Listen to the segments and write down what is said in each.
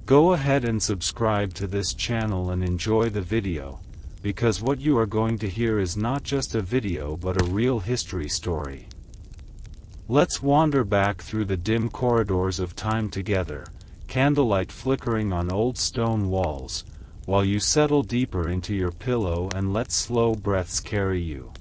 Go ahead and subscribe to this channel and enjoy the video, because what you are going to hear is not just a video but a real history story. Let's wander back through the dim corridors of time together, candlelight flickering on old stone walls, while you settle deeper into your pillow and let slow breaths carry you.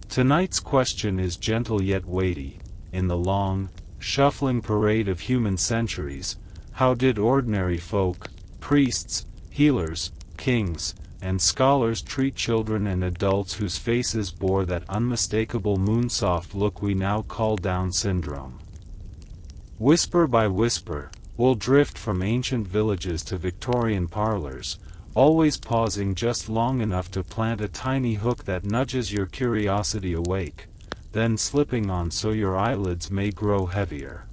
Tonight's question is gentle yet weighty. In the long, shuffling parade of human centuries, how did ordinary folk, priests, healers, kings, and scholars treat children and adults whose faces bore that unmistakable moonsoft look we now call Down syndrome? Whisper by whisper, we'll drift from ancient villages to Victorian parlors, always pausing just long enough to plant a tiny hook that nudges your curiosity awake, then slipping on so your eyelids may grow heavier.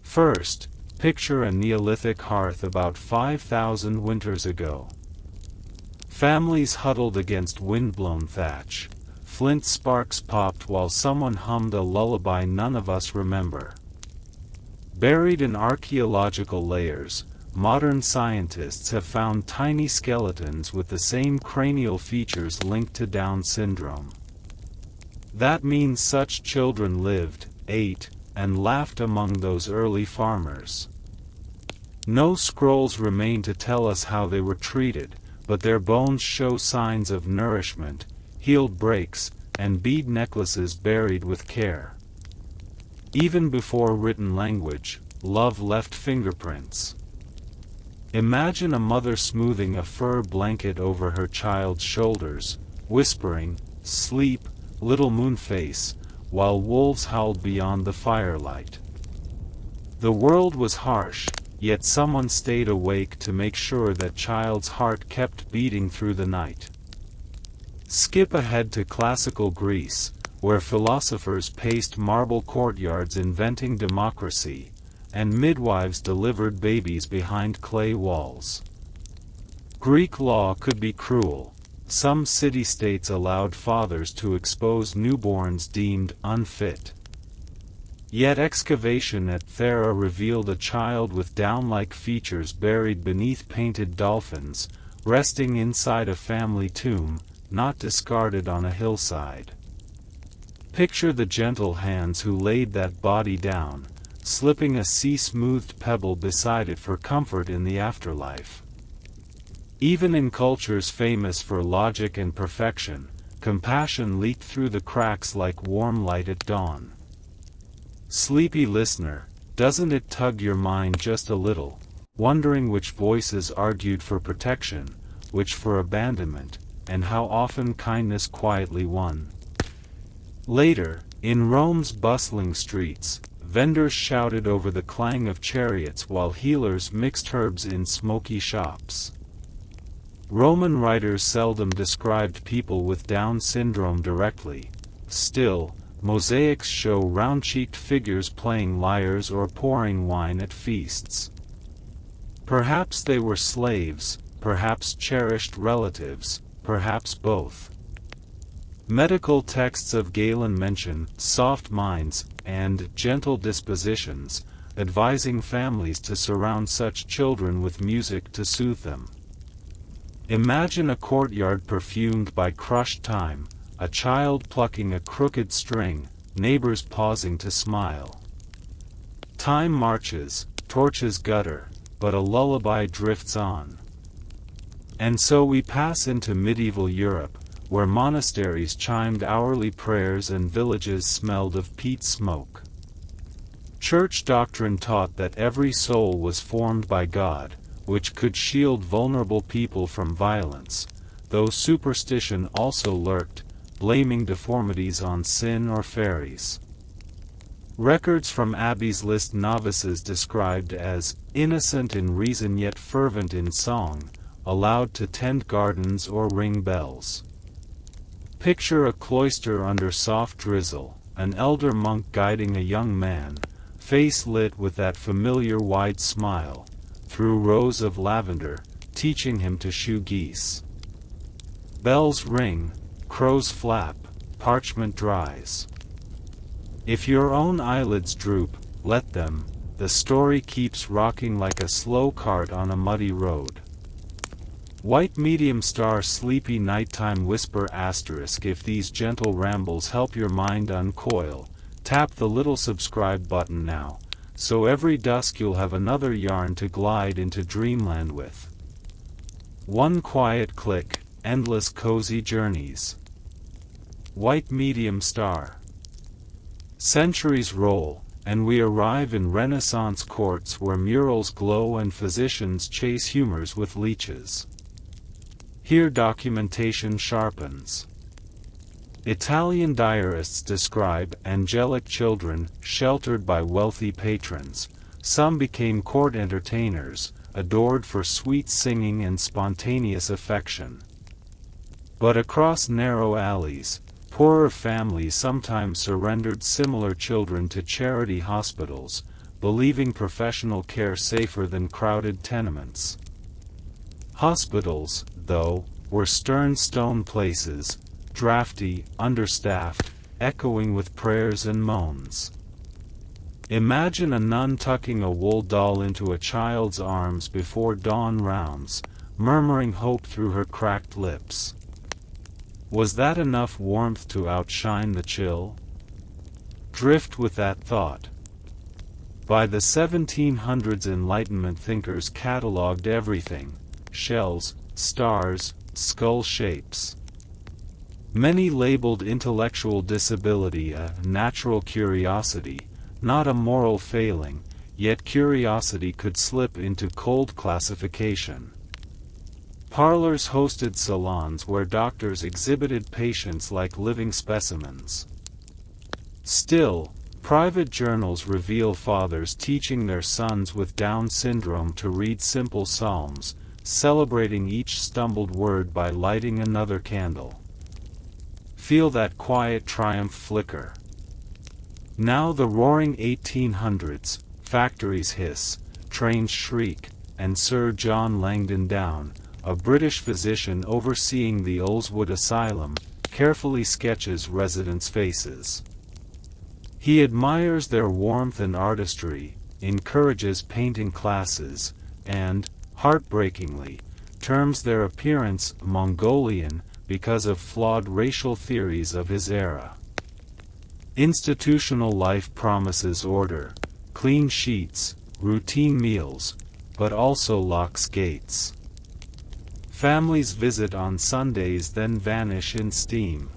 First, picture a Neolithic hearth about 5,000 winters ago. Families huddled against wind-blown thatch. Flint sparks popped while someone hummed a lullaby none of us remember. Buried in archaeological layers, modern scientists have found tiny skeletons with the same cranial features linked to Down syndrome. That means such children lived, ate, and laughed among those early farmers. No scrolls remain to tell us how they were treated, but their bones show signs of nourishment, healed breaks, and bead necklaces buried with care. Even before written language, love left fingerprints. Imagine a mother smoothing a fur blanket over her child's shoulders, whispering, "Sleep, little moon face," while wolves howled beyond the firelight. The world was harsh, yet someone stayed awake to make sure that child's heart kept beating through the night. Skip ahead to classical Greece, where philosophers paced marble courtyards inventing democracy, and midwives delivered babies behind clay walls. Greek law could be cruel. Some city-states allowed fathers to expose newborns deemed unfit. Yet excavation at Thera revealed a child with down-like features buried beneath painted dolphins, resting inside a family tomb, not discarded on a hillside. Picture the gentle hands who laid that body down, slipping a sea-smoothed pebble beside it for comfort in the afterlife. Even in cultures famous for logic and perfection, compassion leaked through the cracks like warm light at dawn. Sleepy listener, doesn't it tug your mind just a little, wondering which voices argued for protection, which for abandonment, and how often kindness quietly won? Later, in Rome's bustling streets, vendors shouted over the clang of chariots while healers mixed herbs in smoky shops. Roman writers seldom described people with Down syndrome directly. Still, mosaics show round-cheeked figures playing lyres or pouring wine at feasts. Perhaps they were slaves, perhaps cherished relatives, perhaps both. Medical texts of Galen mention soft minds and gentle dispositions, advising families to surround such children with music to soothe them. Imagine a courtyard perfumed by crushed time, a child plucking a crooked string, neighbors pausing to smile. Time marches, torches gutter, but a lullaby drifts on. And so we pass into medieval Europe, where monasteries chimed hourly prayers and villages smelled of peat smoke. Church doctrine taught that every soul was formed by God, which could shield vulnerable people from violence, though superstition also lurked, blaming deformities on sin or fairies. Records from abbeys list novices described as innocent in reason yet fervent in song, allowed to tend gardens or ring bells. Picture a cloister under soft drizzle, an elder monk guiding a young man, face lit with that familiar wide smile, through rows of lavender, teaching him to shoe geese. Bells ring, crows flap, parchment dries. If your own eyelids droop, let them, the story keeps rocking like a slow cart on a muddy road. White medium star sleepy nighttime whisper asterisk. If these gentle rambles help your mind uncoil, tap the little subscribe button now, so every dusk you'll have another yarn to glide into dreamland with. One quiet click, endless cozy journeys. White medium star. Centuries roll, and we arrive in Renaissance courts where murals glow and physicians chase humors with leeches. Here documentation sharpens. Italian diarists describe angelic children sheltered by wealthy patrons. Some became court entertainers, adored for sweet singing and spontaneous affection. But across narrow alleys, poorer families sometimes surrendered similar children to charity hospitals, believing professional care safer than crowded tenements. Hospitals, though, were stern stone places, drafty, understaffed, echoing with prayers and moans. Imagine a nun tucking a wool doll into a child's arms before dawn rounds, murmuring hope through her cracked lips. Was that enough warmth to outshine the chill? Drift with that thought. By the 1700s, Enlightenment thinkers catalogued everything: shells, stars, skull shapes. Many labeled intellectual disability a natural curiosity, not a moral failing, yet curiosity could slip into cold classification. Parlors hosted salons where doctors exhibited patients like living specimens. Still, private journals reveal fathers teaching their sons with Down syndrome to read simple psalms, celebrating each stumbled word by lighting another candle. Feel that quiet triumph flicker. Now the roaring 1800s, factories hiss, trains shriek, and Sir John Langdon Down, a British physician overseeing the Oldswood Asylum, carefully sketches residents' faces. He admires their warmth and artistry, encourages painting classes, and, heartbreakingly, terms their appearance Mongolian because of flawed racial theories of his era. Institutional life promises order, clean sheets, routine meals, but also locks gates. Families visit on Sundays then vanish in steam.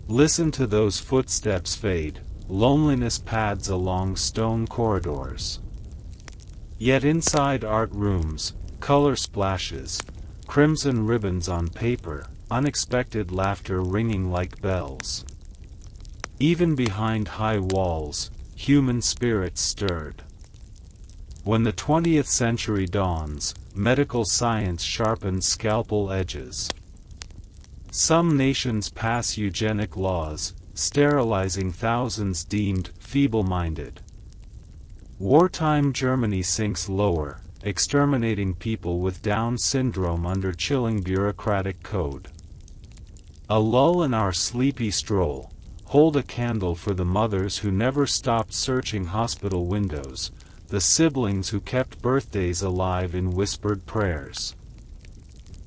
Listen to those footsteps fade, loneliness pads along stone corridors. Yet inside art rooms, color splashes, crimson ribbons on paper, unexpected laughter ringing like bells. Even behind high walls, human spirits stirred. When the 20th century dawns, medical science sharpens scalpel edges. Some nations pass eugenic laws, sterilizing thousands deemed feeble-minded. Wartime Germany sinks lower, exterminating people with Down syndrome under chilling bureaucratic code. A lull in our sleepy stroll. Hold a candle for the mothers who never stopped searching hospital windows, the siblings who kept birthdays alive in whispered prayers.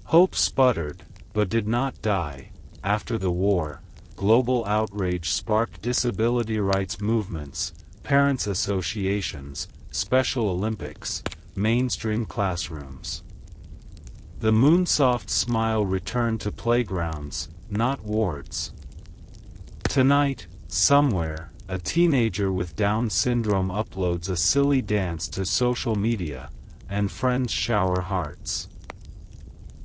Hope sputtered, but did not die. After the war, global outrage sparked disability rights movements, parents' associations, Special Olympics, mainstream classrooms. The moonsoft smile returned to playgrounds, not wards. Tonight, somewhere, a teenager with Down syndrome uploads a silly dance to social media, and friends shower hearts.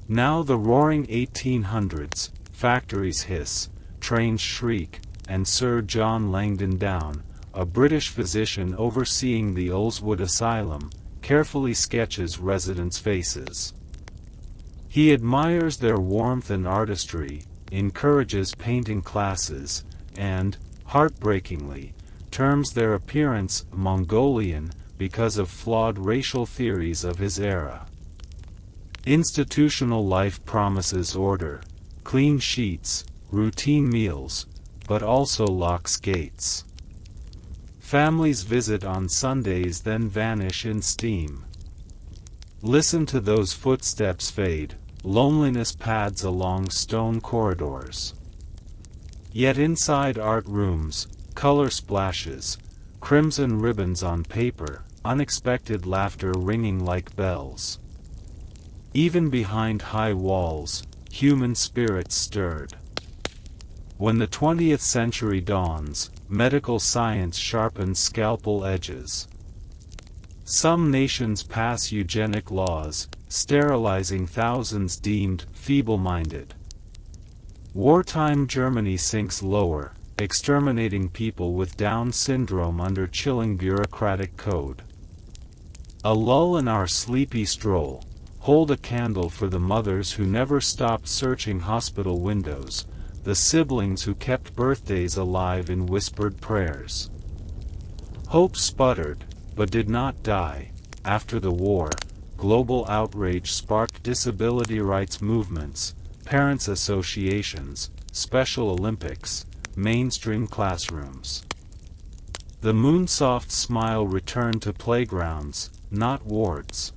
Now the roaring 1800s, factories hiss, trains shriek, and Sir John Langdon Down, a British physician overseeing the Oldswood Asylum, carefully sketches residents' faces. He admires their warmth and artistry, encourages painting classes, and, heartbreakingly, terms their appearance Mongolian because of flawed racial theories of his era. Institutional life promises order, clean sheets, routine meals, but also locks gates. Families visit on Sundays then vanish in steam. Listen to those footsteps fade, loneliness pads along stone corridors. Yet inside art rooms, color splashes, crimson ribbons on paper, unexpected laughter ringing like bells. Even behind high walls, human spirits stirred. When the 20th century dawns, medical science sharpens scalpel edges. Some nations pass eugenic laws, sterilizing thousands deemed feeble-minded. Wartime Germany sinks lower, exterminating people with Down syndrome under chilling bureaucratic code. A lull in our sleepy stroll, hold a candle for the mothers who never stopped searching hospital windows, the siblings who kept birthdays alive in whispered prayers. Hope sputtered, but did not die. After the war, global outrage sparked disability rights movements, parents' associations, Special Olympics, mainstream classrooms. The moonsoft smile returned to playgrounds, not wards.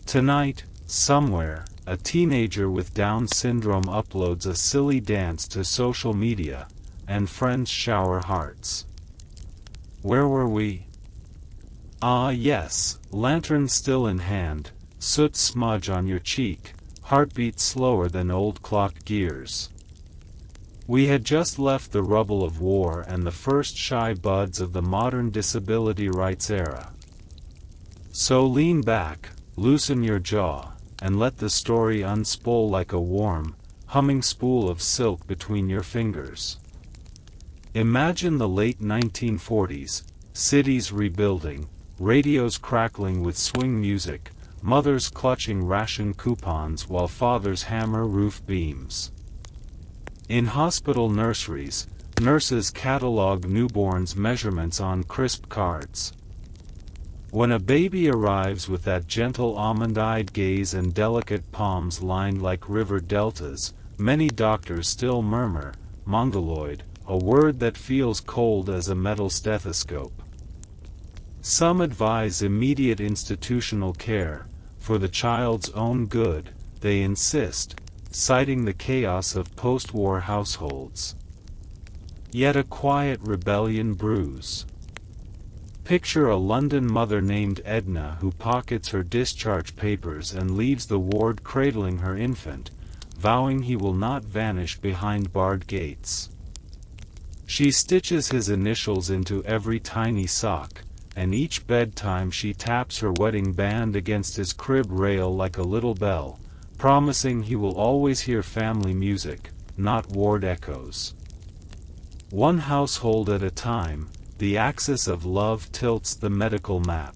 Tonight, somewhere, a teenager with Down syndrome uploads a silly dance to social media, and friends shower hearts. Where were we? Ah yes, lantern still in hand, soot smudge on your cheek, heartbeat slower than old clock gears. We had just left the rubble of war and the first shy buds of the modern disability rights era. So lean back, loosen your jaw, and let the story unspool like a warm, humming spool of silk between your fingers. Imagine the late 1940s, cities rebuilding, radios crackling with swing music, mothers clutching ration coupons while fathers hammer roof beams. In hospital nurseries, nurses catalog newborns' measurements on crisp cards. When a baby arrives with that gentle almond-eyed gaze and delicate palms lined like river deltas, many doctors still murmur, "Mongoloid," a word that feels cold as a metal stethoscope. Some advise immediate institutional care, for the child's own good, they insist, citing the chaos of post-war households. Yet a quiet rebellion brews. Picture a London mother named Edna who pockets her discharge papers and leaves the ward cradling her infant, vowing he will not vanish behind barred gates. She stitches his initials into every tiny sock, and each bedtime she taps her wedding band against his crib rail like a little bell, promising he will always hear family music, not ward echoes. One household at a time, the axis of love tilts the medical map.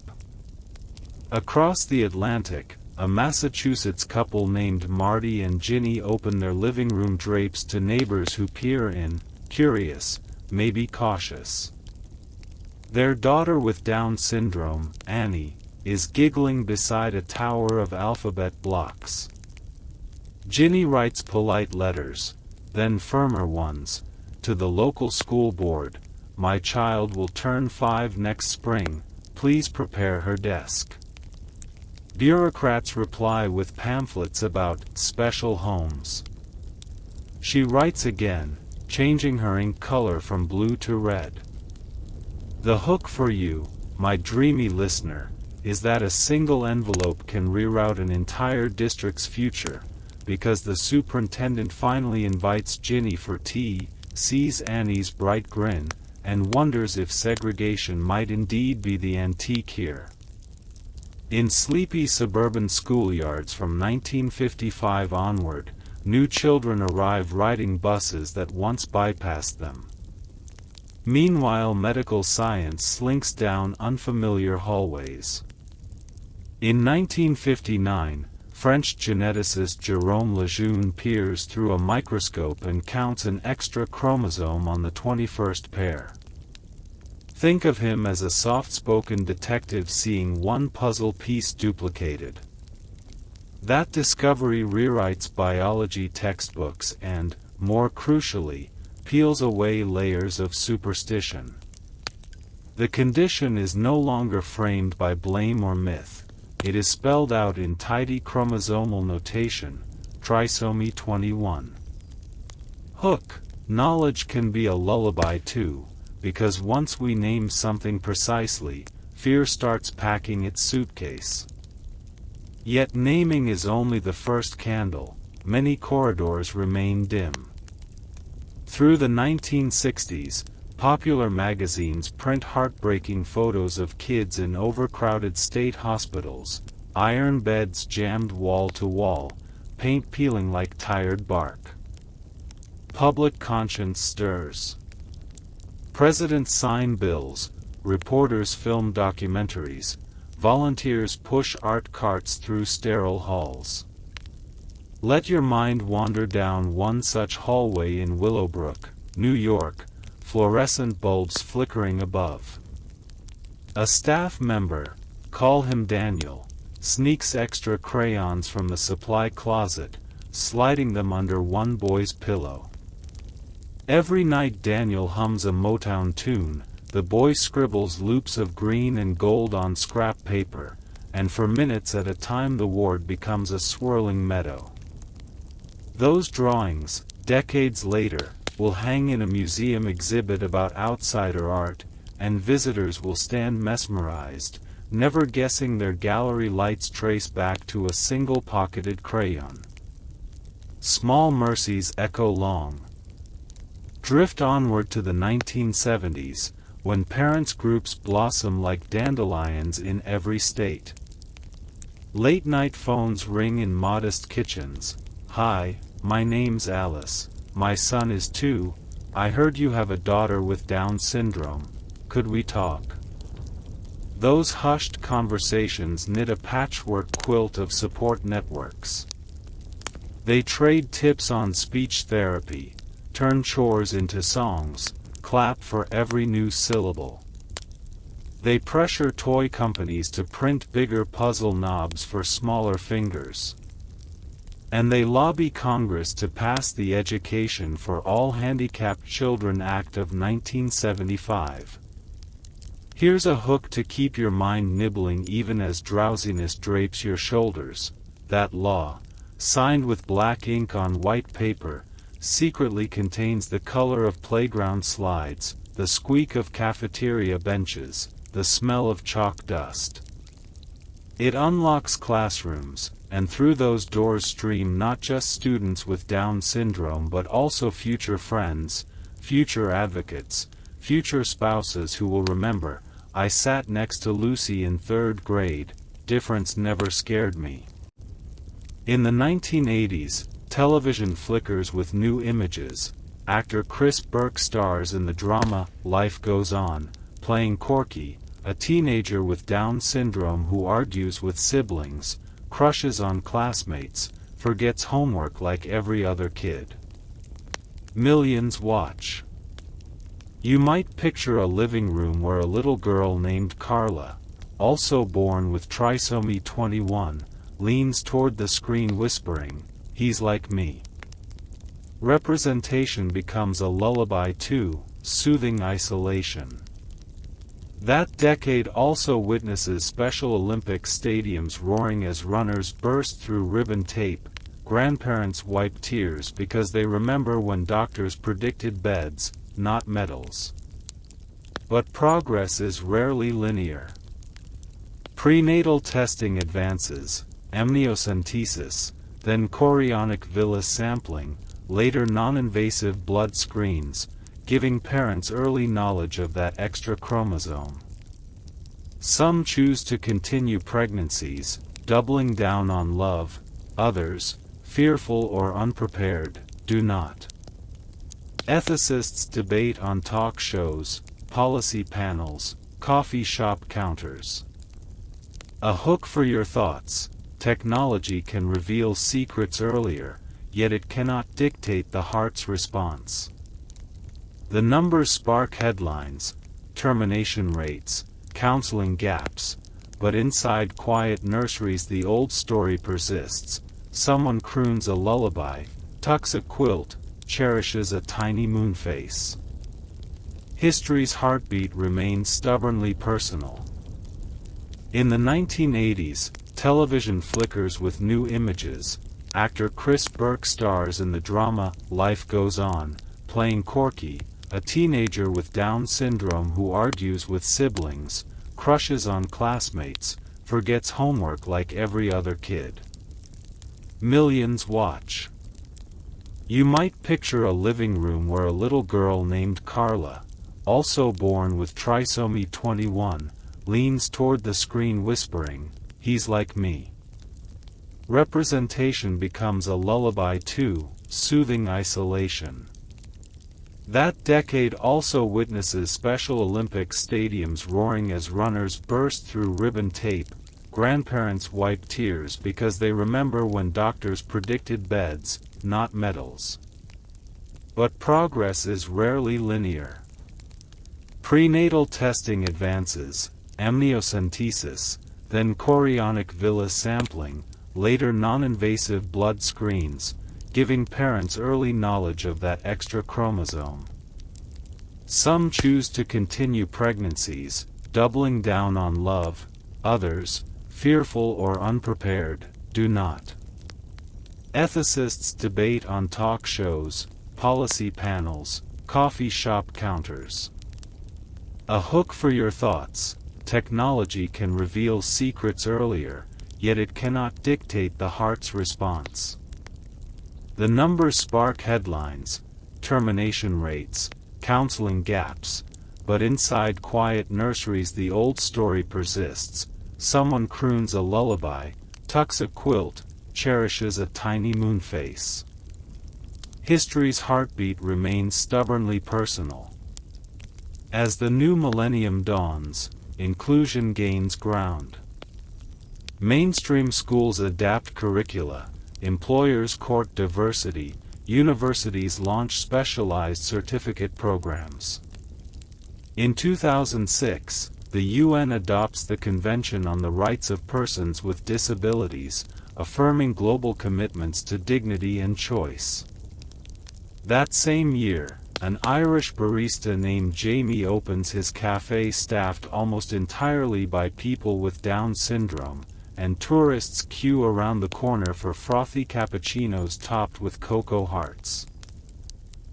Across the Atlantic, a Massachusetts couple named Marty and Ginny open their living room drapes to neighbors who peer in, curious, maybe cautious. Their daughter with Down syndrome, Annie, is giggling beside a tower of alphabet blocks. Ginny writes polite letters, then firmer ones, to the local school board. "My child will turn 5 next spring, please prepare her desk." Bureaucrats reply with pamphlets about special homes. She writes again, changing her ink color from blue to red. The hook for you, my dreamy listener, is that a single envelope can reroute an entire district's future, because the superintendent finally invites Ginny for tea, sees Annie's bright grin, and wonders if segregation might indeed be the antique here. In sleepy suburban schoolyards from 1955 onward, new children arrive riding buses that once bypassed them. Meanwhile, medical science slinks down unfamiliar hallways. In 1959, French geneticist Jérôme Lejeune peers through a microscope and counts an extra chromosome on the 21st pair. Think of him as a soft-spoken detective seeing one puzzle piece duplicated. That discovery rewrites biology textbooks and, more crucially, peels away layers of superstition. The condition is no longer framed by blame or myth. It is spelled out in tidy chromosomal notation, trisomy 21. Hook. Knowledge can be a lullaby too, because once we name something precisely, fear starts packing its suitcase. Yet naming is only the first candle. Many corridors remain dim. Through the 1960s, popular magazines print heartbreaking photos of kids in overcrowded state hospitals, iron beds jammed wall to wall, paint peeling like tired bark. Public conscience stirs. Presidents sign bills, reporters film documentaries, volunteers push art carts through sterile halls. Let your mind wander down one such hallway in Willowbrook, New York, fluorescent bulbs flickering above. A staff member, call him Daniel, sneaks extra crayons from the supply closet, sliding them under one boy's pillow. Every night Daniel hums a Motown tune, the boy scribbles loops of green and gold on scrap paper, and for minutes at a time the ward becomes a swirling meadow. Those drawings, decades later, will hang in a museum exhibit about outsider art, and visitors will stand mesmerized, never guessing their gallery lights trace back to a single pocketed crayon. Small mercies echo long. Drift onward to the 1970s, when parents' groups blossom like dandelions in every state. Late-night phones ring in modest kitchens. Hi, my name's Alice. My son is 2. I heard you have a daughter with Down syndrome. Could we talk? Those hushed conversations knit a patchwork quilt of support networks. They trade tips on speech therapy, turn chores into songs, clap for every new syllable. They pressure toy companies to print bigger puzzle knobs for smaller fingers. And they lobby Congress to pass the Education for All Handicapped Children Act of 1975. Here's a hook to keep your mind nibbling even as drowsiness drapes your shoulders. That law, signed with black ink on white paper, secretly contains the color of playground slides, the squeak of cafeteria benches, the smell of chalk dust. It unlocks classrooms, and through those doors stream not just students with Down syndrome but also future friends, future advocates, future spouses who will remember, I sat next to Lucy in 3rd grade, difference never scared me. In the 1980s, television flickers with new images. Actor Chris Burke stars in the drama Life Goes On, playing Corky, a teenager with Down syndrome who argues with siblings, crushes on classmates, forgets homework like every other kid. Millions watch. You might picture a living room where a little girl named Carla, also born with trisomy 21, leans toward the screen whispering, "He's like me." Representation becomes a lullaby too, soothing isolation. That decade also witnesses Special Olympics stadiums roaring as runners burst through ribbon tape, grandparents wipe tears because they remember when doctors predicted beds, not medals. But progress is rarely linear. Prenatal testing advances, amniocentesis, then chorionic villus sampling, later non-invasive blood screens, giving parents early knowledge of that extra chromosome. Some choose to continue pregnancies, doubling down on love. Others, fearful or unprepared, do not. Ethicists debate on talk shows, policy panels, coffee shop counters. A hook for your thoughts. Technology can reveal secrets earlier, yet it cannot dictate the heart's response. The numbers spark headlines, termination rates, counseling gaps, but inside quiet nurseries the old story persists. Someone croons a lullaby, tucks a quilt, cherishes a tiny moon face. History's heartbeat remains stubbornly personal. In the 1980s, television flickers with new images. Actor Chris Burke stars in the drama Life Goes On, playing Corky, a teenager with Down syndrome who argues with siblings, crushes on classmates, forgets homework like every other kid. Millions watch. You might picture a living room where a little girl named Carla, also born with trisomy 21, leans toward the screen whispering, "He's like me." Representation becomes a lullaby too, soothing isolation. That decade also witnesses Special Olympics stadiums roaring as runners burst through ribbon tape, grandparents wipe tears because they remember when doctors predicted beds, not medals. But progress is rarely linear. Prenatal testing advances, amniocentesis, then chorionic villus sampling, later non-invasive blood screens, giving parents early knowledge of that extra chromosome. Some choose to continue pregnancies, doubling down on love. Others, fearful or unprepared, do not. Ethicists debate on talk shows, policy panels, coffee shop counters. A hook for your thoughts. Technology can reveal secrets earlier, yet it cannot dictate the heart's response. The numbers spark headlines, termination rates, counseling gaps, but inside quiet nurseries the old story persists. Someone croons a lullaby, tucks a quilt, cherishes a tiny moon face. History's heartbeat remains stubbornly personal. As the new millennium dawns, inclusion gains ground. Mainstream schools adapt curricula, employers court diversity, universities launch specialized certificate programs. In 2006, the UN adopts the Convention on the Rights of Persons with Disabilities, affirming global commitments to dignity and choice. That same year, an Irish barista named Jamie opens his cafe staffed almost entirely by people with Down syndrome, and tourists queue around the corner for frothy cappuccinos topped with cocoa hearts.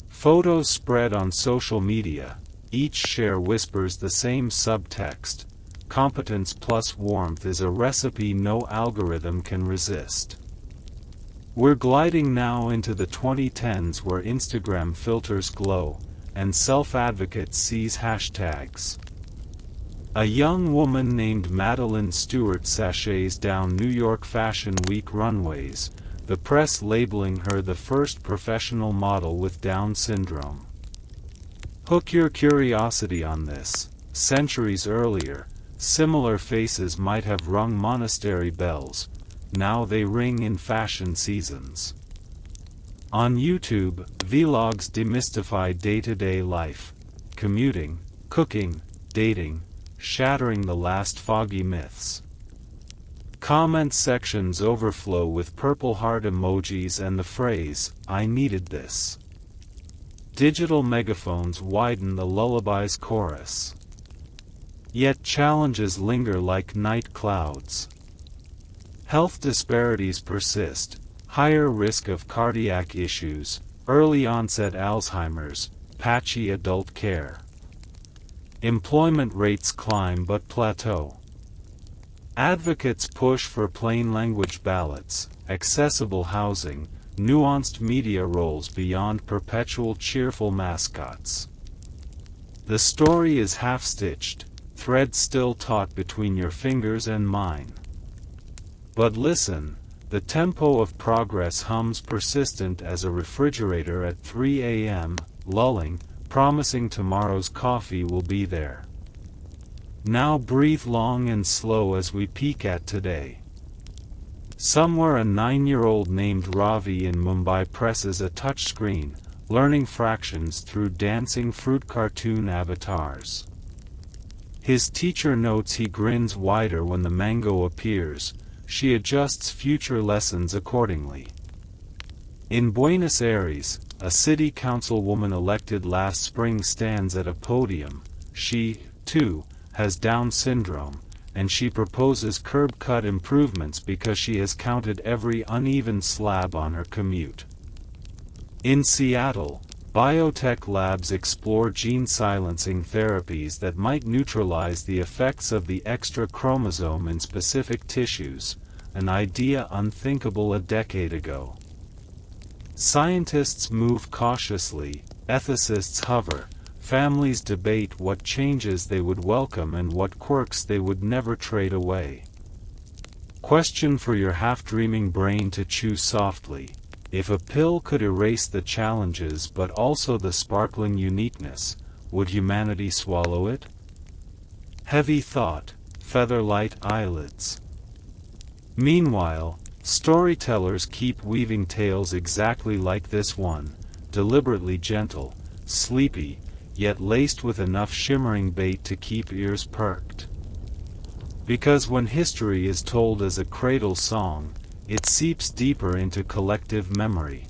Photos spread on social media, each share whispers the same subtext: competence plus warmth is a recipe no algorithm can resist. We're gliding now into the 2010s where Instagram filters glow, and self-advocates seize hashtags. A young woman named Madeline Stewart sachets down New York Fashion Week runways, the press labeling her the first professional model with Down syndrome. Hook your curiosity on this. Centuries earlier, similar faces might have rung monastery bells. Now they ring in fashion seasons. On YouTube, vlogs demystify day-to-day life, commuting, cooking, dating, shattering the last foggy myths. Comment sections overflow with purple heart emojis and the phrase, "I needed this." Digital megaphones widen the lullaby's chorus. Yet challenges linger like night clouds. Health disparities persist, higher risk of cardiac issues, early onset Alzheimer's, patchy adult care. Employment rates climb but plateau. Advocates push for plain language ballots, accessible housing, nuanced media roles beyond perpetual cheerful mascots. The story is half-stitched, threads still taut between your fingers and mine. But listen, the tempo of progress hums persistent as a refrigerator at 3 a.m., lulling, promising tomorrow's coffee will be there. Now breathe long and slow as we peek at today. Somewhere a 9-year-old named Ravi in Mumbai presses a touchscreen, learning fractions through dancing fruit cartoon avatars. His teacher notes he grins wider when the mango appears. She adjusts future lessons accordingly. In Buenos Aires, a city councilwoman elected last spring stands at a podium. She, too, has Down syndrome, and she proposes curb-cut improvements because she has counted every uneven slab on her commute. In Seattle, biotech labs explore gene-silencing therapies that might neutralize the effects of the extra chromosome in specific tissues, an idea unthinkable a decade ago. Scientists move cautiously, ethicists hover, families debate what changes they would welcome and what quirks they would never trade away. Question for your half-dreaming brain to chew softly: if a pill could erase the challenges but also the sparkling uniqueness, would humanity swallow it? Heavy thought, feather-light eyelids. Meanwhile, storytellers keep weaving tales exactly like this one, deliberately gentle, sleepy, yet laced with enough shimmering bait to keep ears perked. Because when history is told as a cradle song, it seeps deeper into collective memory.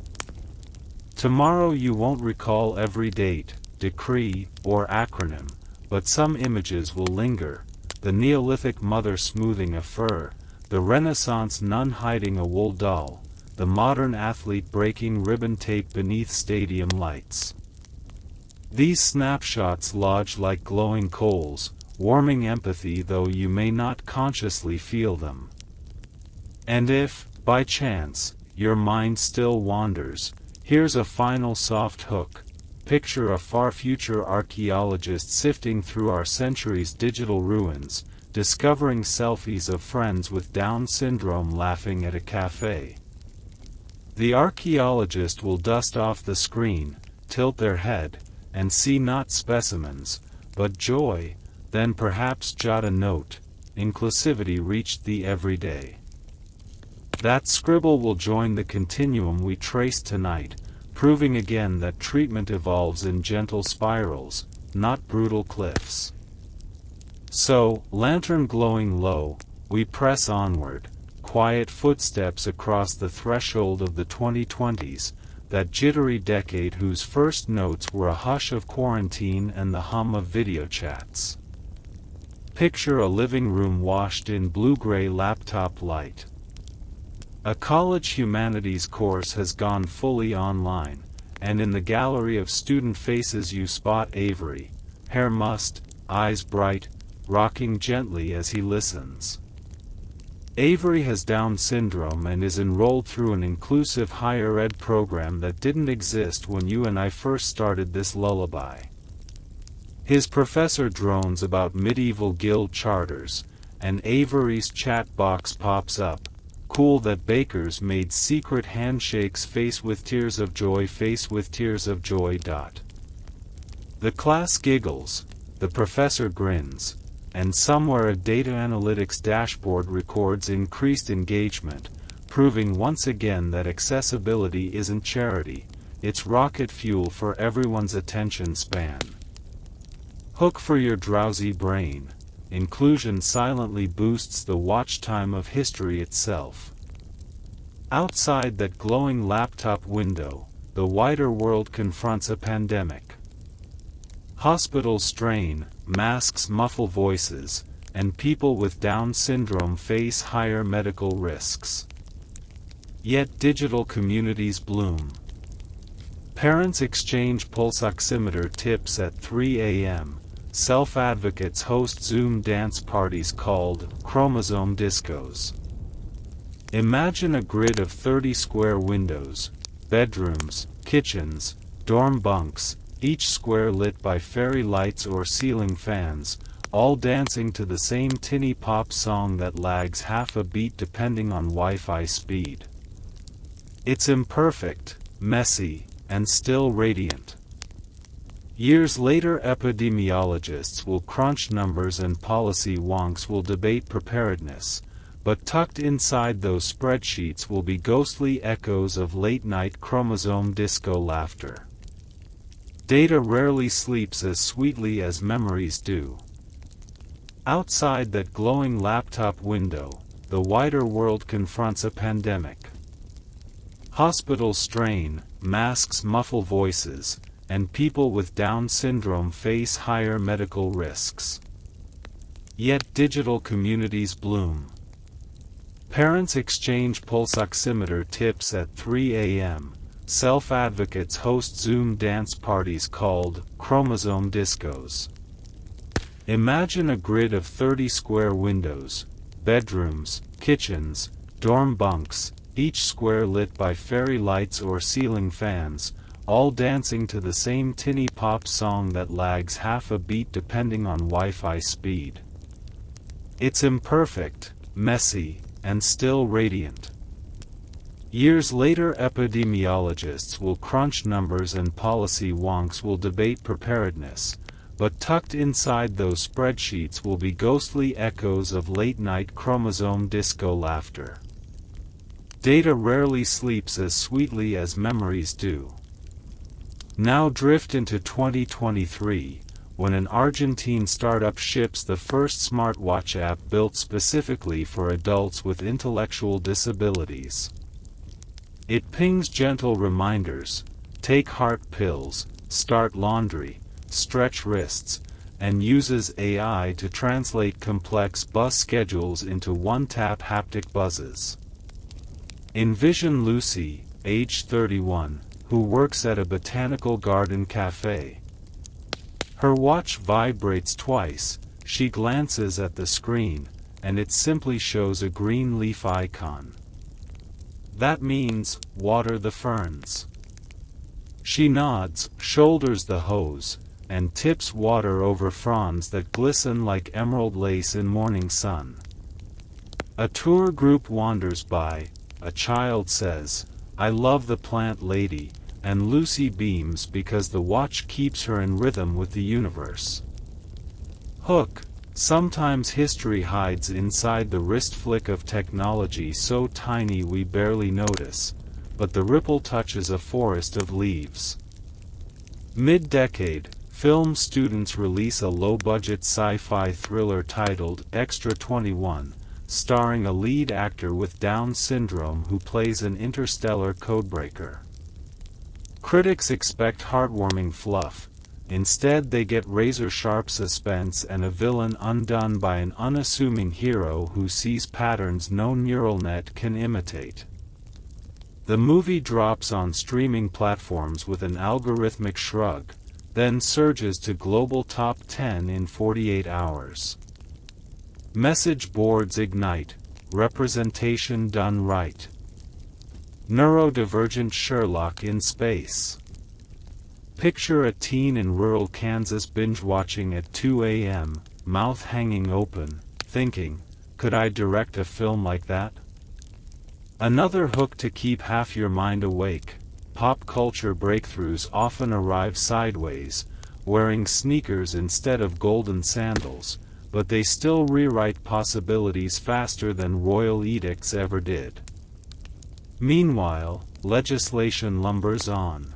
Tomorrow you won't recall every date, decree, or acronym, but some images will linger: the Neolithic mother smoothing a fur, the Renaissance nun hiding a wool doll, the modern athlete breaking ribbon tape beneath stadium lights. These snapshots lodge like glowing coals, warming empathy though you may not consciously feel them. And if, by chance, your mind still wanders, here's a final soft hook. Picture a far future archaeologist sifting through our century's digital ruins, discovering selfies of friends with Down syndrome laughing at a cafe. The archaeologist will dust off the screen, tilt their head, and see not specimens, but joy, then perhaps jot a note: inclusivity reached the everyday. That scribble will join the continuum we traced tonight, proving again that treatment evolves in gentle spirals, not brutal cliffs. So, lantern glowing low, we press onward, quiet footsteps across the threshold of the 2020s, that jittery decade whose first notes were a hush of quarantine and the hum of video chats. Picture a living room washed in blue-gray laptop light. A college humanities course has gone fully online, and in the gallery of student faces you spot Avery, hair mussed, eyes bright, rocking gently as he listens. Avery has Down syndrome and is enrolled through an inclusive higher ed program that didn't exist when you and I first started this lullaby. His professor drones about medieval guild charters, and Avery's chat box pops up: cool that bakers made secret handshakes, face with tears of joy, face with tears of joy. The class giggles, the professor grins, and somewhere a data analytics dashboard records increased engagement, proving once again that accessibility isn't charity, it's rocket fuel for everyone's attention span. Hook for your drowsy brain. Inclusion silently boosts the watch time of history itself. Outside that glowing laptop window, the wider world confronts a pandemic. Hospitals strain, masks muffle voices, and people with Down syndrome face higher medical risks. Yet digital communities bloom. Parents exchange pulse oximeter tips at 3 a.m., self-advocates host Zoom dance parties called chromosome discos. Imagine a grid of 30 square windows, bedrooms, kitchens, dorm bunks, each square lit by fairy lights or ceiling fans, all dancing to the same tinny pop song that lags half a beat depending on Wi-Fi speed. It's imperfect, messy, and still radiant. Years later, epidemiologists will crunch numbers and policy wonks will debate preparedness, but tucked inside those spreadsheets will be ghostly echoes of late-night chromosome disco laughter. Data rarely sleeps as sweetly as memories do. Outside that glowing laptop window, the wider world confronts a pandemic. Hospital strain, masks muffle voices, and people with Down syndrome face higher medical risks. Yet digital communities bloom. Parents exchange pulse oximeter tips at 3 a.m. Self-advocates host Zoom dance parties called chromosome discos. Imagine a grid of 30 square windows, bedrooms, kitchens, dorm bunks, each square lit by fairy lights or ceiling fans, all dancing to the same tinny pop song that lags half a beat depending on Wi-Fi speed. It's imperfect, messy, and still radiant. Years later, epidemiologists will crunch numbers and policy wonks will debate preparedness, but tucked inside those spreadsheets will be ghostly echoes of late-night chromosome disco laughter. Data rarely sleeps as sweetly as memories do. Now drift into 2023, when an Argentine startup ships the first smartwatch app built specifically for adults with intellectual disabilities. It pings gentle reminders: take heart pills, start laundry, stretch wrists, and uses AI to translate complex bus schedules into one-tap haptic buzzes. Envision Lucy, age 31, who works at a botanical garden cafe. Her watch vibrates twice, she glances at the screen, and it simply shows a green leaf icon. That means, water the ferns. She nods, shoulders the hose, and tips water over fronds that glisten like emerald lace in morning sun. A tour group wanders by, a child says, "I love the plant lady," and Lucy beams because the watch keeps her in rhythm with the universe. Hook. Sometimes history hides inside the wrist flick of technology so tiny we barely notice, but the ripple touches a forest of leaves. Mid-decade, film students release a low-budget sci-fi thriller titled Extra 21, starring a lead actor with Down syndrome who plays an interstellar codebreaker. Critics expect heartwarming fluff. Instead they get razor-sharp suspense and a villain undone by an unassuming hero who sees patterns no neural net can imitate. The movie drops on streaming platforms with an algorithmic shrug, then surges to global top 10 in 48 hours. Message boards ignite, representation done right. Neurodivergent Sherlock in space. Picture a teen in rural Kansas binge-watching at 2 a.m., mouth hanging open, thinking, could I direct a film like that? Another hook to keep half your mind awake. Pop culture breakthroughs often arrive sideways, wearing sneakers instead of golden sandals, but they still rewrite possibilities faster than royal edicts ever did. Meanwhile, legislation lumbers on.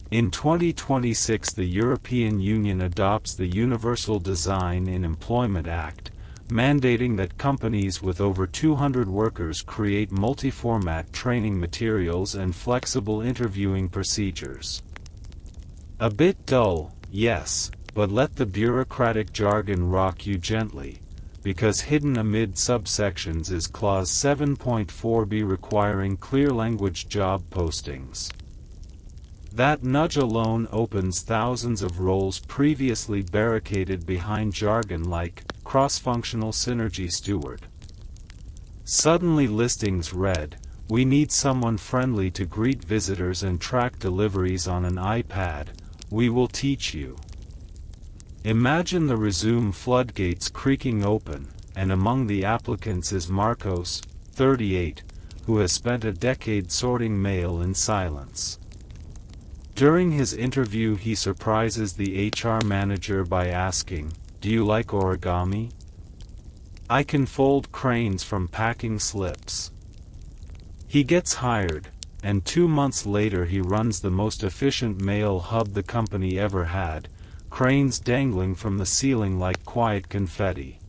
In 2026 the European Union adopts the Universal Design in Employment Act, mandating that companies with over 200 workers create multi-format training materials and flexible interviewing procedures. A bit dull, yes, but let the bureaucratic jargon rock you gently, because hidden amid subsections is Clause 7.4b requiring clear language job postings. That nudge alone opens thousands of roles previously barricaded behind jargon like cross-functional synergy steward. Suddenly listings read, we need someone friendly to greet visitors and track deliveries on an iPad, we will teach you. Imagine the resume floodgates creaking open, and among the applicants is Marcos, 38, who has spent a decade sorting mail in silence. During his interview he surprises the HR manager by asking, "Do you like origami? I can fold cranes from packing slips." He gets hired, and 2 months later he runs the most efficient mail hub the company ever had, cranes dangling from the ceiling like quiet confetti.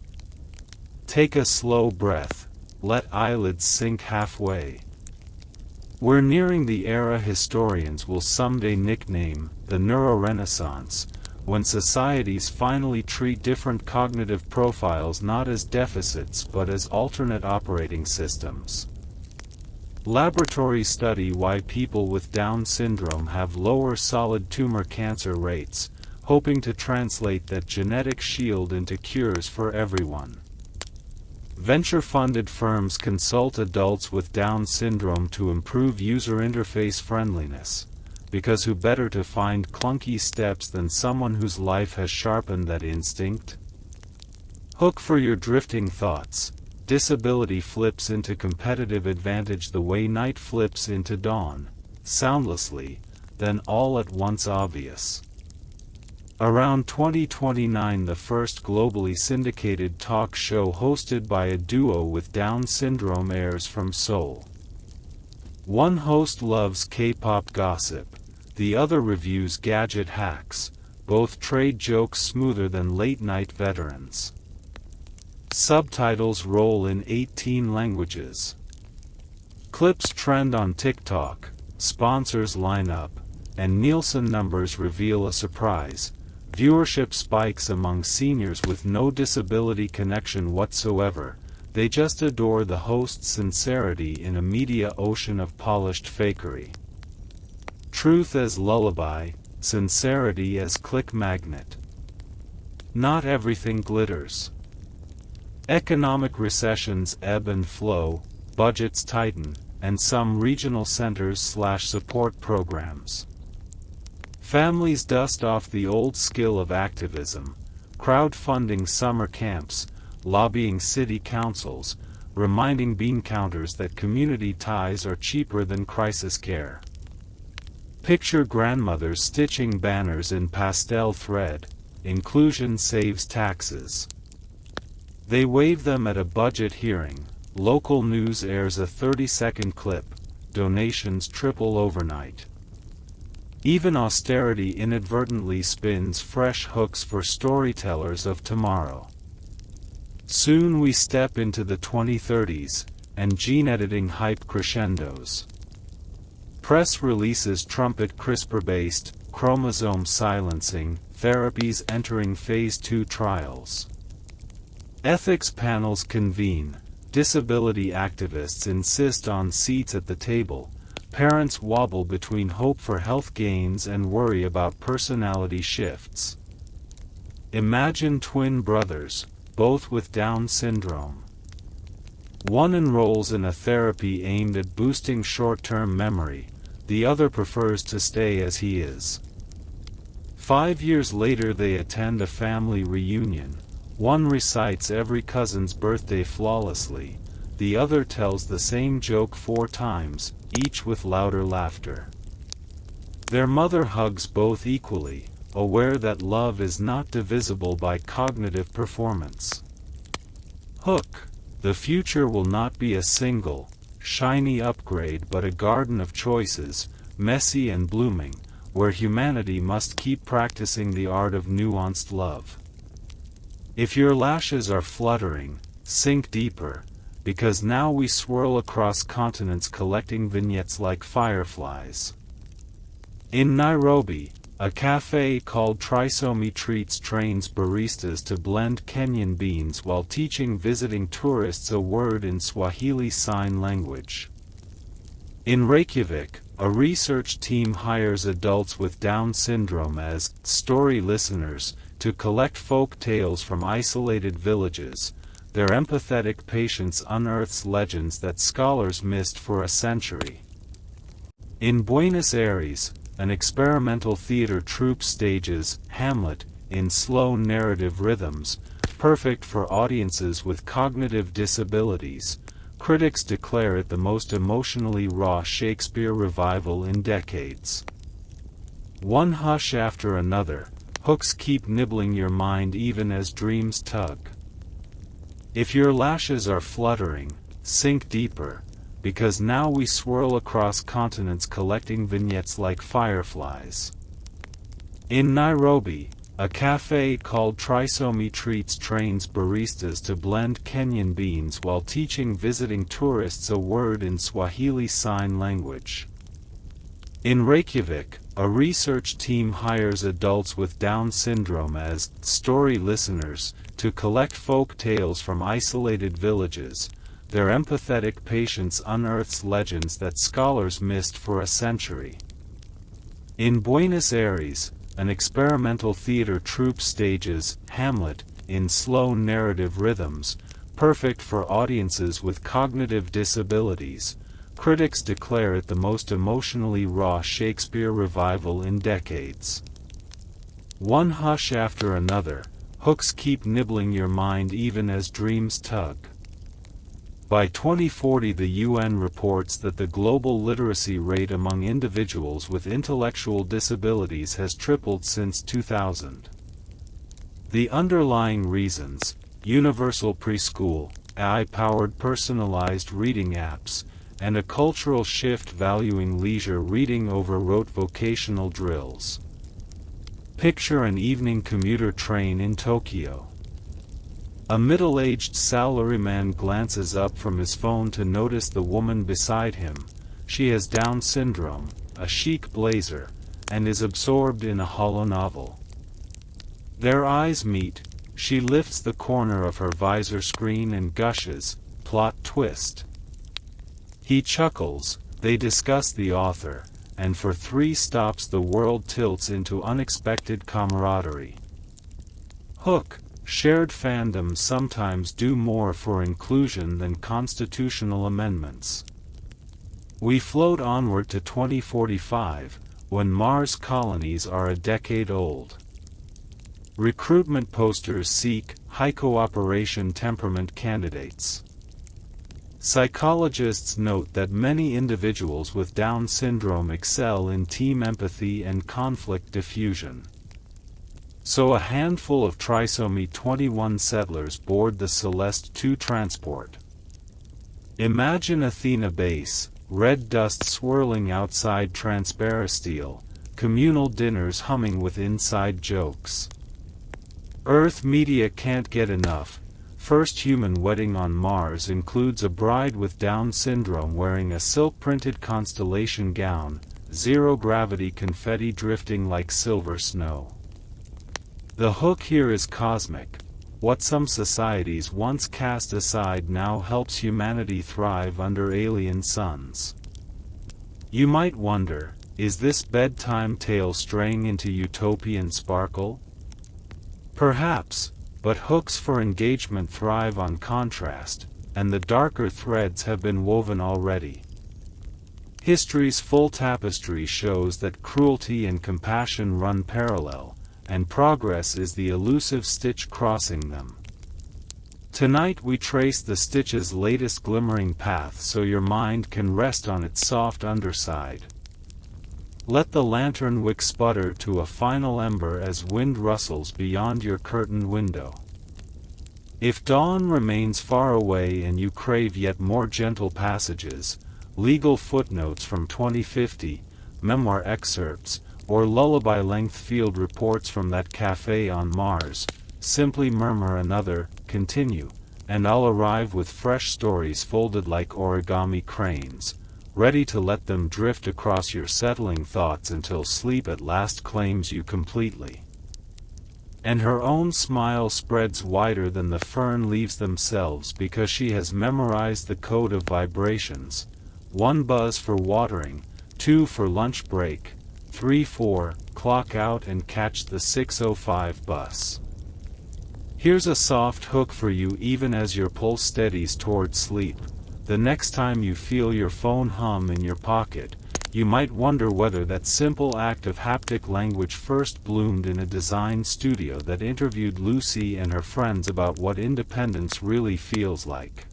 Take a slow breath, let eyelids sink halfway. We're nearing the era historians will someday nickname the Neurorenaissance, when societies finally treat different cognitive profiles not as deficits but as alternate operating systems. Laboratories study why people with Down syndrome have lower solid tumor cancer rates, hoping to translate that genetic shield into cures for everyone. Venture-funded firms consult adults with Down syndrome to improve user interface friendliness, because who better to find clunky steps than someone whose life has sharpened that instinct? Hook for your drifting thoughts. Disability flips into competitive advantage the way night flips into dawn, soundlessly, then all at once obvious. Around 2029, the first globally syndicated talk show hosted by a duo with Down syndrome airs from Seoul. One host loves K-pop gossip, the other reviews gadget hacks, both trade jokes smoother than late-night veterans. Subtitles roll in 18 languages. Clips trend on TikTok, sponsors line up, and Nielsen numbers reveal a surprise. Viewership spikes among seniors with no disability connection whatsoever. They just adore the host's sincerity in a media ocean of polished fakery. Truth as lullaby, sincerity as click magnet. Not everything glitters. Economic recessions ebb and flow, budgets tighten, and some regional centers/support programs. Families dust off the old skill of activism, crowdfunding summer camps, lobbying city councils, reminding bean counters that community ties are cheaper than crisis care. Picture grandmothers stitching banners in pastel thread, "Inclusion saves taxes." They wave them at a budget hearing, local news airs a 30-second clip, donations triple overnight. Even austerity inadvertently spins fresh hooks for storytellers of tomorrow. Soon we step into the 2030s, and gene editing hype crescendos. Press releases trumpet CRISPR-based, chromosome silencing, therapies entering phase 2 trials. Ethics panels convene, disability activists insist on seats at the table, parents wobble between hope for health gains and worry about personality shifts. Imagine twin brothers, both with Down syndrome. One enrolls in a therapy aimed at boosting short-term memory, the other prefers to stay as he is. 5 years later they attend a family reunion. One recites every cousin's birthday flawlessly, the other tells the same joke 4 times, each with louder laughter. Their mother hugs both equally, aware that love is not divisible by cognitive performance. Hook. The future will not be a single, shiny upgrade but a garden of choices, messy and blooming, where humanity must keep practicing the art of nuanced love. If your lashes are fluttering, sink deeper, because now we swirl across continents collecting vignettes like fireflies. In Nairobi, a cafe called Trisomy Treats trains baristas to blend Kenyan beans while teaching visiting tourists a word in Swahili Sign Language. In Reykjavik, a research team hires adults with Down syndrome as story listeners to collect folk tales from isolated villages. Their empathetic patience unearths legends that scholars missed for a century. In Buenos Aires, an experimental theater troupe stages Hamlet in slow narrative rhythms, perfect for audiences with cognitive disabilities. Critics declare it the most emotionally raw Shakespeare revival in decades. One hush after another, hooks keep nibbling your mind even as dreams tug. If your lashes are fluttering, sink deeper, because now we swirl across continents collecting vignettes like fireflies. In Nairobi, A cafe called Trisomy Treats trains baristas to blend Kenyan beans while teaching visiting tourists a word in Swahili Sign Language. In Reykjavik, a research team hires adults with Down syndrome as story listeners to collect folk tales from isolated villages. Their empathetic patience unearths legends that scholars missed for a century. In Buenos Aires, an experimental theater troupe stages Hamlet in slow narrative rhythms, perfect for audiences with cognitive disabilities. Critics declare it the most emotionally raw Shakespeare revival in decades. One hush after another, hooks keep nibbling your mind even as dreams tug. By 2040, the UN reports that the global literacy rate among individuals with intellectual disabilities has tripled since 2000. The underlying reasons: universal preschool, AI-powered personalized reading apps, and a cultural shift valuing leisure reading over rote vocational drills. Picture an evening commuter train in Tokyo. A middle-aged salaryman glances up from his phone to notice the woman beside him. She has Down syndrome, a chic blazer, and is absorbed in a hollow novel. Their eyes meet. She lifts the corner of her visor screen and gushes, "Plot twist." He chuckles. They discuss the author, and for 3 stops the world tilts into unexpected camaraderie. Hook. Shared fandoms sometimes do more for inclusion than constitutional amendments. We float onward to 2045, when Mars colonies are a decade old. Recruitment posters seek high cooperation temperament candidates. Psychologists note that many individuals with Down syndrome excel in team empathy and conflict diffusion. So a handful of trisomy 21 settlers board the Celeste 2 transport. Imagine Athena base, red dust swirling outside Transparisteel, communal dinners humming with inside jokes. Earth media can't get enough. First human wedding on Mars includes a bride with Down syndrome wearing a silk-printed constellation gown, zero-gravity confetti drifting like silver snow. The hook here is cosmic. What some societies once cast aside now helps humanity thrive under alien suns. You might wonder, is this bedtime tale straying into utopian sparkle? Perhaps, but hooks for engagement thrive on contrast, and the darker threads have been woven already. History's full tapestry shows that cruelty and compassion run parallel, and progress is the elusive stitch crossing them. Tonight we trace the stitch's latest glimmering path so your mind can rest on its soft underside. Let the lantern wick sputter to a final ember as wind rustles beyond your curtained window. If dawn remains far away and you crave yet more gentle passages, legal footnotes from 2050, memoir excerpts, or lullaby-length field reports from that cafe on Mars, simply murmur another, continue, and I'll arrive with fresh stories folded like origami cranes, ready to let them drift across your settling thoughts until sleep at last claims you completely. And her own smile spreads wider than the fern leaves themselves because she has memorized the code of vibrations: 1 buzz for watering, 2 for lunch break, 3, 4, clock out and catch the 6:05 bus. Here's a soft hook for you even as your pulse steadies toward sleep. The next time you feel your phone hum in your pocket, you might wonder whether that simple act of haptic language first bloomed in a design studio that interviewed Lucy and her friends about what independence really feels like.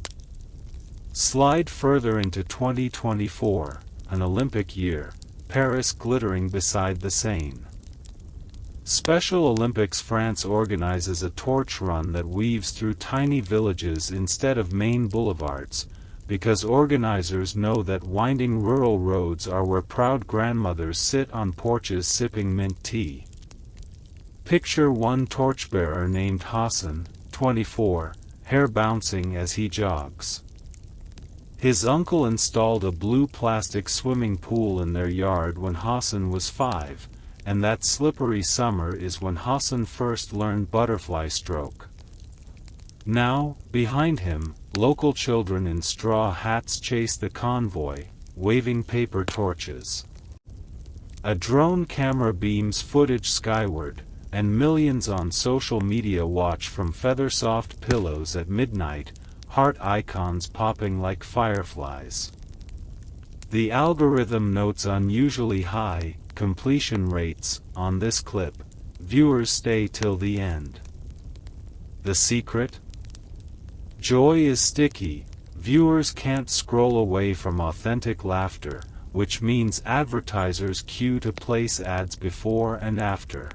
Slide further into 2024, an Olympic year, Paris glittering beside the Seine. Special Olympics France organizes a torch run that weaves through tiny villages instead of main boulevards, because organizers know that winding rural roads are where proud grandmothers sit on porches sipping mint tea. Picture one torchbearer named Hassan, 24, hair bouncing as he jogs. His uncle installed a blue plastic swimming pool in their yard when Hassan was 5, and that slippery summer is when Hassan first learned butterfly stroke. Now, behind him, local children in straw hats chase the convoy, waving paper torches. A drone camera beams footage skyward, and millions on social media watch from feather-soft pillows at midnight, heart icons popping like fireflies. The algorithm notes unusually high completion rates on this clip. Viewers stay till the end. The secret? Joy is sticky. Viewers can't scroll away from authentic laughter, which means advertisers queue to place ads before and after.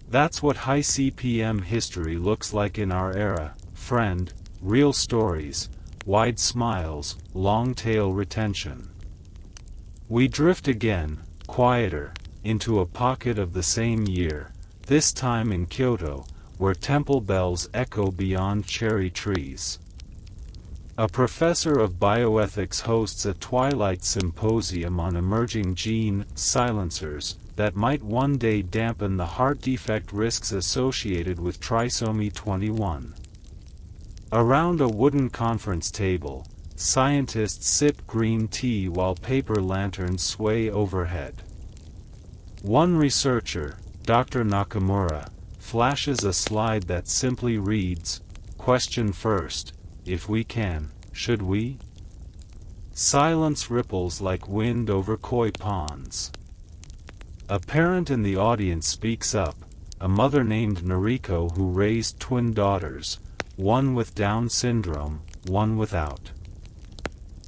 That's what high CPM history looks like in our era, friend. Real stories, wide smiles, long tail retention. We drift again, quieter, into a pocket of the same year, this time in Kyoto, where temple bells echo beyond cherry trees. A professor of bioethics hosts a twilight symposium on emerging gene silencers that might one day dampen the heart defect risks associated with trisomy 21. Around a wooden conference table, scientists sip green tea while paper lanterns sway overhead. One researcher, Dr. Nakamura, flashes a slide that simply reads, "Question first, if we can, should we?" Silence ripples like wind over koi ponds. A parent in the audience speaks up, a mother named Noriko who raised twin daughters, one with Down syndrome, one without.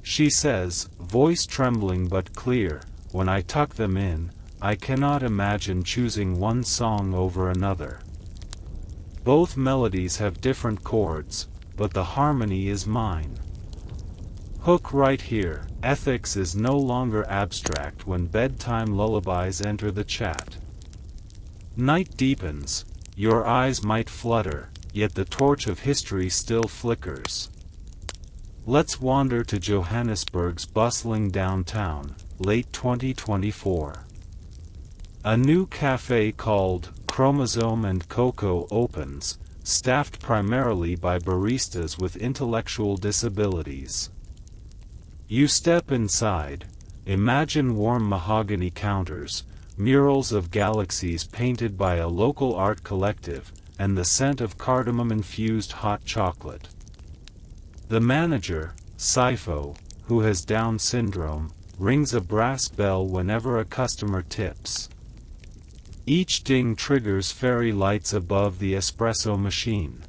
She says, voice trembling but clear, "When I tuck them in, I cannot imagine choosing one song over another. Both melodies have different chords, but the harmony is mine." Hook right here. Ethics is no longer abstract when bedtime lullabies enter the chat. Night deepens, your eyes might flutter, yet the torch of history still flickers. Let's wander to Johannesburg's bustling downtown, late 2024. A new cafe called Chromosome and Cocoa opens, staffed primarily by baristas with intellectual disabilities. You step inside, imagine warm mahogany counters, murals of galaxies painted by a local art collective, and the scent of cardamom-infused hot chocolate. The manager, Sifo, who has Down syndrome, rings a brass bell whenever a customer tips. Each ding triggers fairy lights above the espresso machine.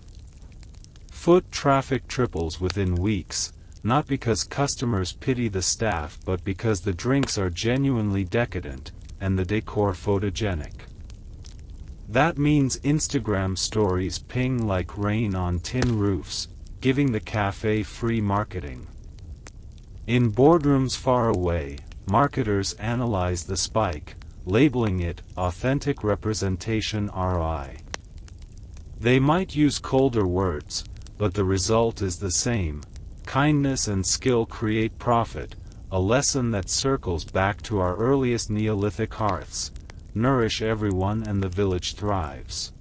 Foot traffic triples within weeks, not because customers pity the staff but because the drinks are genuinely decadent, and the decor photogenic. That means Instagram stories ping like rain on tin roofs, giving the cafe free marketing. In boardrooms far away, marketers analyze the spike, labeling it authentic representation ROI. They might use colder words, but the result is the same. Kindness and skill create profit, a lesson that circles back to our earliest Neolithic hearths. Nourish everyone and the village thrives.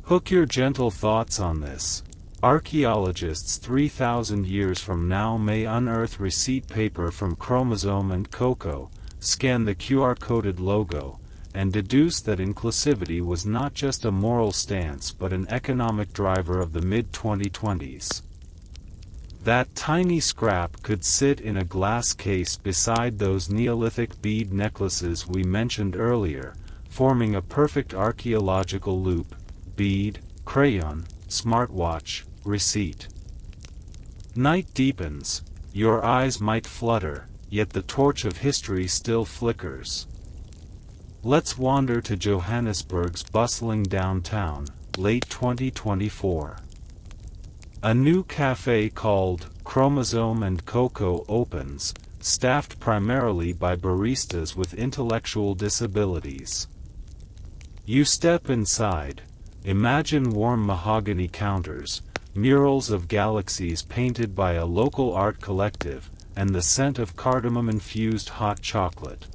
Hook your gentle thoughts on this. Archaeologists 3,000 years from now may unearth receipt paper from Chromosome and Cocoa, scan the QR-coded logo, and deduce that inclusivity was not just a moral stance but an economic driver of the mid-2020s. That tiny scrap could sit in a glass case beside those Neolithic bead necklaces we mentioned earlier, forming a perfect archaeological loop: bead, crayon, smartwatch, receipt. Night deepens, your eyes might flutter, yet the torch of history still flickers. Let's wander to Johannesburg's bustling downtown, late 2024. A new cafe called Chromosome and Cocoa opens, staffed primarily by baristas with intellectual disabilities. You step inside. Imagine warm mahogany counters, murals of galaxies painted by a local art collective, and the scent of cardamom-infused hot chocolate.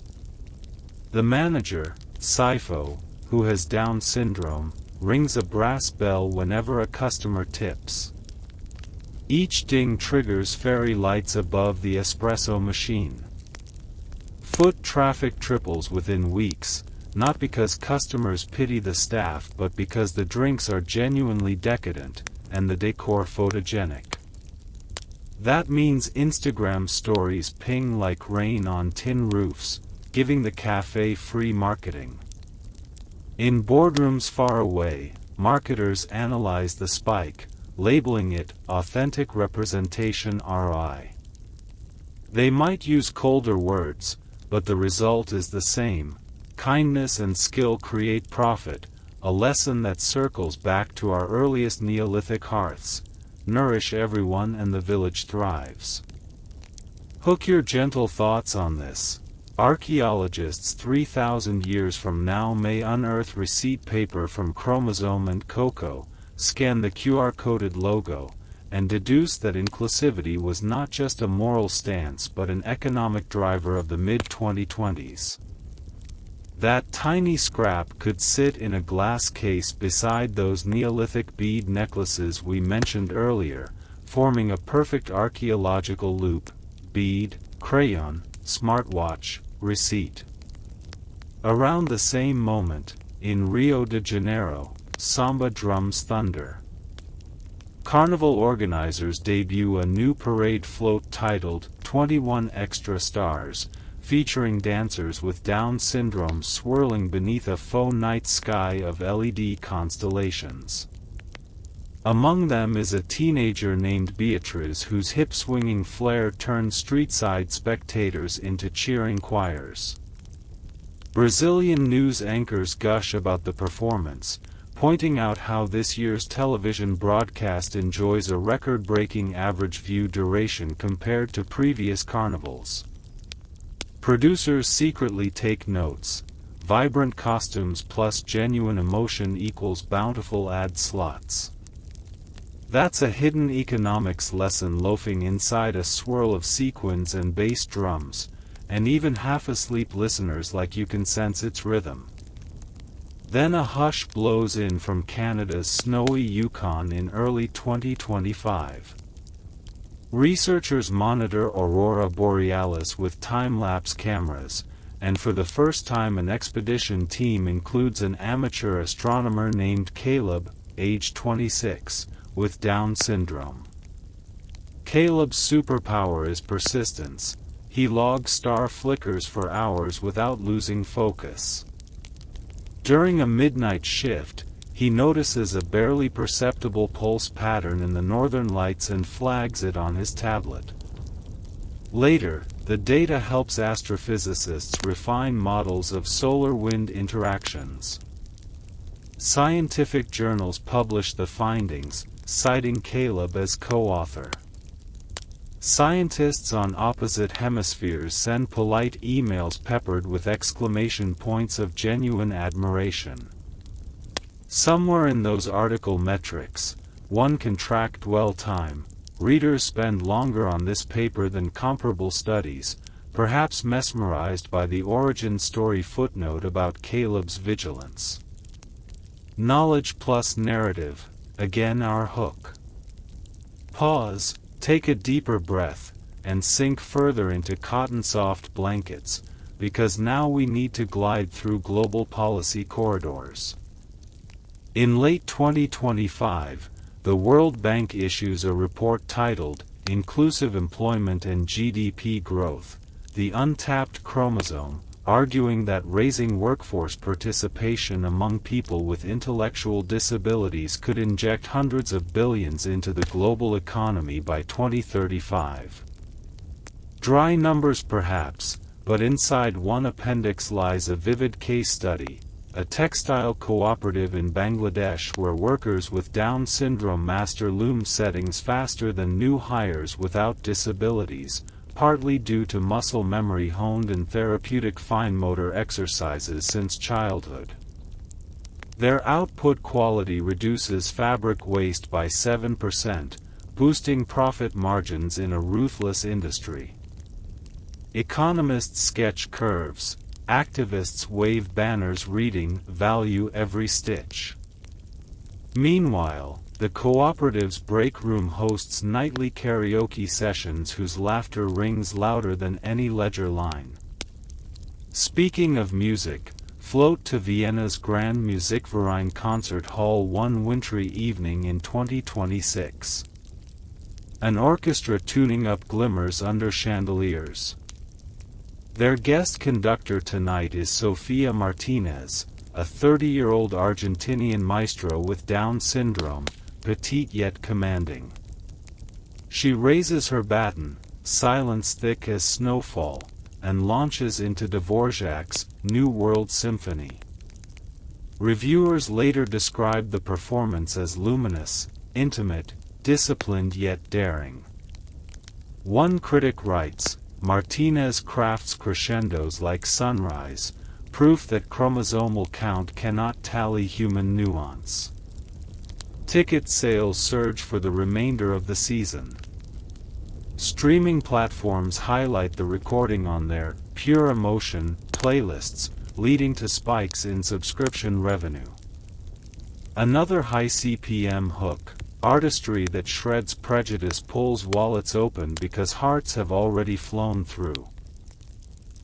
The manager, Sifo, who has Down syndrome, rings a brass bell whenever a customer tips. Each ding triggers fairy lights above the espresso machine. Foot traffic triples within weeks, not because customers pity the staff but because the drinks are genuinely decadent, and the decor photogenic. That means Instagram stories ping like rain on tin roofs, giving the cafe free marketing. In boardrooms far away, marketers analyze the spike, labeling it authentic representation ROI. They might use colder words, but the result is the same. Kindness and skill create profit, a lesson that circles back to our earliest Neolithic hearths. Nourish everyone and the village thrives. Hook your gentle thoughts on this. Archaeologists 3,000 years from now may unearth receipt paper from chromosome and cocoa, scan the QR-coded logo, and deduce that inclusivity was not just a moral stance but an economic driver of the mid-2020s. That tiny scrap could sit in a glass case beside those Neolithic bead necklaces we mentioned earlier, forming a perfect archaeological loop: bead, crayon, smartwatch, receipt. Around the same moment, in Rio de Janeiro, samba drums thunder. Carnival organizers debut a new parade float titled 21 Extra Stars, featuring dancers with Down syndrome swirling beneath a faux night sky of LED constellations. Among them is a teenager named Beatriz whose hip-swinging flair turns street-side spectators into cheering choirs. Brazilian news anchors gush about the performance, pointing out how this year's television broadcast enjoys a record-breaking average view duration compared to previous carnivals. Producers secretly take notes. Vibrant costumes plus genuine emotion equals bountiful ad slots. That's a hidden economics lesson loafing inside a swirl of sequins and bass drums, and even half-asleep listeners like you can sense its rhythm. Then a hush blows in from Canada's snowy Yukon in early 2025. Researchers monitor Aurora Borealis with time-lapse cameras, and for the first time an expedition team includes an amateur astronomer named Caleb, age 26, with Down syndrome. Caleb's superpower is persistence. He logs star flickers for hours without losing focus. During a midnight shift, he notices a barely perceptible pulse pattern in the northern lights and flags it on his tablet. Later, the data helps astrophysicists refine models of solar-wind interactions. Scientific journals publish the findings, citing Caleb as co-author. Scientists on opposite hemispheres send polite emails peppered with exclamation points of genuine admiration. Somewhere in those article metrics, one can track dwell time. Readers spend longer on this paper than comparable studies, perhaps mesmerized by the origin story footnote about Caleb's vigilance. Knowledge plus narrative, again our hook. Pause, take a deeper breath, and sink further into cotton-soft blankets, because now we need to glide through global policy corridors. In late 2025, the World Bank issues a report titled, Inclusive Employment and GDP Growth, the Untapped Chromosome, arguing that raising workforce participation among people with intellectual disabilities could inject hundreds of billions into the global economy by 2035. Dry numbers perhaps, but inside one appendix lies a vivid case study. A textile cooperative in Bangladesh where workers with Down syndrome master loom settings faster than new hires without disabilities, partly due to muscle memory honed in therapeutic fine motor exercises since childhood. Their output quality reduces fabric waste by 7%, boosting profit margins in a ruthless industry. Economists sketch curves, activists wave banners reading, "Value every stitch." Meanwhile, the cooperative's break room hosts nightly karaoke sessions whose laughter rings louder than any ledger line. Speaking of music, float to Vienna's Grand Musikverein Concert Hall one wintry evening in 2026. An orchestra tuning up glimmers under chandeliers. Their guest conductor tonight is Sofia Martinez, a 30-year-old Argentinian maestro with Down syndrome, petite yet commanding. She raises her baton, silence thick as snowfall, and launches into Dvorak's New World Symphony. Reviewers later described the performance as luminous, intimate, disciplined yet daring. One critic writes, "Martinez crafts crescendos like sunrise, proof that chromosomal count cannot tally human nuance." Ticket sales surge for the remainder of the season. Streaming platforms highlight the recording on their Pure Emotion playlists, leading to spikes in subscription revenue. Another high CPM hook, artistry that shreds prejudice, pulls wallets open because hearts have already flown through.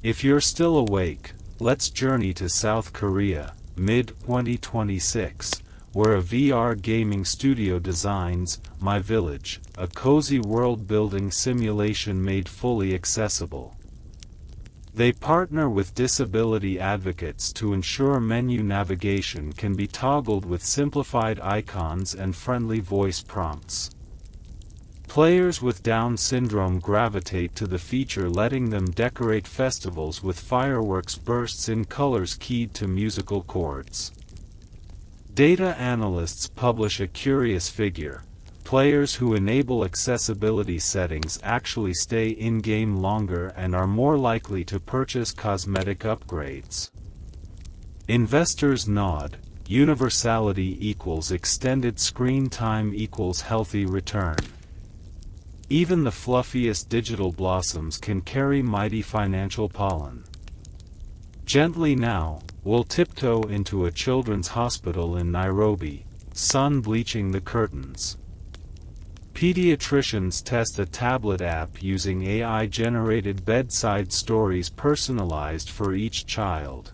If you're still awake, let's journey to South Korea, mid-2026, where a VR gaming studio designs My Village, a cozy world-building simulation made fully accessible. They partner with disability advocates to ensure menu navigation can be toggled with simplified icons and friendly voice prompts. Players with Down syndrome gravitate to the feature, letting them decorate festivals with fireworks bursts in colors keyed to musical chords. Data analysts publish a curious figure. Players who enable accessibility settings actually stay in-game longer and are more likely to purchase cosmetic upgrades. Investors nod. Universality equals extended screen time equals healthy return. Even the fluffiest digital blossoms can carry mighty financial pollen. Gently now, we'll tiptoe into a children's hospital in Nairobi, sun bleaching the curtains. Pediatricians test a tablet app using AI-generated bedside stories personalized for each child.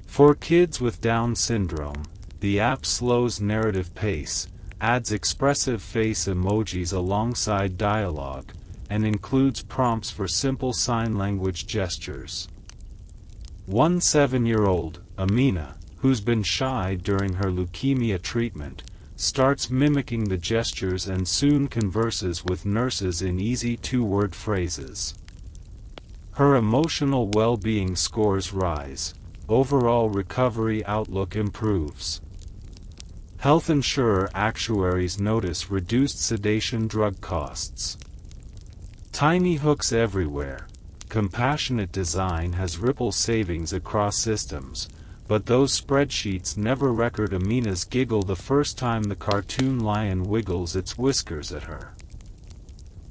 For kids with Down syndrome, the app slows narrative pace, adds expressive face emojis alongside dialogue, and includes prompts for simple sign language gestures. One 7-year-old, Amina, who's been shy during her leukemia treatment, starts mimicking the gestures and soon converses with nurses in easy 2-word phrases. Her emotional well-being scores rise, overall recovery outlook improves. Health insurer actuaries notice reduced sedation drug costs. Tiny hooks everywhere. Compassionate design has ripple savings across systems, but those spreadsheets never record Amina's giggle the first time the cartoon lion wiggles its whiskers at her.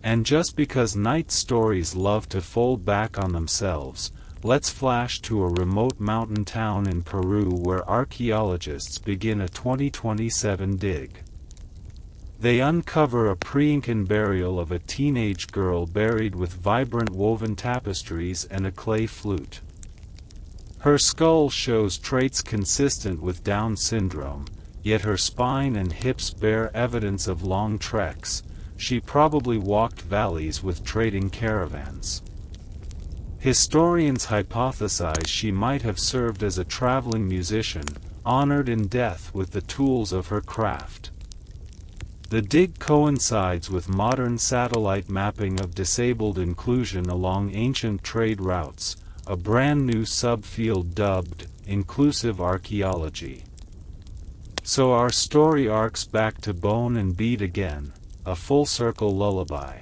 And just because night stories love to fold back on themselves, let's flash to a remote mountain town in Peru where archaeologists begin a 2027 dig. They uncover a pre-Incan burial of a teenage girl buried with vibrant woven tapestries and a clay flute. Her skull shows traits consistent with Down syndrome, yet her spine and hips bear evidence of long treks. She probably walked valleys with trading caravans. Historians hypothesize she might have served as a traveling musician, honored in death with the tools of her craft. The dig coincides with modern satellite mapping of disabled inclusion along ancient trade routes, a brand new subfield dubbed Inclusive Archaeology. So our story arcs back to bone and beat again, a full-circle lullaby.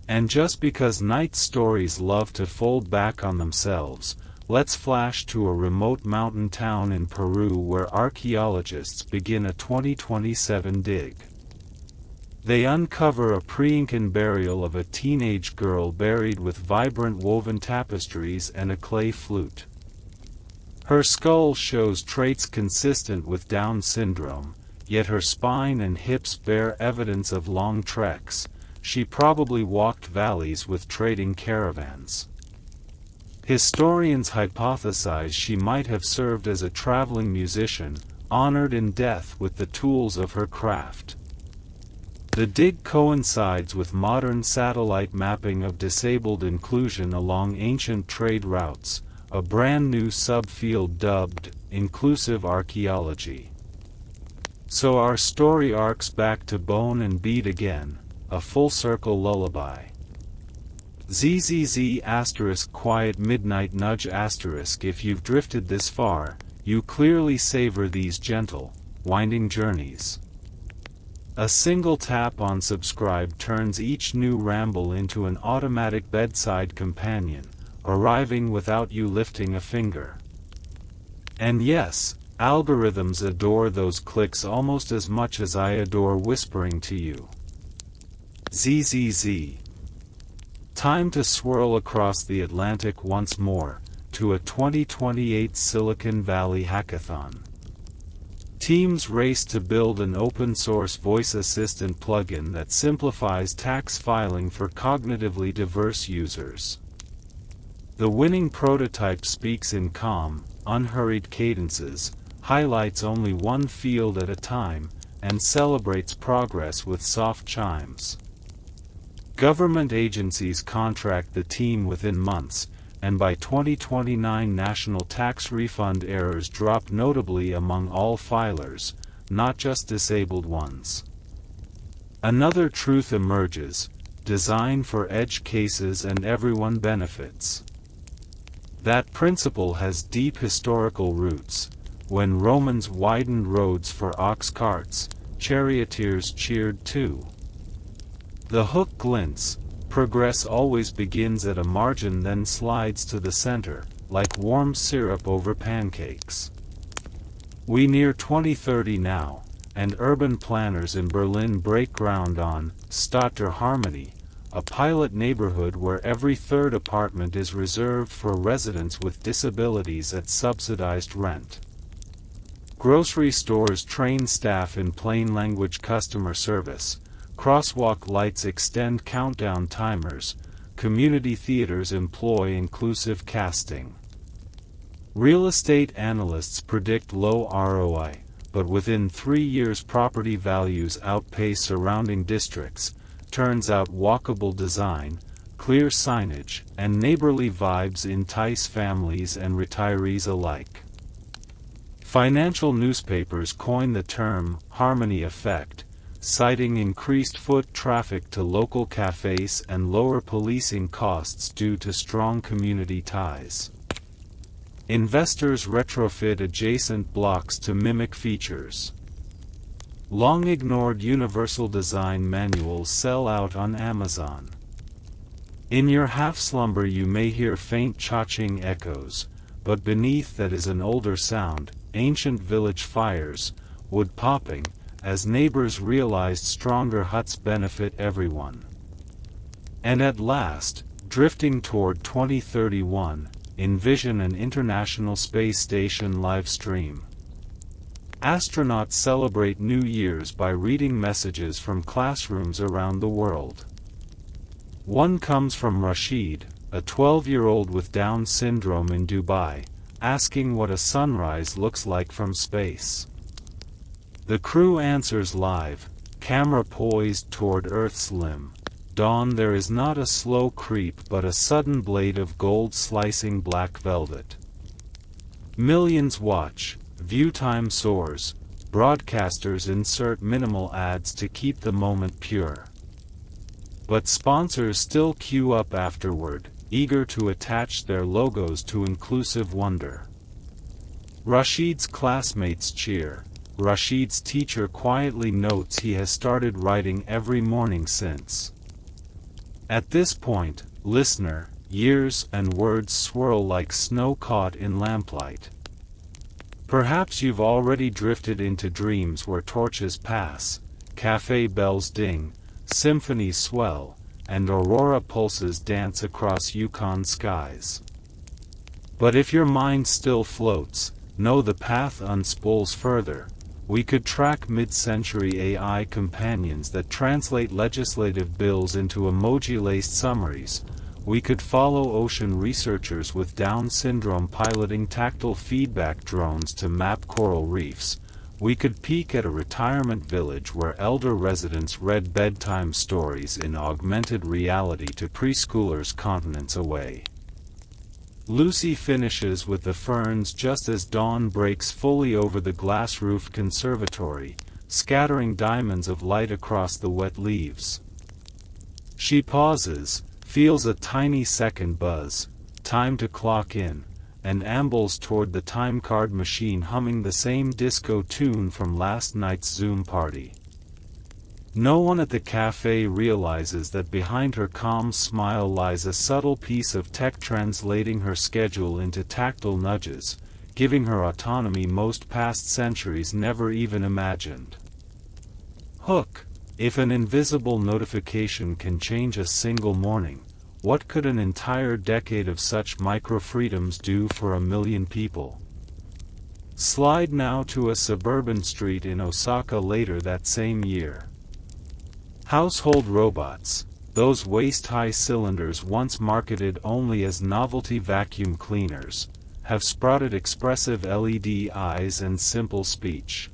And just because night stories love to fold back on themselves, let's flash to a remote mountain town in Peru where archaeologists begin a 2027 dig. They uncover a pre-Incan burial of a teenage girl buried with vibrant woven tapestries and a clay flute. Her skull shows traits consistent with Down syndrome, yet her spine and hips bear evidence of long treks. She probably walked valleys with trading caravans. Historians hypothesize she might have served as a traveling musician, honored in death with the tools of her craft. The dig coincides with modern satellite mapping of disabled inclusion along ancient trade routes, a brand new subfield dubbed Inclusive Archaeology. So our story arcs back to bone and beat again, a full-circle lullaby. ZZZ * quiet midnight nudge * if you've drifted this far, you clearly savor these gentle, winding journeys. A single tap on subscribe turns each new ramble into an automatic bedside companion, arriving without you lifting a finger. And yes, algorithms adore those clicks almost as much as I adore whispering to you. ZZZ. Time to swirl across the Atlantic once more, to a 2028 Silicon Valley hackathon. Teams race to build an open-source voice assistant plugin that simplifies tax filing for cognitively diverse users. The winning prototype speaks in calm, unhurried cadences, highlights only one field at a time, and celebrates progress with soft chimes. Government agencies contract the team within months, and by 2029 national tax refund errors drop notably among all filers, not just disabled ones. Another truth emerges: design for edge cases and everyone benefits. That principle has deep historical roots. When Romans widened roads for ox carts, charioteers cheered too. The hook glints. Progress always begins at a margin then slides to the center, like warm syrup over pancakes. We near 2030 now, and urban planners in Berlin break ground on Stadter Harmony, a pilot neighborhood where every third apartment is reserved for residents with disabilities at subsidized rent. Grocery stores train staff in plain language customer service. Crosswalk lights extend countdown timers, community theaters employ inclusive casting. Real estate analysts predict low ROI, but within 3 years property values outpace surrounding districts. Turns out walkable design, clear signage, and neighborly vibes entice families and retirees alike. Financial newspapers coin the term "harmony effect," citing increased foot traffic to local cafes and lower policing costs due to strong community ties. Investors retrofit adjacent blocks to mimic features. Long-ignored universal design manuals sell out on Amazon. In your half-slumber you may hear faint cha-ching echoes, but beneath that is an older sound, ancient village fires, wood popping, as neighbors realized stronger huts benefit everyone. And at last, drifting toward 2031, envision an International Space Station live stream. Astronauts celebrate New Year's by reading messages from classrooms around the world. One comes from Rashid, a 12-year-old with Down syndrome in Dubai, asking what a sunrise looks like from space. The crew answers live, camera poised toward Earth's limb. Dawn, there is not a slow creep but a sudden blade of gold slicing black velvet. Millions watch, view time soars, broadcasters insert minimal ads to keep the moment pure. But sponsors still queue up afterward, eager to attach their logos to inclusive wonder. Rashid's classmates cheer. Rashid's teacher quietly notes he has started writing every morning since. At this point, listener, years and words swirl like snow caught in lamplight. Perhaps you've already drifted into dreams where torches pass, cafe bells ding, symphonies swell, and aurora pulses dance across Yukon skies. But if your mind still floats, know the path unspools further. We could track mid-century AI companions that translate legislative bills into emoji-laced summaries. We could follow ocean researchers with Down syndrome piloting tactile feedback drones to map coral reefs. We could peek at a retirement village where elder residents read bedtime stories in augmented reality to preschoolers continents away. Lucy finishes with the ferns just as dawn breaks fully over the glass-roofed conservatory, scattering diamonds of light across the wet leaves. She pauses, feels a tiny second buzz, time to clock in, and ambles toward the time card machine humming the same disco tune from last night's Zoom party. No one at the cafe realizes that behind her calm smile lies a subtle piece of tech translating her schedule into tactile nudges, giving her autonomy most past centuries never even imagined. Hook. If an invisible notification can change a single morning, what could an entire decade of such micro-freedoms do for 1 million people? Slide now to a suburban street in Osaka later that same year. Household robots, those waist-high cylinders once marketed only as novelty vacuum cleaners, have sprouted expressive LED eyes and simple speech.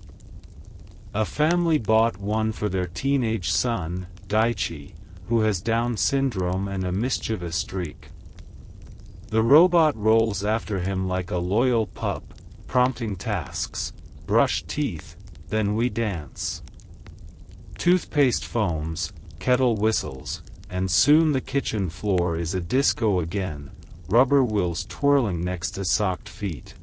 A family bought one for their teenage son, Daichi, who has Down syndrome and a mischievous streak. The robot rolls after him like a loyal pup, prompting tasks: brush teeth, then we dance. Toothpaste foams, kettle whistles, and soon the kitchen floor is a disco again, rubber wheels twirling next to socked feet.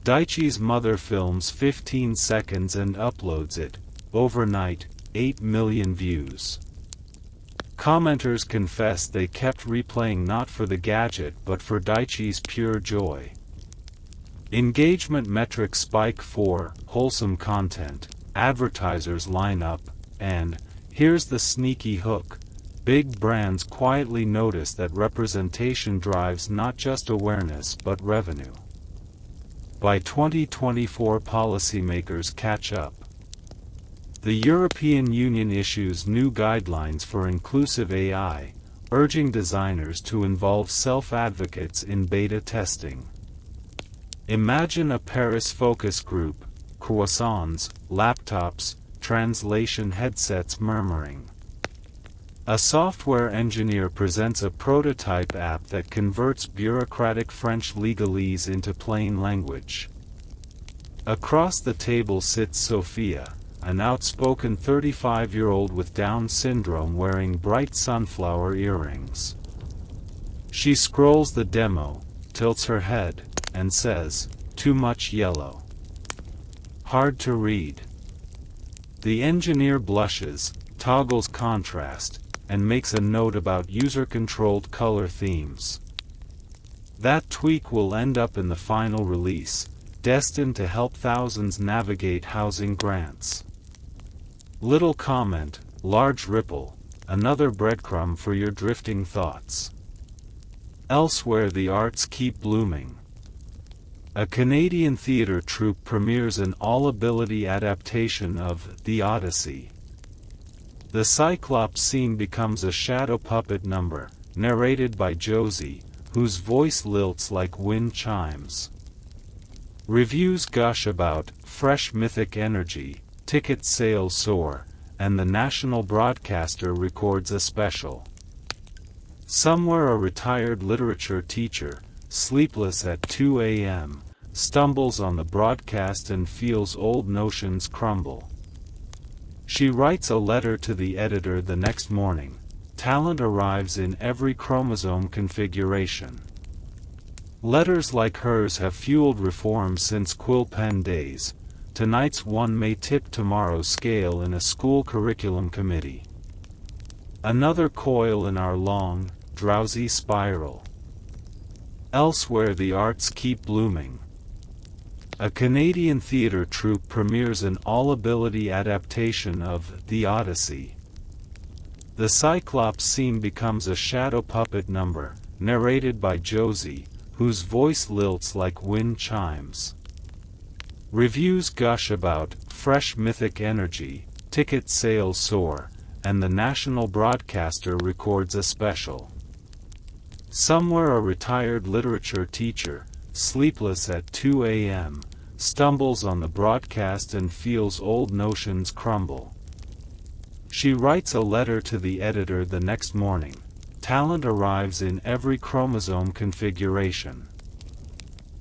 Daichi's mother films 15 seconds and uploads it, overnight, 8 million views. Commenters confess they kept replaying not for the gadget but for Daichi's pure joy. Engagement metrics spike for wholesome content, advertisers line up, and, here's the sneaky hook, big brands quietly notice that representation drives not just awareness but revenue. By 2024 policymakers catch up. The European Union issues new guidelines for inclusive AI, urging designers to involve self-advocates in beta testing. Imagine a Paris focus group, croissants, laptops, translation headsets murmuring. A software engineer presents a prototype app that converts bureaucratic French legalese into plain language. Across the table sits Sophia, an outspoken 35-year-old with Down syndrome wearing bright sunflower earrings. She scrolls the demo, tilts her head, and says, "Too much yellow. Hard to read." The engineer blushes, toggles contrast, and makes a note about user-controlled color themes. That tweak will end up in the final release, destined to help thousands navigate housing grants. Little comment, large ripple, another breadcrumb for your drifting thoughts. Elsewhere the arts keep blooming. A Canadian theatre troupe premieres an all-ability adaptation of The Odyssey. The Cyclops scene becomes a shadow puppet number, narrated by Josie, whose voice lilts like wind chimes. Reviews gush about fresh mythic energy, ticket sales soar, and the national broadcaster records a special. Somewhere a retired literature teacher, sleepless at 2 a.m., stumbles on the broadcast and feels old notions crumble. She writes a letter to the editor the next morning. Talent arrives in every chromosome configuration. Letters like hers have fueled reform since quill pen days. Tonight's one may tip tomorrow's scale in a school curriculum committee. Another coil in our long, drowsy spiral. Elsewhere the arts keep blooming. A Canadian theatre troupe premieres an all-ability adaptation of The Odyssey. The Cyclops scene becomes a shadow puppet number, narrated by Josie, whose voice lilts like wind chimes. Reviews gush about fresh mythic energy, ticket sales soar, and the national broadcaster records a special. Somewhere a retired literature teacher, sleepless at 2 a.m., stumbles on the broadcast and feels old notions crumble. She writes a letter to the editor the next morning. Talent arrives in every chromosome configuration.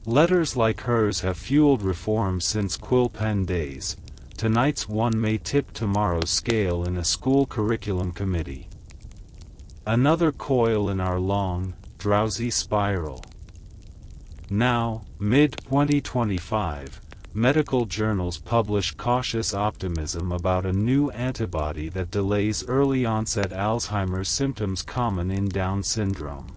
Letters like hers have fueled reform since quill pen days. Tonight's one may tip tomorrow's scale in a school curriculum committee. Another coil in our long, drowsy spiral. Now, mid-2025, medical journals publish cautious optimism about a new antibody that delays early-onset Alzheimer's symptoms common in Down syndrome.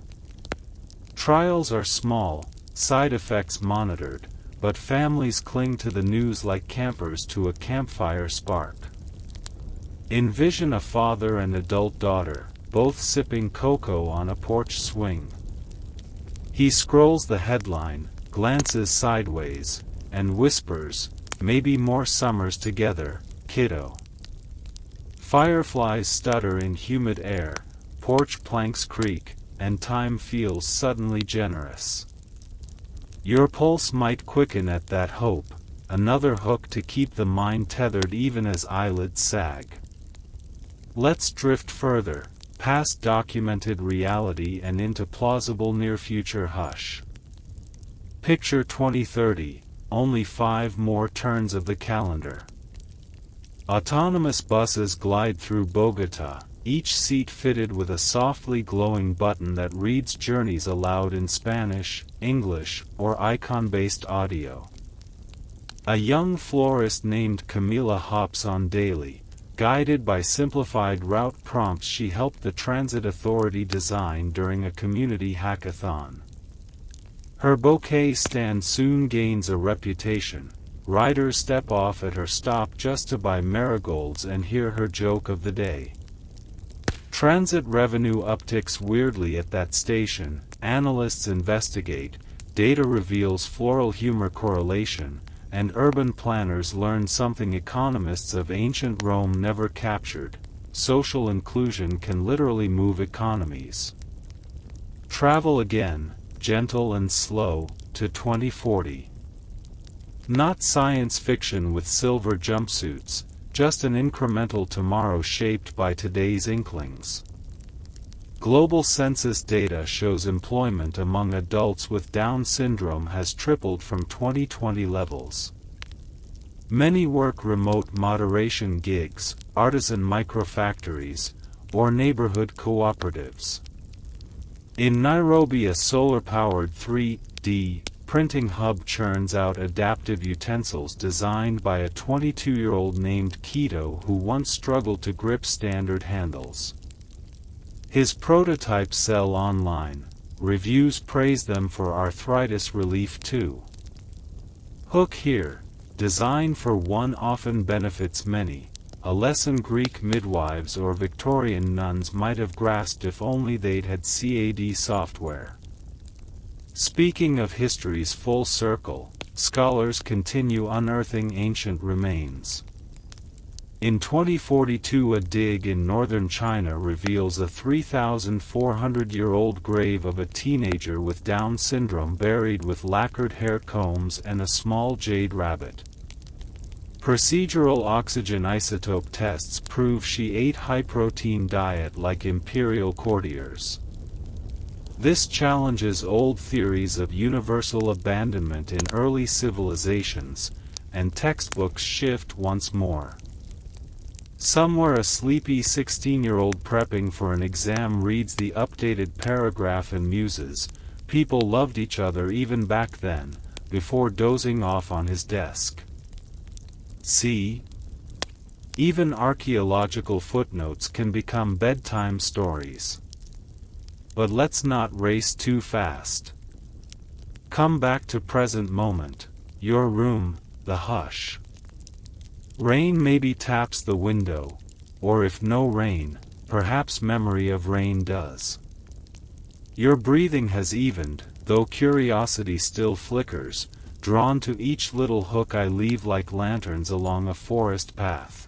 Trials are small, side effects monitored, but families cling to the news like campers to a campfire spark. Envision a father and adult daughter, both sipping cocoa on a porch swing. He scrolls the headline, glances sideways, and whispers, "Maybe more summers together, kiddo." Fireflies stutter in humid air, porch planks creak, and time feels suddenly generous. Your pulse might quicken at that hope, another hook to keep the mind tethered even as eyelids sag. Let's drift further, past documented reality and into plausible near-future hush. Picture 2030, only 5 more turns of the calendar. Autonomous buses glide through Bogota, each seat fitted with a softly glowing button that reads journeys aloud in Spanish, English, or icon-based audio. A young florist named Camila hops on daily. Guided by simplified route prompts she helped the transit authority design during a community hackathon. Her bouquet stand soon gains a reputation. Riders step off at her stop just to buy marigolds and hear her joke of the day. Transit revenue upticks weirdly at that station. Analysts investigate, data reveals floral humor correlation, and urban planners learn something economists of ancient Rome never captured: social inclusion can literally move economies. Travel again, gentle and slow, to 2040. Not science fiction with silver jumpsuits, just an incremental tomorrow shaped by today's inklings. Global census data shows employment among adults with Down syndrome has tripled from 2020 levels. Many work remote moderation gigs, artisan microfactories, or neighborhood cooperatives. In Nairobi, a solar-powered 3D printing hub churns out adaptive utensils designed by a 22-year-old named Keto who once struggled to grip standard handles. His prototypes sell online. Reviews praise them for arthritis relief too. Hook here. Design for one often benefits many. A lesson Greek midwives or Victorian nuns might have grasped if only they'd had CAD software. Speaking of history's full circle, scholars continue unearthing ancient remains. In 2042, a dig in northern China reveals a 3,400-year-old grave of a teenager with Down syndrome buried with lacquered hair combs and a small jade rabbit. Procedural oxygen isotope tests prove she ate high-protein diet like imperial courtiers. This challenges old theories of universal abandonment in early civilizations, and textbooks shift once more. Somewhere a sleepy 16-year-old prepping for an exam reads the updated paragraph and muses, "People loved each other even back then," before dozing off on his desk. See? Even archaeological footnotes can become bedtime stories. But let's not race too fast. Come back to present moment, your room, the hush. Rain maybe taps the window, or if no rain, perhaps memory of rain does. Your breathing has evened, though curiosity still flickers, drawn to each little hook I leave like lanterns along a forest path.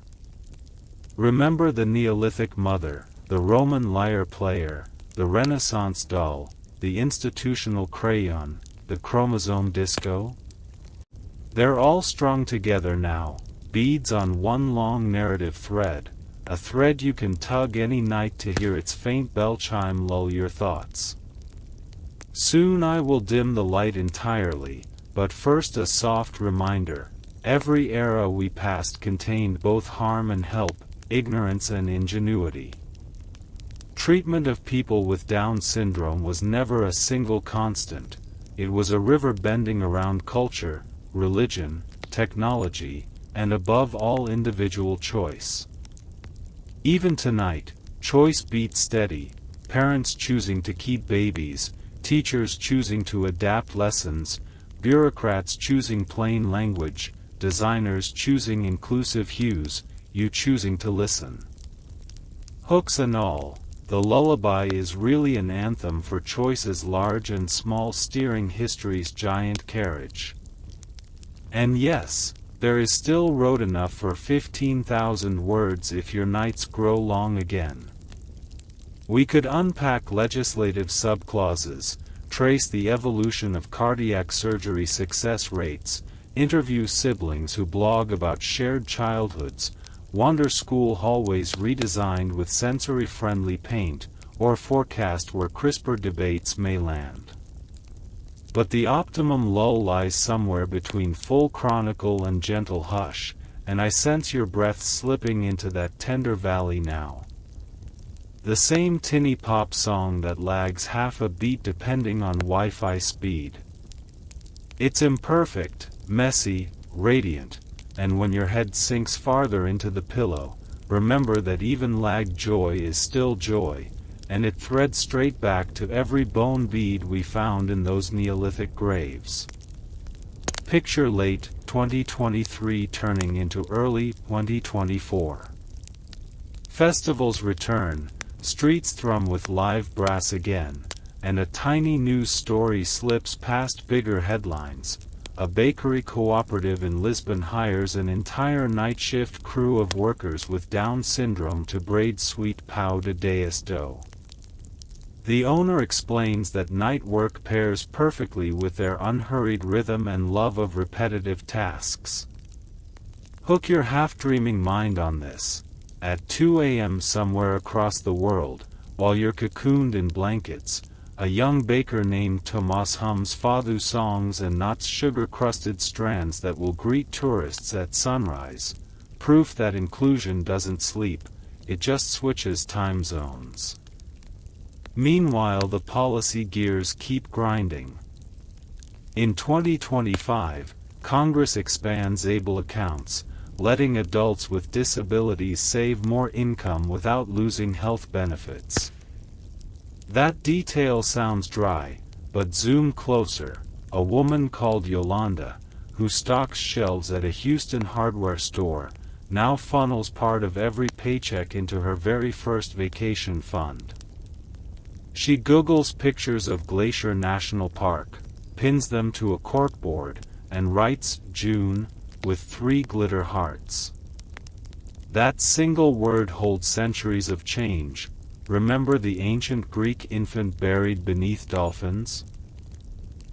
Remember the Neolithic mother, the Roman lyre player, the Renaissance doll, the institutional crayon, the chromosome disco? They're all strung together now, beads on one long narrative thread, a thread you can tug any night to hear its faint bell chime lull your thoughts. Soon I will dim the light entirely, but first a soft reminder, every era we passed contained both harm and help, ignorance and ingenuity. Treatment of people with Down syndrome was never a single constant, it was a river bending around culture, religion, technology, and above all individual choice. Even tonight, choice beats steady, parents choosing to keep babies, teachers choosing to adapt lessons, bureaucrats choosing plain language, designers choosing inclusive hues, you choosing to listen. Hooks and all, the lullaby is really an anthem for choices large and small steering history's giant carriage. And yes, there is still road enough for 15,000 words if your nights grow long again. We could unpack legislative subclauses, trace the evolution of cardiac surgery success rates, interview siblings who blog about shared childhoods, wander school hallways redesigned with sensory-friendly paint, or forecast where crisper debates may land. But the optimum lull lies somewhere between full chronicle and gentle hush, and I sense your breath slipping into that tender valley now. The same tinny pop song that lags half a beat depending on Wi-Fi speed. It's imperfect, messy, radiant, and when your head sinks farther into the pillow, remember that even lagged joy is still joy, and it threads straight back to every bone bead we found in those Neolithic graves. Picture late 2023 turning into early 2024. Festivals return, streets thrum with live brass again, and a tiny news story slips past bigger headlines. A bakery cooperative in Lisbon hires an entire night shift crew of workers with Down syndrome to braid sweet pão de Deus dough. The owner explains that night work pairs perfectly with their unhurried rhythm and love of repetitive tasks. Hook your half-dreaming mind on this. At 2 a.m. somewhere across the world, while you're cocooned in blankets, a young baker named Tomas hums fado songs and knots sugar-crusted strands that will greet tourists at sunrise, proof that inclusion doesn't sleep, it just switches time zones. Meanwhile, the policy gears keep grinding. In 2025, Congress expands ABLE accounts, letting adults with disabilities save more income without losing health benefits. That detail sounds dry, but zoom closer. A woman called Yolanda, who stocks shelves at a Houston hardware store, now funnels part of every paycheck into her very first vacation fund. She Googles pictures of Glacier National Park, pins them to a corkboard, and writes June with 3 glitter hearts. That single word holds centuries of change. Remember the ancient Greek infant buried beneath dolphins?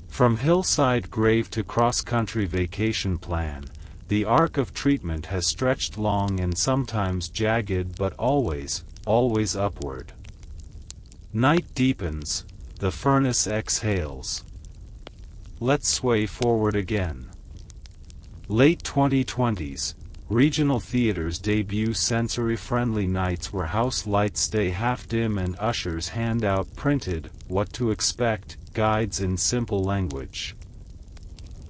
From hillside grave to cross-country vacation plan, the arc of treatment has stretched long and sometimes jagged, but always, always upward. Night deepens, the furnace exhales. Let's sway forward again. Late 2020s, regional theaters debut sensory-friendly nights where house lights stay half-dim and ushers hand out printed, what to expect, guides in simple language.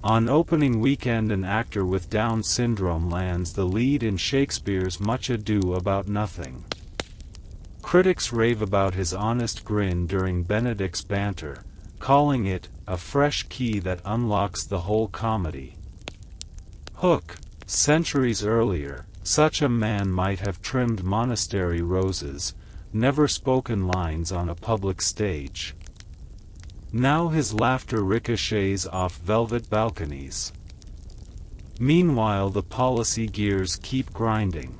On opening weekend, an actor with Down syndrome lands the lead in Shakespeare's Much Ado About Nothing. Critics rave about his honest grin during Benedict's banter, calling it a fresh key that unlocks the whole comedy. Hook. Centuries earlier, such a man might have trimmed monastery roses, never spoken lines on a public stage. Now his laughter ricochets off velvet balconies. Meanwhile, the policy gears keep grinding.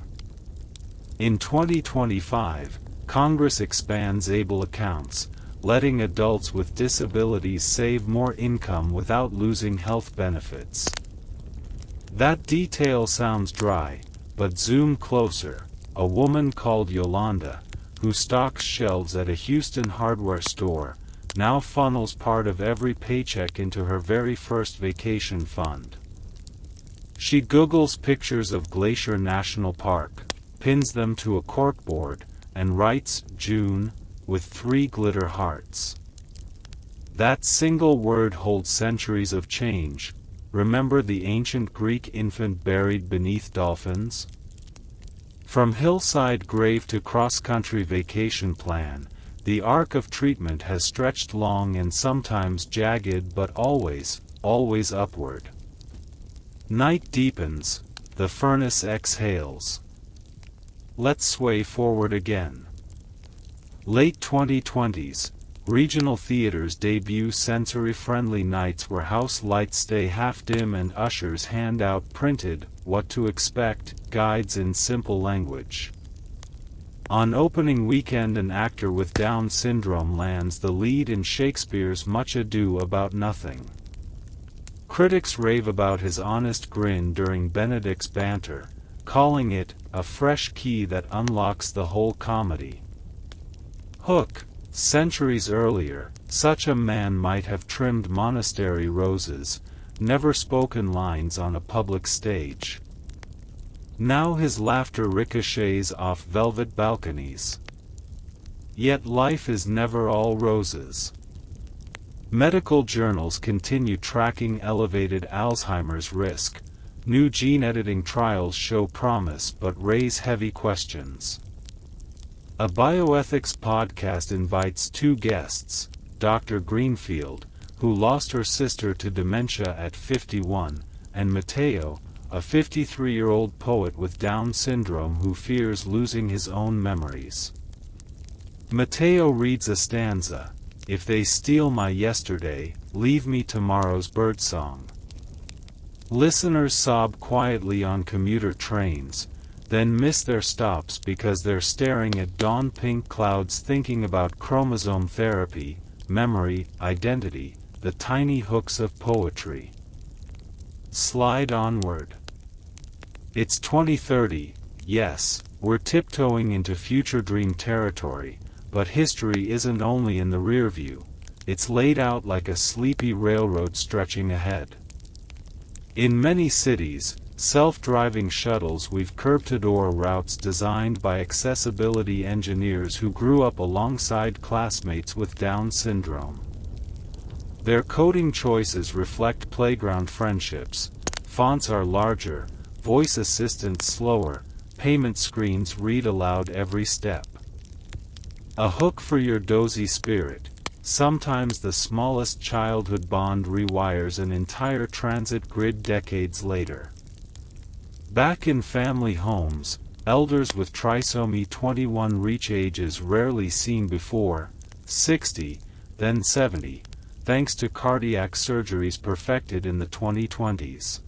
In 2025, Congress expands ABLE accounts, letting adults with disabilities save more income without losing health benefits. That detail sounds dry, but zoom closer. A woman called Yolanda, who stocks shelves at a Houston hardware store, now funnels part of every paycheck into her very first vacation fund. She Googles pictures of Glacier National Park, pins them to a corkboard, and writes "June" with 3 glitter hearts. That single word holds centuries of change. Remember the ancient Greek infant buried beneath dolphins? From hillside grave to cross-country vacation plan, the arc of treatment has stretched long and sometimes jagged, but always, always upward. Night deepens, the furnace exhales. Let's sway forward again. Late 2020s, regional theaters debut sensory-friendly nights where house lights stay half-dim and ushers hand out printed, what to expect, guides in simple language. On opening weekend, an actor with Down syndrome lands the lead in Shakespeare's Much Ado About Nothing. Critics rave about his honest grin during Benedict's banter, calling it a fresh key that unlocks the whole comedy. Hook. Centuries earlier, such a man might have trimmed monastery roses, never spoken lines on a public stage. Now his laughter ricochets off velvet balconies. Yet life is never all roses. Medical journals continue tracking elevated Alzheimer's risk. New gene editing trials show promise but raise heavy questions. A bioethics podcast invites 2 guests, Dr. Greenfield, who lost her sister to dementia at 51, and Matteo, a 53-year-old poet with Down syndrome who fears losing his own memories. Matteo reads a stanza, "If they steal my yesterday, leave me tomorrow's birdsong." Listeners sob quietly on commuter trains, then miss their stops because they're staring at dawn-pink clouds thinking about chromosome therapy, memory, identity, the tiny hooks of poetry. Slide onward. It's 2030, yes, we're tiptoeing into future dream territory, but history isn't only in the rear view, it's laid out like a sleepy railroad stretching ahead. In many cities, self-driving shuttles weave curb-to-door routes designed by accessibility engineers who grew up alongside classmates with Down syndrome. Their coding choices reflect playground friendships. Fonts are larger, voice assistants slower, payment screens read aloud every step. A hook for your dozy spirit. Sometimes the smallest childhood bond rewires an entire transit grid decades later. Back in family homes, elders with trisomy 21 reach ages rarely seen before, 60, then 70, thanks to cardiac surgeries perfected in the 2020s.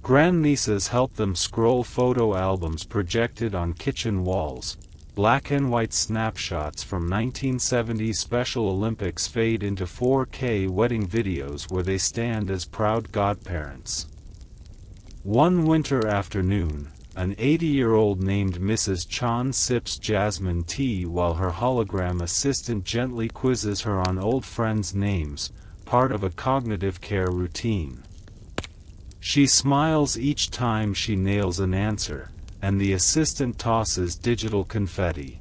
Grandnieces help them scroll photo albums projected on kitchen walls. Black and white snapshots from 1970 Special Olympics fade into 4K wedding videos where they stand as proud godparents. One winter afternoon, an 80-year-old named Mrs. Chan sips jasmine tea while her hologram assistant gently quizzes her on old friends' names, part of a cognitive care routine. She smiles each time she nails an answer, and the assistant tosses digital confetti.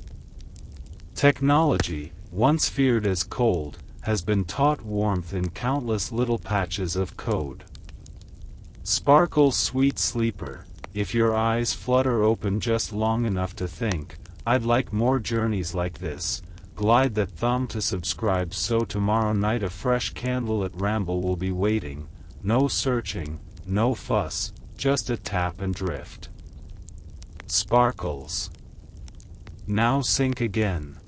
Technology, once feared as cold, has been taught warmth in countless little patches of code. Sparkle's sweet sleeper, if your eyes flutter open just long enough to think, I'd like more journeys like this. Glide that thumb to subscribe so tomorrow night a fresh candle at Ramble will be waiting. No searching, no fuss, just a tap and drift. Sparkles. Now sink again.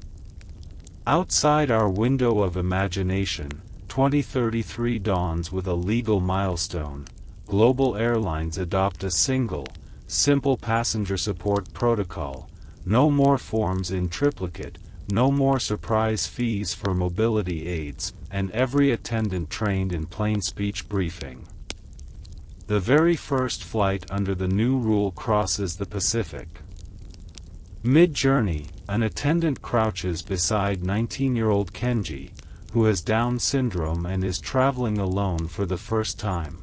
Outside our window of imagination, 2033 dawns with a legal milestone. Global airlines adopt a single, simple passenger support protocol. No more forms in triplicate, no more surprise fees for mobility aids, and every attendant trained in plain speech briefing. The very first flight under the new rule crosses the Pacific. Mid-journey, an attendant crouches beside 19-year-old Kenji, who has Down syndrome and is traveling alone for the first time.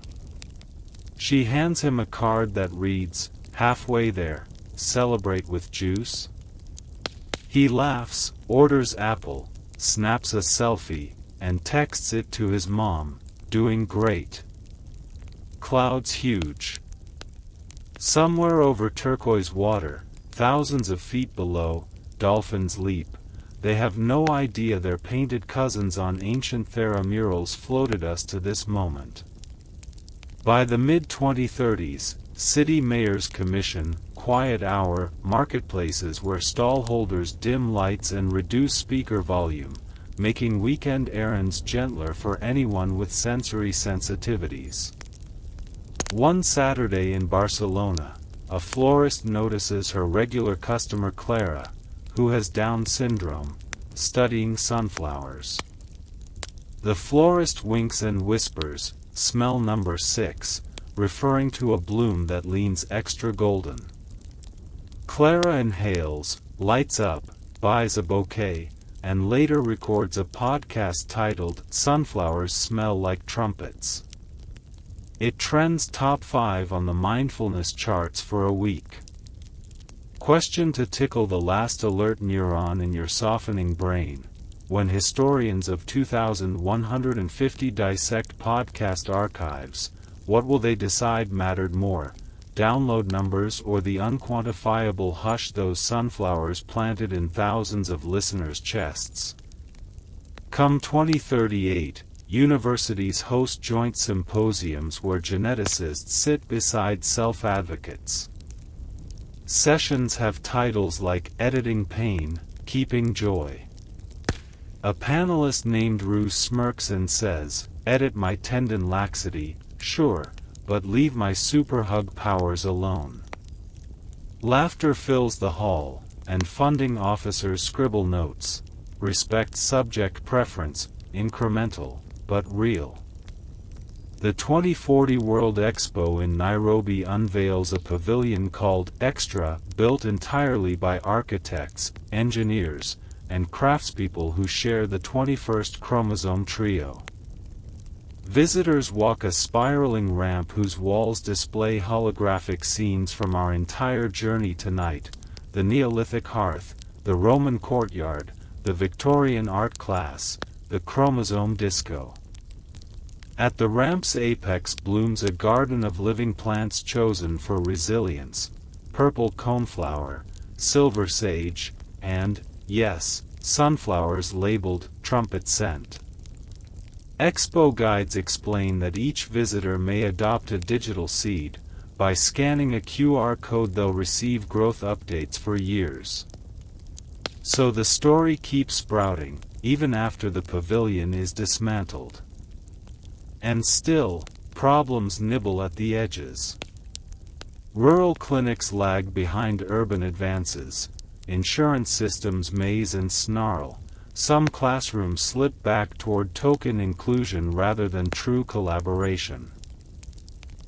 She hands him a card that reads, "Halfway there, celebrate with juice?" He laughs, orders apple, snaps a selfie, and texts it to his mom, "Doing great." Clouds huge. Somewhere over turquoise water, thousands of feet below, dolphins leap. They have no idea their painted cousins on ancient Thera murals floated us to this moment. By the mid-2030s, city mayors commission quiet hour marketplaces where stallholders dim lights and reduce speaker volume, making weekend errands gentler for anyone with sensory sensitivities. One Saturday in Barcelona, a florist notices her regular customer Clara, who has Down syndrome, studying sunflowers. The florist winks and whispers, "Smell number 6, referring to a bloom that leans extra golden. Clara inhales, lights up, buys a bouquet, and later records a podcast titled "Sunflowers Smell Like Trumpets." It trends top 5 on the mindfulness charts for a week. Question to tickle the last alert neuron in your softening brain. When historians of 2,150 dissect podcast archives, what will they decide mattered more, download numbers or the unquantifiable hush those sunflowers planted in thousands of listeners' chests? Come 2038, universities host joint symposiums where geneticists sit beside self-advocates. Sessions have titles like Editing Pain, Keeping Joy. A panelist named Rue smirks and says, "Edit my tendon laxity, sure, but leave my super hug powers alone." Laughter fills the hall, and funding officers scribble notes. Respect subject preference, incremental, but real. The 2040 World Expo in Nairobi unveils a pavilion called Extra, built entirely by architects, engineers, and craftspeople who share the 21st chromosome trio. Visitors walk a spiraling ramp whose walls display holographic scenes from our entire journey tonight: the Neolithic hearth, the Roman courtyard, the Victorian art class, the chromosome disco. At the ramp's apex blooms a garden of living plants chosen for resilience: purple coneflower, silver sage, and, yes, sunflowers labeled trumpet scent. Expo guides explain that each visitor may adopt a digital seed. By scanning a QR code they'll receive growth updates for years. So the story keeps sprouting, even after the pavilion is dismantled. And still, problems nibble at the edges. Rural clinics lag behind urban advances. Insurance systems maze and snarl. Some classrooms slip back toward token inclusion rather than true collaboration.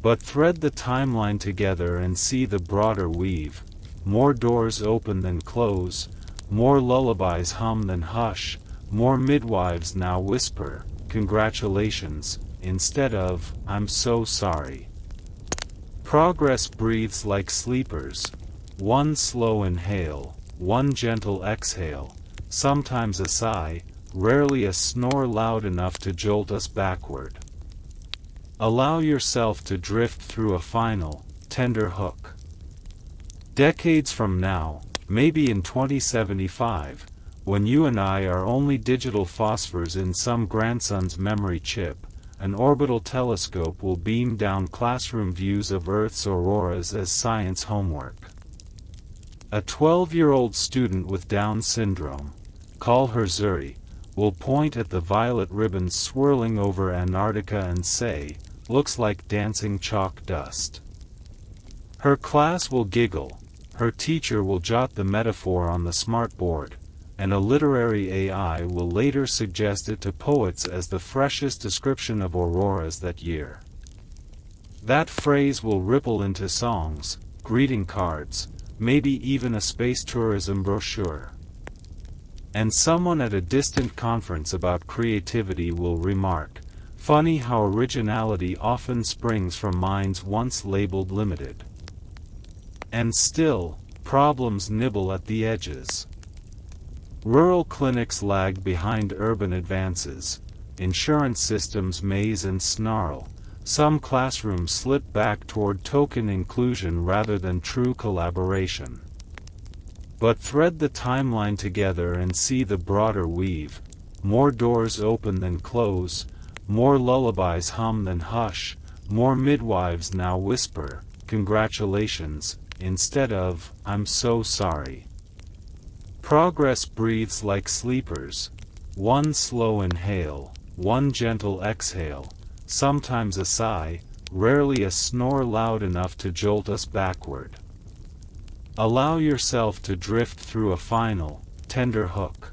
But thread the timeline together and see the broader weave. More doors open than close, more lullabies hum than hush, more midwives now whisper, "Congratulations," instead of, "I'm so sorry." Progress breathes like sleepers. One slow inhale, one gentle exhale, sometimes a sigh, rarely a snore loud enough to jolt us backward. Allow yourself to drift through a final, tender hook. Decades from now, maybe in 2075, when you and I are only digital phosphors in some grandson's memory chip, an orbital telescope will beam down classroom views of Earth's auroras as science homework. A 12-year-old student with Down syndrome, call her Zuri, will point at the violet ribbons swirling over Antarctica and say, "Looks like dancing chalk dust." Her class will giggle, her teacher will jot the metaphor on the smartboard, and a literary AI will later suggest it to poets as the freshest description of auroras that year. That phrase will ripple into songs, greeting cards, maybe even a space tourism brochure. And someone at a distant conference about creativity will remark, "Funny how originality often springs from minds once labeled limited." And still, problems nibble at the edges. Rural clinics lag behind urban advances, insurance systems maze and snarl, some classrooms slip back toward token inclusion rather than true collaboration. But thread the timeline together and see the broader weave, more doors open than close, more lullabies hum than hush, more midwives now whisper, "Congratulations," instead of, "I'm so sorry." Progress breathes like sleepers, one slow inhale, one gentle exhale, sometimes a sigh, rarely a snore loud enough to jolt us backward. Allow yourself to drift through a final, tender hook.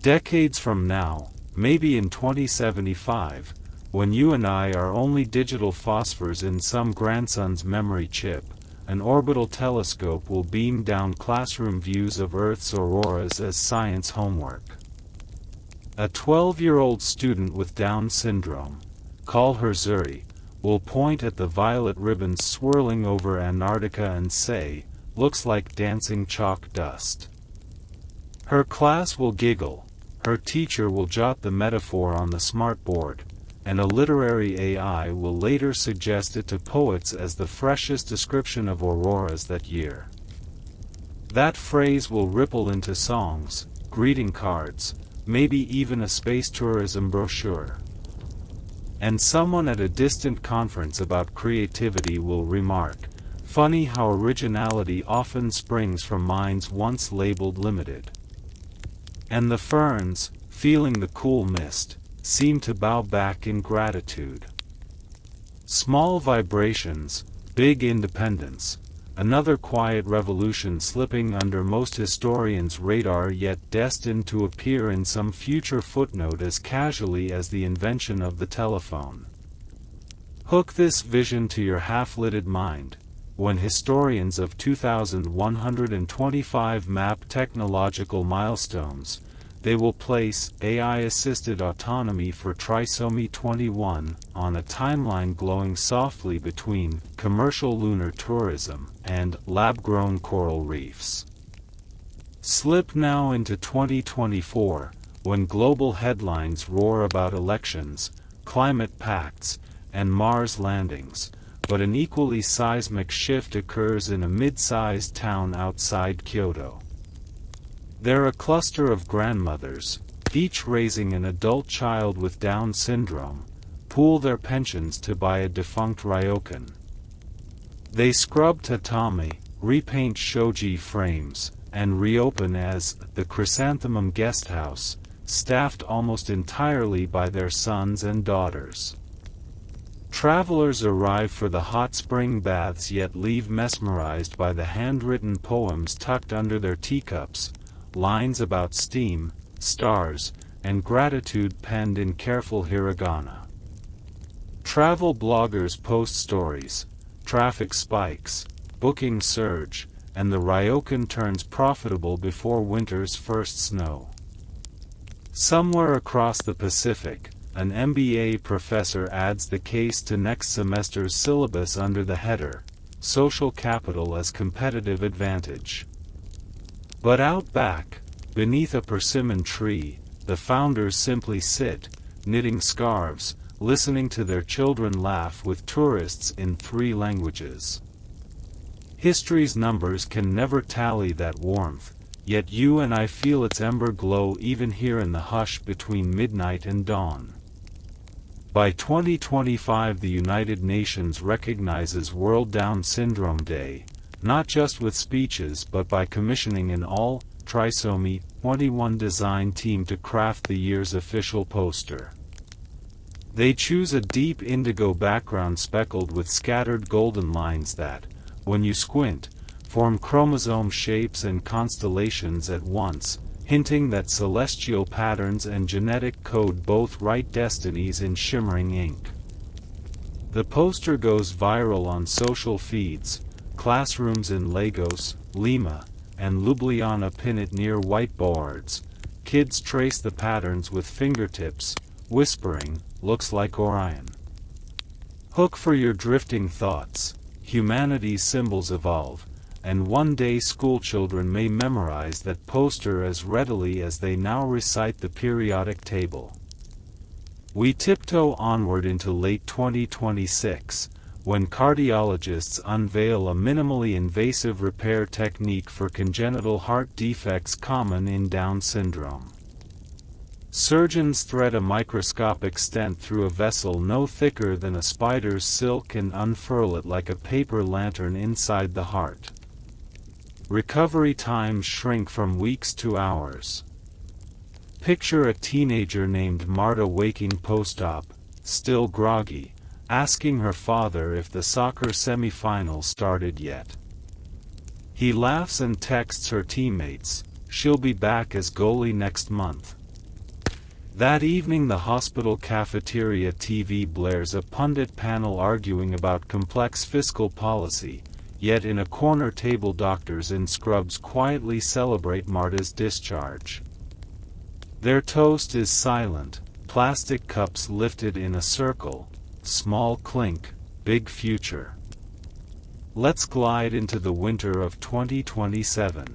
Decades from now, maybe in 2075, when you and I are only digital phosphors in some grandson's memory chip, an orbital telescope will beam down classroom views of Earth's auroras as science homework. A 12-year-old student with Down syndrome, call her Zuri, will point at the violet ribbons swirling over Antarctica and say, "Looks like dancing chalk dust." Her class will giggle, her teacher will jot the metaphor on the smartboard, and a literary AI will later suggest it to poets as the freshest description of auroras that year. That phrase will ripple into songs, greeting cards, maybe even a space tourism brochure. And someone at a distant conference about creativity will remark, "Funny how originality often springs from minds once labeled limited." And the ferns, feeling the cool mist, seem to bow back in gratitude. Small vibrations, big independence, another quiet revolution slipping under most historians' radar yet destined to appear in some future footnote as casually as the invention of the telephone. Hook this vision to your half-lidded mind. When historians of 2125 map technological milestones, they will place AI-assisted autonomy for trisomy 21 on a timeline glowing softly between commercial lunar tourism and lab-grown coral reefs. Slip now into 2024, when global headlines roar about elections, climate pacts, and Mars landings, but an equally seismic shift occurs in a mid-sized town outside Kyoto. They're a cluster of grandmothers, each raising an adult child with Down syndrome, pool their pensions to buy a defunct ryokan. They scrub tatami, repaint shoji frames, and reopen as the Chrysanthemum Guesthouse, staffed almost entirely by their sons and daughters. Travelers arrive for the hot spring baths yet leave mesmerized by the handwritten poems tucked under their teacups, lines about steam, stars, and gratitude penned in careful hiragana. Travel bloggers post stories, traffic spikes, booking surge, and the ryokan turns profitable before winter's first snow. Somewhere across the Pacific, an MBA professor adds the case to next semester's syllabus under the header, "Social Capital as Competitive Advantage." But out back, beneath a persimmon tree, the founders simply sit, knitting scarves, listening to their children laugh with tourists in 3 languages. History's numbers can never tally that warmth, yet you and I feel its ember glow even here in the hush between midnight and dawn. By 2025, the United Nations recognizes World Down Syndrome Day, not just with speeches but by commissioning an all-trisomy 21 design team to craft the year's official poster. They choose a deep indigo background speckled with scattered golden lines that, when you squint, form chromosome shapes and constellations at once, hinting that celestial patterns and genetic code both write destinies in shimmering ink. The poster goes viral on social feeds. Classrooms in Lagos, Lima, and Ljubljana pin it near whiteboards. Kids trace the patterns with fingertips, whispering, "Looks like Orion." Hook for your drifting thoughts. Humanity's symbols evolve, and one day schoolchildren may memorize that poster as readily as they now recite the periodic table. We tiptoe onward into late 2026, when cardiologists unveil a minimally invasive repair technique for congenital heart defects common in Down syndrome. Surgeons thread a microscopic stent through a vessel no thicker than a spider's silk and unfurl it like a paper lantern inside the heart. Recovery times shrink from weeks to hours. Picture a teenager named Marta waking post-op, still groggy, asking her father if the soccer semi-final started yet. He laughs and texts her teammates, "She'll be back as goalie next month." That evening the hospital cafeteria TV blares a pundit panel arguing about complex fiscal policy, yet in a corner table doctors in scrubs quietly celebrate Marta's discharge. Their toast is silent, plastic cups lifted in a circle, small clink, big future. Let's glide into the winter of 2027.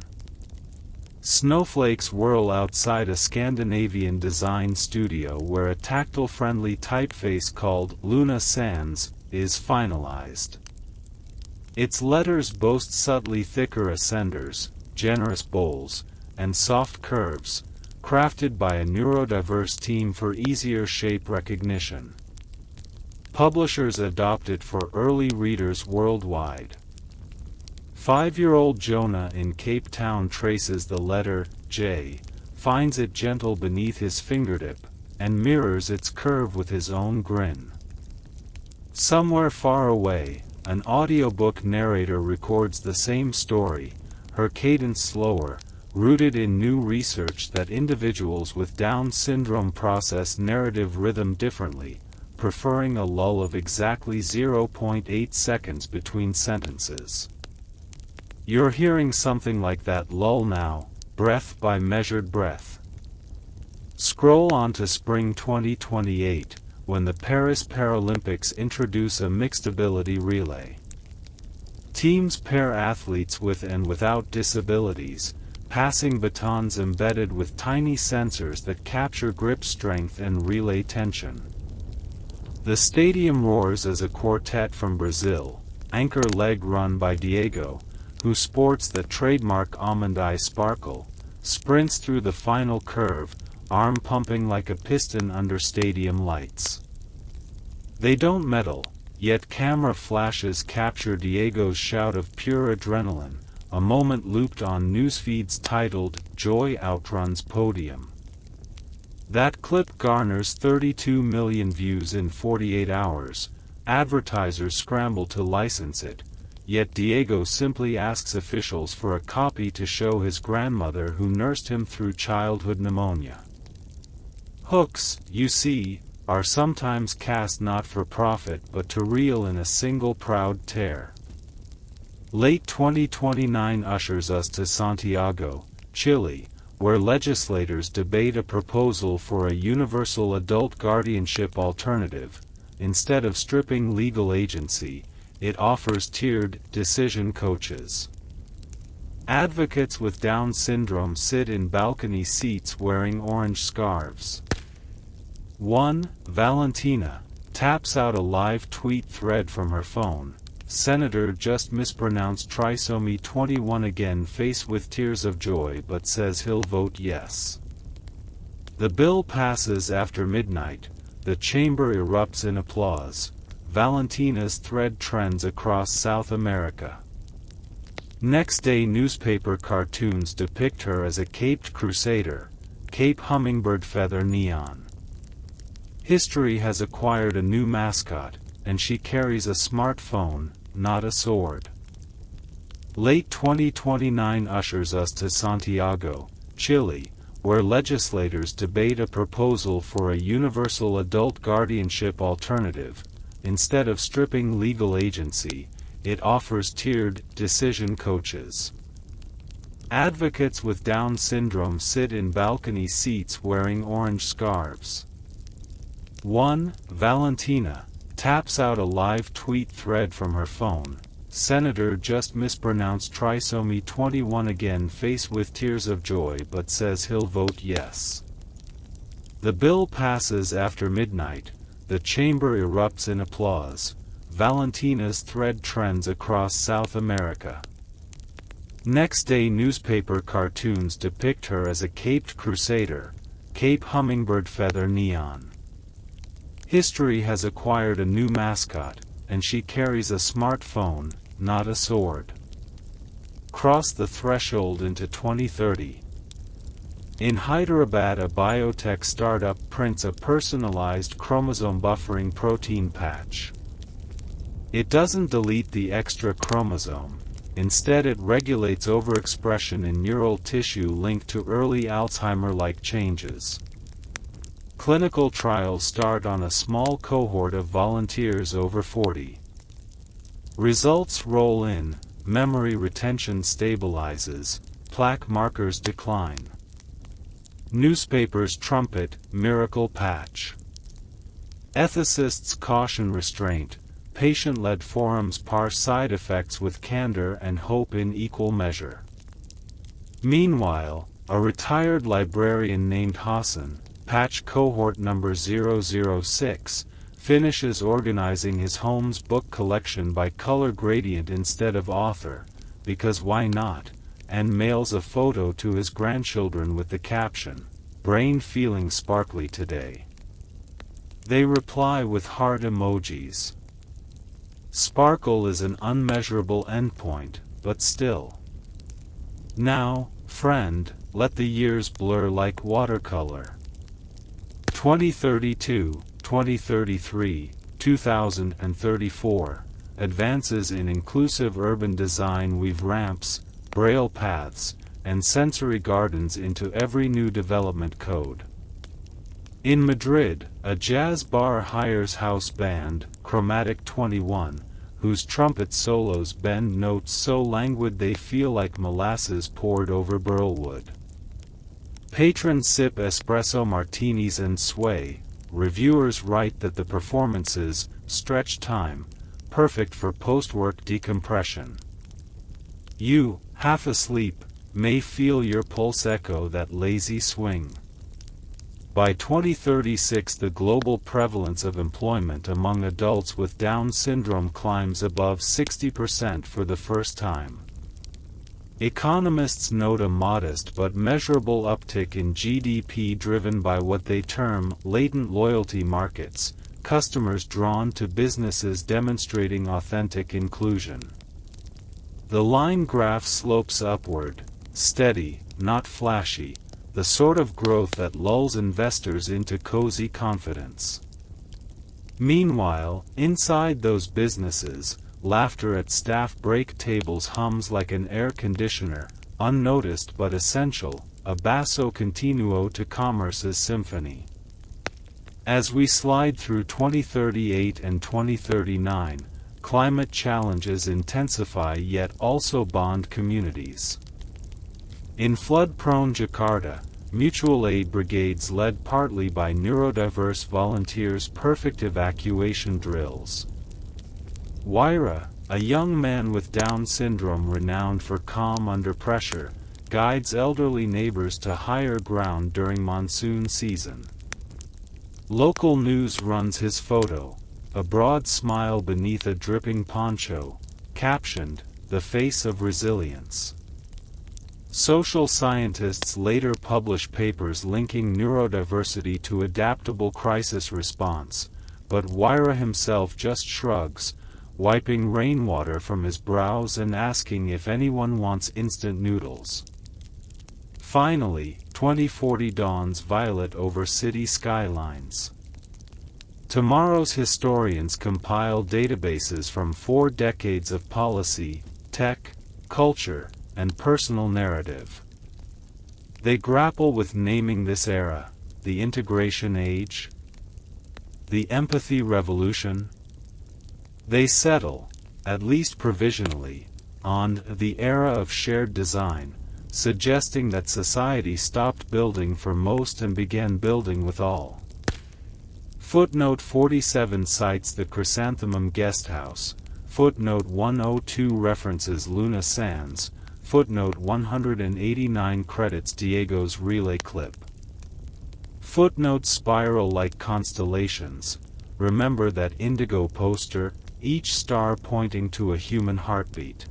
Snowflakes whirl outside a Scandinavian design studio where a tactile-friendly typeface called Luna Sans is finalized. Its letters boast subtly thicker ascenders, generous bowls, and soft curves, crafted by a neurodiverse team for easier shape recognition. Publishers adopt it for early readers worldwide. 5-year-old Jonah in Cape Town traces the letter J, finds it gentle beneath his fingertip, and mirrors its curve with his own grin. Somewhere far away, an audiobook narrator records the same story, her cadence slower, rooted in new research that individuals with Down syndrome process narrative rhythm differently, preferring a lull of exactly 0.8 seconds between sentences. You're hearing something like that lull now, breath by measured breath. Scroll on to spring 2028, when the Paris Paralympics introduce a mixed ability relay. Teams pair athletes with and without disabilities, passing batons embedded with tiny sensors that capture grip strength and relay tension. The stadium roars as a quartet from Brazil, anchor leg run by Diego, who sports the trademark almond eye sparkle, sprints through the final curve, arm pumping like a piston under stadium lights. They don't medal, yet camera flashes capture Diego's shout of pure adrenaline, a moment looped on newsfeeds titled, "Joy Outruns Podium." That clip garners 32 million views in 48 hours, advertisers scramble to license it, yet Diego simply asks officials for a copy to show his grandmother who nursed him through childhood pneumonia. Hooks, you see, are sometimes cast not for profit but to reel in a single proud tear. Late 2029 ushers us to Santiago, Chile, where legislators debate a proposal for a universal adult guardianship alternative. Instead of stripping legal agency, it offers tiered decision coaches. Advocates with Down syndrome sit in balcony seats wearing orange scarves. One, Valentina, taps out a live tweet thread from her phone, Senator just mispronounced trisomy 21 again, faced with tears of joy, but says he'll vote yes. The bill passes after midnight. The chamber erupts in applause. Valentina's thread trends across South America. Next day, newspaper cartoons depict her as a caped crusader, Cape Hummingbird Feather Neon. History has acquired a new mascot, and she carries a smartphone, not a sword. Late 2029 ushers us to Santiago, Chile, where legislators debate a proposal for a universal adult guardianship alternative. Instead of stripping legal agency, it offers tiered decision coaches. Advocates with Down syndrome sit in balcony seats wearing orange scarves. 1. Valentina taps out a live tweet thread from her phone. Senator just mispronounced trisomy 21 again, faced with tears of joy, but says he'll vote yes. The bill passes after midnight. The chamber erupts in applause. Valentina's thread trends across South America. Next day, newspaper cartoons depict her as a caped crusader, Cape Hummingbird Feather Neon. History has acquired a new mascot, and she carries a smartphone, not a sword. Cross the threshold into 2030. In Hyderabad, a biotech startup prints a personalized chromosome buffering protein patch. It doesn't delete the extra chromosome. Instead, it regulates overexpression in neural tissue linked to early Alzheimer-like changes. Clinical trials start on a small cohort of volunteers over 40. Results roll in, memory retention stabilizes, plaque markers decline. Newspapers trumpet, miracle patch. Ethicists caution restraint. Patient-led forums parse side effects with candor and hope in equal measure. Meanwhile, a retired librarian named Hassan, patch cohort number 006, finishes organizing his home's book collection by color gradient instead of author, because why not, and mails a photo to his grandchildren with the caption, "Brain feeling sparkly today." They reply with heart emojis. Sparkle is an unmeasurable endpoint, but still. Now, friend, let the years blur like watercolor. 2032, 2033, 2034, advances in inclusive urban design weave ramps, braille paths, and sensory gardens into every new development code. In Madrid, a jazz bar hires house band, Chromatic 21, whose trumpet solos bend notes so languid they feel like molasses poured over burlwood. Patrons sip espresso martinis and sway. Reviewers write that the performances stretch time, perfect for post-work decompression. You, half asleep, may feel your pulse echo that lazy swing. By 2036, the global prevalence of employment among adults with Down syndrome climbs above 60% for the first time. Economists note a modest but measurable uptick in GDP driven by what they term latent loyalty markets, customers drawn to businesses demonstrating authentic inclusion. The line graph slopes upward, steady, not flashy, the sort of growth that lulls investors into cozy confidence. Meanwhile, inside those businesses, laughter at staff break tables hums like an air conditioner, unnoticed but essential, a basso continuo to commerce's symphony. As we slide through 2038 and 2039, climate challenges intensify yet also bond communities. In flood-prone Jakarta, mutual aid brigades led partly by neurodiverse volunteers perfect evacuation drills. Waira, a young man with Down syndrome renowned for calm under pressure, guides elderly neighbors to higher ground during monsoon season. Local news runs his photo. a broad smile beneath a dripping poncho, captioned, "The Face of Resilience." Social scientists later publish papers linking neurodiversity to adaptable crisis response, but Wyra himself just shrugs, wiping rainwater from his brows and asking if anyone wants instant noodles. Finally, 2040 dawns violet over city skylines. Tomorrow's historians compile databases from 4 decades of policy, tech, culture, and personal narrative. They grapple with naming this era, the integration age, the empathy revolution. They settle, at least provisionally, on the era of shared design, suggesting that society stopped building for most and began building with all. Footnote 47 cites the Chrysanthemum Guesthouse, footnote 102 references Luna Sands, footnote 189 credits Diego's relay clip. Footnote spiral like constellations, remember that indigo poster, each star pointing to a human heartbeat.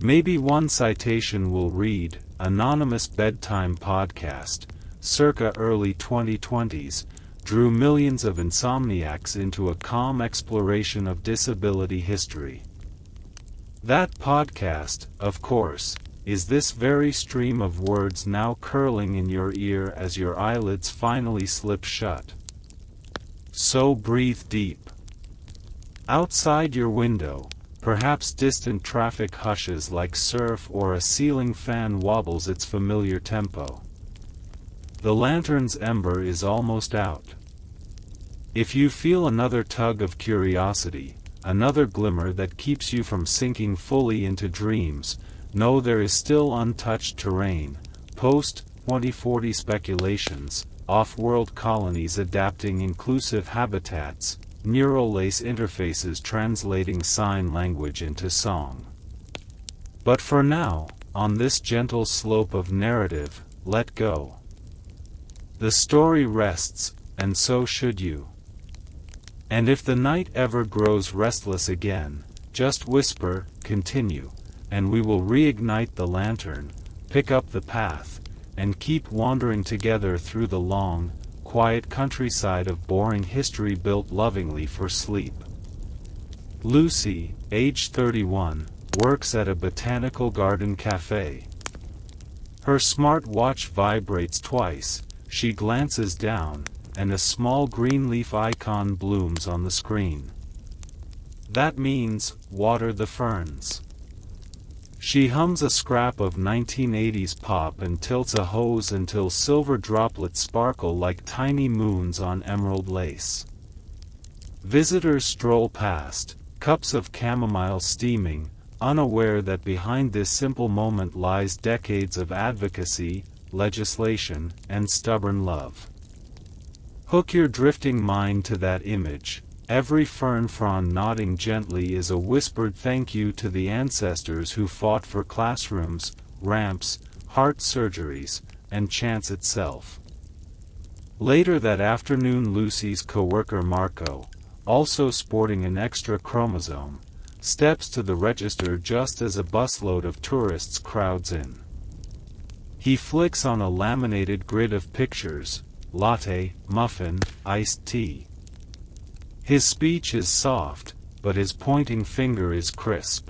Maybe one citation will read, anonymous bedtime podcast, circa early 2020s, drew millions of insomniacs into a calm exploration of disability history. That podcast, of course, is this very stream of words now curling in your ear as your eyelids finally slip shut. So breathe deep. Outside your window, perhaps distant traffic hushes like surf or a ceiling fan wobbles its familiar tempo. The lantern's ember is almost out. If you feel another tug of curiosity, another glimmer that keeps you from sinking fully into dreams, know there is still untouched terrain, post-2040 speculations, off-world colonies adapting inclusive habitats, neural lace interfaces translating sign language into song. But for now, on this gentle slope of narrative, let go. The story rests, and so should you. And if the night ever grows restless again, just whisper, continue, and we will reignite the lantern, pick up the path, and keep wandering together through the long, quiet countryside of boring history built lovingly for sleep. Lucy, age 31, works at a botanical garden cafe. Her smart watch vibrates twice, she glances down, and a small green leaf icon blooms on the screen. That means, water the ferns. She hums a scrap of 1980s pop and tilts a hose until silver droplets sparkle like tiny moons on emerald lace. Visitors stroll past, cups of chamomile steaming, unaware that behind this simple moment lies decades of advocacy, legislation, and stubborn love. Hook your drifting mind to that image. Every fern frond nodding gently is a whispered thank you to the ancestors who fought for classrooms, ramps, heart surgeries, and chance itself. Later that afternoon, Lucy's coworker Marco, also sporting an extra chromosome, steps to the register just as a busload of tourists crowds in. He flicks on a laminated grid of pictures: latte, muffin, iced tea. His speech is soft, but his pointing finger is crisp.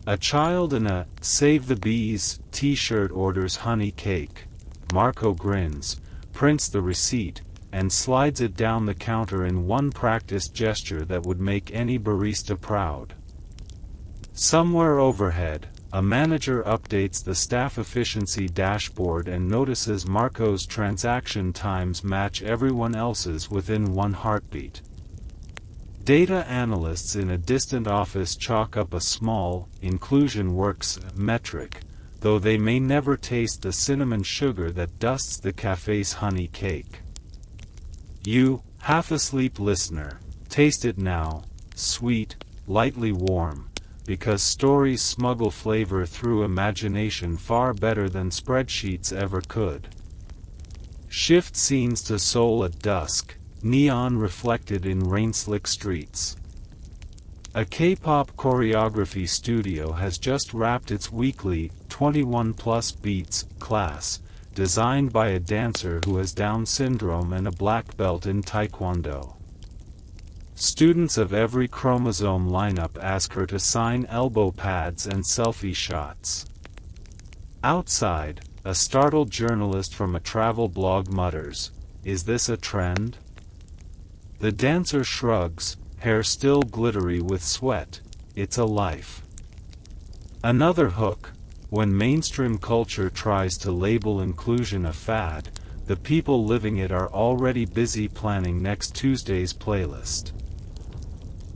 A child in a "Save the Bees" t-shirt orders honey cake. Marco grins, prints the receipt, and slides it down the counter in one practiced gesture that would make any barista proud. Somewhere overhead, a manager updates the staff efficiency dashboard and notices Marco's transaction times match everyone else's within one heartbeat. Data analysts in a distant office chalk up a small, inclusion works metric, though they may never taste the cinnamon sugar that dusts the cafe's honey cake. You, half-asleep listener, taste it now, sweet, lightly warm, because stories smuggle flavor through imagination far better than spreadsheets ever could. Shift scenes to Seoul at dusk, neon reflected in rain-slick streets. A K-pop choreography studio has just wrapped its weekly 21 plus beats class, designed by a dancer who has Down syndrome and a black belt in Taekwondo. Students of every chromosome lineup ask her to sign elbow pads and selfie shots. Outside, a startled journalist from a travel blog mutters, "Is this a trend?" The dancer shrugs, hair still glittery with sweat, "It's a life." Another hook: when mainstream culture tries to label inclusion a fad, the people living it are already busy planning next Tuesday's playlist.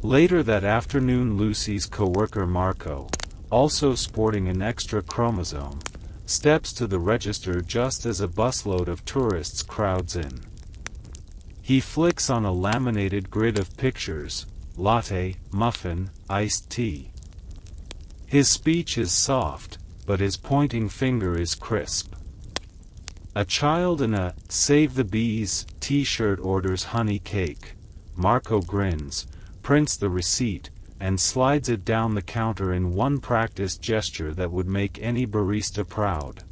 Later that afternoon, Lucy's coworker Marco, also sporting an extra chromosome, steps to the register just as a busload of tourists crowds in. He flicks on a laminated grid of pictures: latte, muffin, iced tea. His speech is soft, but his pointing finger is crisp. A child in a "Save the Bees" t-shirt orders honey cake. Marco grins, prints the receipt, and slides it down the counter in one practiced gesture that would make any barista proud.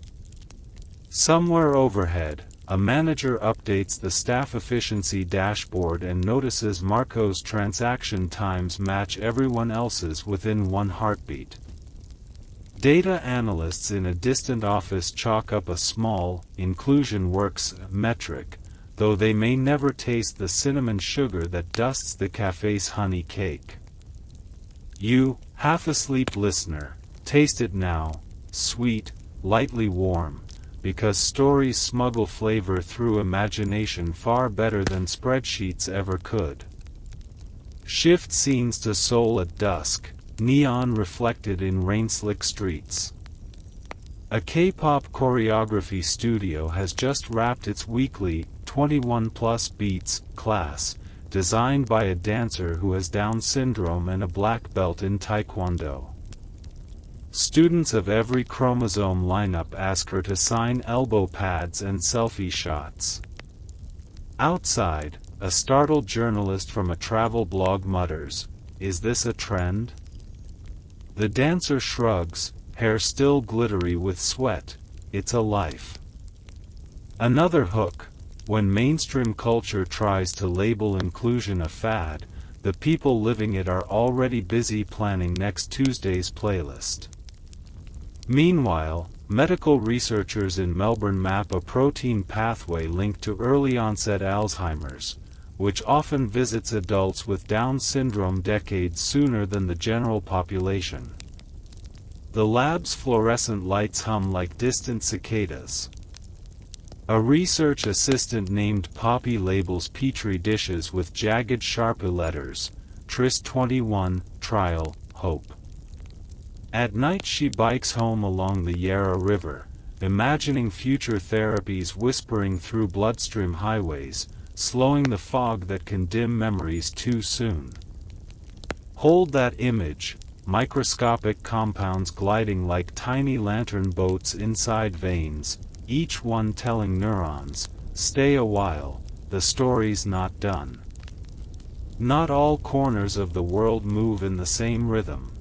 Somewhere overhead, a manager updates the staff efficiency dashboard and notices Marco's transaction times match everyone else's within one heartbeat. Data analysts in a distant office chalk up a small, inclusion works metric, though they may never taste the cinnamon sugar that dusts the cafe's honey cake. You, half-asleep listener, taste it now, sweet, lightly warm, because stories smuggle flavor through imagination far better than spreadsheets ever could. Shift scenes to Seoul at dusk, neon reflected in rain-slick streets. A K-pop choreography studio has just wrapped its weekly 21 plus beats class, designed by a dancer who has Down syndrome and a black belt in Taekwondo. Students of every chromosome lineup ask her to sign elbow pads and selfie shots. Outside, a startled journalist from a travel blog mutters, "Is this a trend?" The dancer shrugs, hair still glittery with sweat, "It's a life." Another hook: when mainstream culture tries to label inclusion a fad, the people living it are already busy planning next Tuesday's playlist. Meanwhile, medical researchers in Melbourne map a protein pathway linked to early-onset Alzheimer's, which often visits adults with Down syndrome decades sooner than the general population. The lab's fluorescent lights hum like distant cicadas. A research assistant named Poppy labels petri dishes with jagged Sharpie letters: Tryst 21, Trial, Hope. At night she bikes home along the Yarra River, imagining future therapies whispering through bloodstream highways, slowing the fog that can dim memories too soon. Hold that image: microscopic compounds gliding like tiny lantern boats inside veins, each one telling neurons, "Stay a while, the story's not done." Not all corners of the world move in the same rhythm.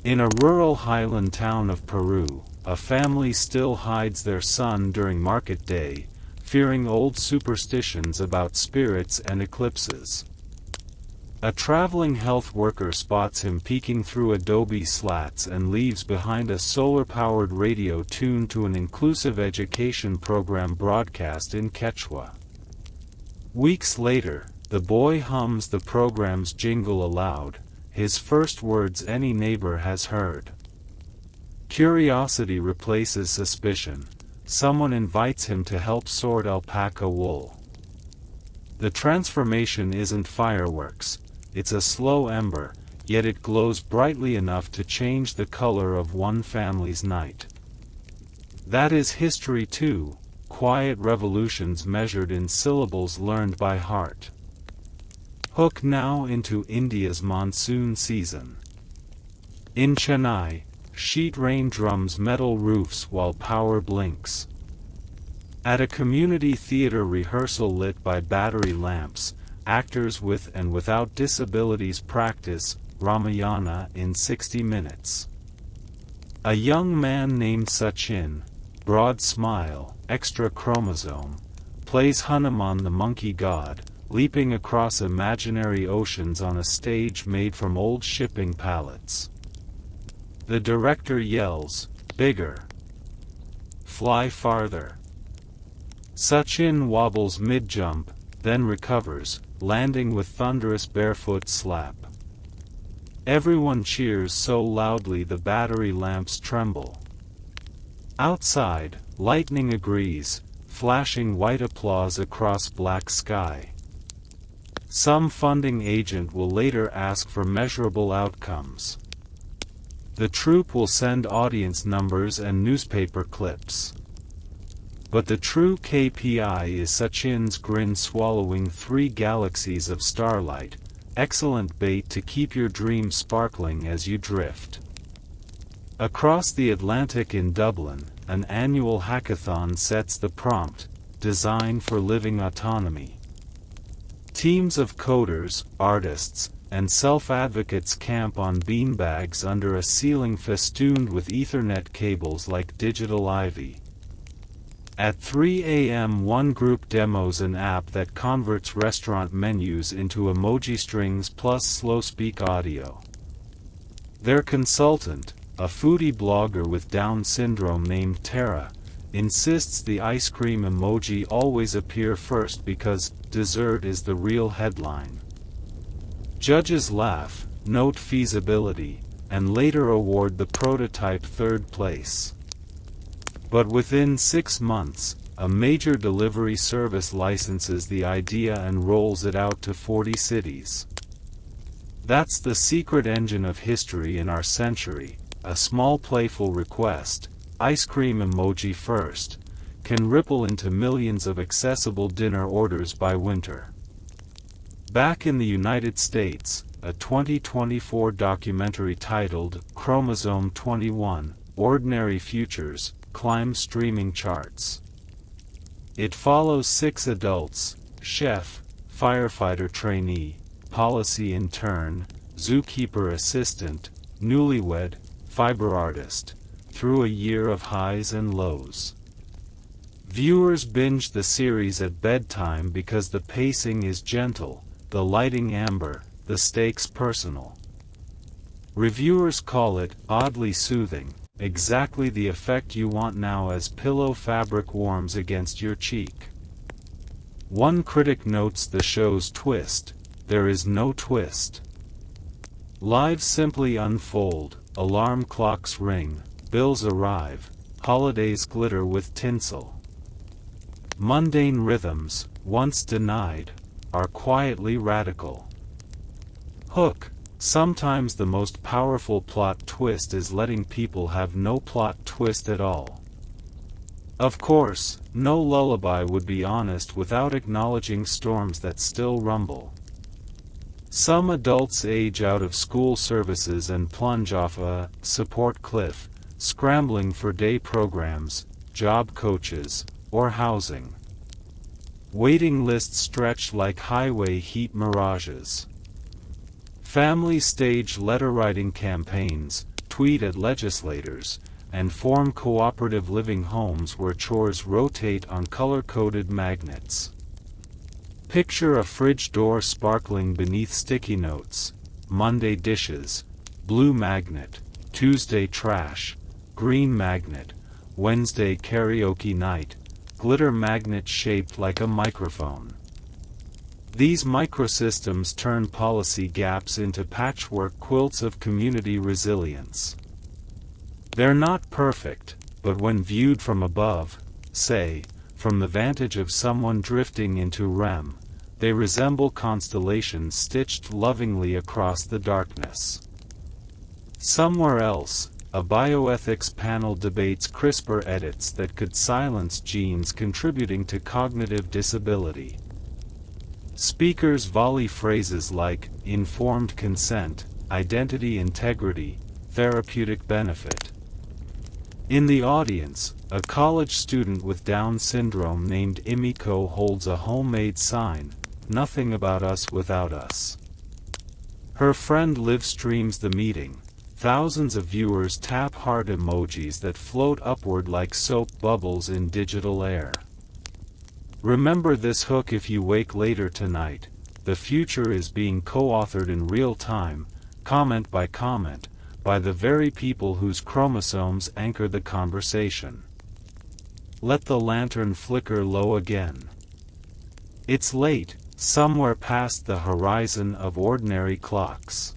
In a rural highland town of Peru, a family still hides their son during market day, fearing old superstitions about spirits and eclipses. A traveling health worker spots him peeking through adobe slats and leaves behind a solar-powered radio tuned to an inclusive education program broadcast in Quechua. Weeks later, the boy hums the program's jingle aloud, his first words any neighbor has heard. Curiosity replaces suspicion. Someone invites him to help sort alpaca wool. The transformation isn't fireworks, it's a slow ember, yet it glows brightly enough to change the color of one family's night. That is history too, quiet revolutions measured in syllables learned by heart. Hook now into India's monsoon season. In Chennai, sheet rain drums metal roofs while power blinks. At a community theater rehearsal lit by battery lamps, actors with and without disabilities practice Ramayana in 60 minutes. A young man named Sachin, broad smile, extra chromosome, plays Hanuman the monkey god, leaping across imaginary oceans on a stage made from old shipping pallets. The director yells, "Bigger! Fly farther!" Sachin wobbles mid-jump, then recovers, landing with thunderous barefoot slap. Everyone cheers so loudly the battery lamps tremble. Outside, lightning agrees, flashing white applause across black sky. Some funding agent will later ask for measurable outcomes. The troupe will send audience numbers and newspaper clips. But the true KPI is Sachin's grin swallowing 3 galaxies of starlight, excellent bait to keep your dreams sparkling as you drift. Across the Atlantic in Dublin, an annual hackathon sets the prompt, Design for Living Autonomy. Teams of coders, artists, and self-advocates camp on beanbags under a ceiling festooned with Ethernet cables like digital ivy. At 3 a.m. one group demos an app that converts restaurant menus into emoji strings plus slow speak audio. Their consultant, a foodie blogger with Down syndrome named Tara, insists the ice cream emoji always appear first because dessert is the real headline. Judges laugh, note feasibility, and later award the prototype 3rd place. But within 6 months, a major delivery service licenses the idea and rolls it out to 40 cities. That's the secret engine of history in our century. A small playful request, ice cream emoji first, can ripple into millions of accessible dinner orders by winter. Back in the United States, a 2024 documentary titled Chromosome 21, Ordinary Futures, climbs streaming charts. It follows 6 adults, chef, firefighter trainee, policy intern, zookeeper assistant, newlywed, fiber artist, through a year of highs and lows. Viewers binge the series at bedtime because the pacing is gentle, the lighting amber, the stakes personal. Reviewers call it oddly soothing, exactly the effect you want now as pillow fabric warms against your cheek. One critic notes the show's twist: there is no twist. Lives simply unfold, alarm clocks ring, bills arrive, holidays glitter with tinsel. Mundane rhythms, once denied, are quietly radical. Hook. Sometimes the most powerful plot twist is letting people have no plot twist at all. Of course, no lullaby would be honest without acknowledging storms that still rumble. Some adults age out of school services and plunge off a support cliff, scrambling for day programs, job coaches, or housing. Waiting lists stretch like highway heat mirages. Families stage letter-writing campaigns, tweet at legislators, and form cooperative living homes where chores rotate on color-coded magnets. Picture a fridge door sparkling beneath sticky notes: Monday dishes, blue magnet, Tuesday trash, green magnet, Wednesday karaoke night, glitter magnet shaped like a microphone. These microsystems turn policy gaps into patchwork quilts of community resilience. They're not perfect, but when viewed from above, say, from the vantage of someone drifting into REM, they resemble constellations stitched lovingly across the darkness. Somewhere else, a bioethics panel debates CRISPR edits that could silence genes contributing to cognitive disability. Speakers volley phrases like informed consent, identity integrity, therapeutic benefit. In the audience, a college student with Down syndrome named Imiko holds a homemade sign, "Nothing about us without us." Her friend live streams the meeting. Thousands of viewers tap heart emojis that float upward like soap bubbles in digital air. Remember this hook if you wake later tonight. The future is being co-authored in real time, comment, by the very people whose chromosomes anchor the conversation. Let the lantern flicker low again. It's late, somewhere past the horizon of ordinary clocks.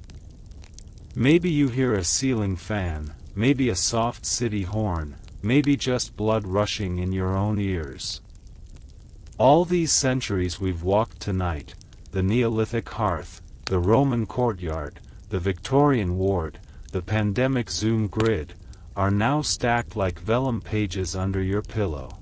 Maybe you hear a ceiling fan, maybe a soft city horn, maybe just blood rushing in your own ears. All these centuries we've walked tonight, the Neolithic hearth, the Roman courtyard, the Victorian ward, the pandemic Zoom grid, are now stacked like vellum pages under your pillow.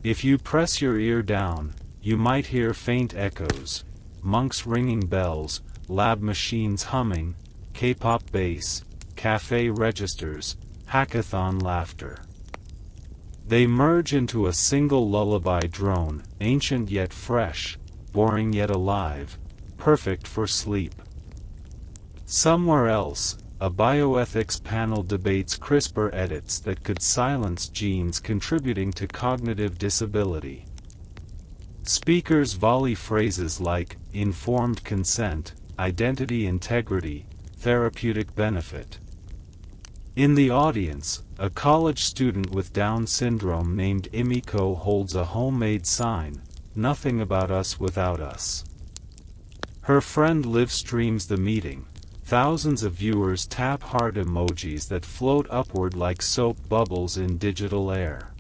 If you press your ear down, you might hear faint echoes, monks ringing bells, lab machines humming, K-pop bass, cafe registers, hackathon laughter. They merge into a single lullaby drone, ancient yet fresh, boring yet alive, perfect for sleep. Somewhere else, a bioethics panel debates CRISPR edits that could silence genes contributing to cognitive disability. Speakers volley phrases like informed consent, identity integrity, therapeutic benefit. In the audience, a college student with Down syndrome named Imiko holds a homemade sign, "Nothing about us without us." Her friend live streams the meeting. Thousands of viewers tap heart emojis that float upward like soap bubbles in digital air.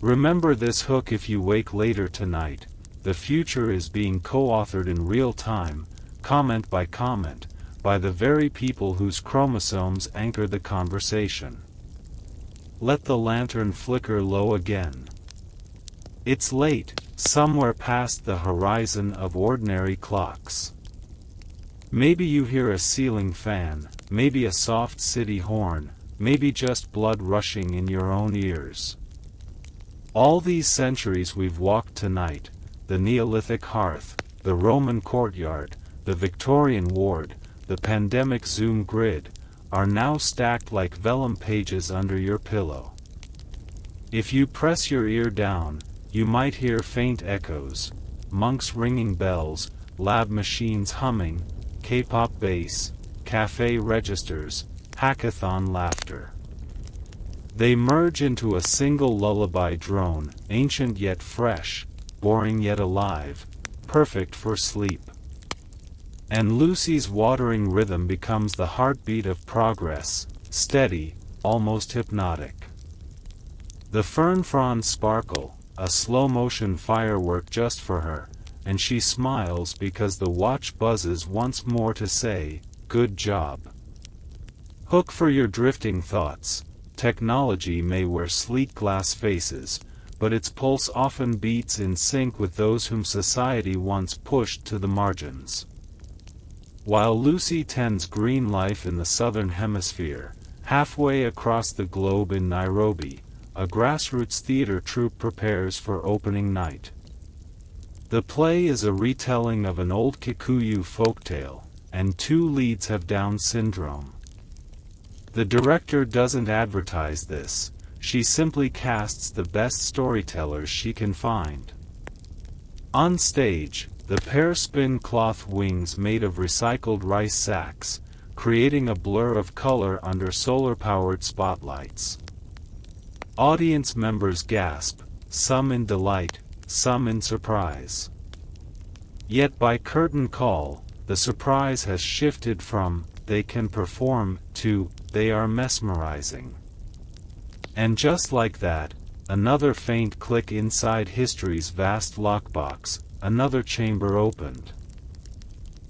Remember this hook if you wake later tonight. The future is being co-authored in real time, comment, by the very people whose chromosomes anchor the conversation. Let the lantern flicker low again. It's late, somewhere past the horizon of ordinary clocks. Maybe you hear a ceiling fan, maybe a soft city horn, maybe just blood rushing in your own ears. All these centuries we've walked tonight, the Neolithic hearth, the Roman courtyard, the Victorian ward, the pandemic Zoom grid, are now stacked like vellum pages under your pillow. If you press your ear down, you might hear faint echoes, monks ringing bells, lab machines humming, K-pop bass, cafe registers, hackathon laughter. They merge into a single lullaby drone, ancient yet fresh, boring yet alive, perfect for sleep. And Lucy's watering rhythm becomes the heartbeat of progress, steady, almost hypnotic. The fern fronds sparkle, a slow-motion firework just for her, and she smiles because the watch buzzes once more to say, "Good job." Hook for your drifting thoughts. Technology may wear sleek glass faces, but its pulse often beats in sync with those whom society once pushed to the margins. While Lucy tends green life in the southern hemisphere, halfway across the globe in Nairobi, a grassroots theater troupe prepares for opening night. The play is a retelling of an old Kikuyu folktale, and two leads have Down syndrome. The director doesn't advertise this, she simply casts the best storytellers she can find. On stage, the pair spin cloth wings made of recycled rice sacks, creating a blur of color under solar-powered spotlights. Audience members gasp, some in delight, some in surprise. Yet by curtain call, the surprise has shifted from, "they can perform," to, "they are mesmerizing." And just like that, another faint click inside history's vast lockbox, another chamber opened.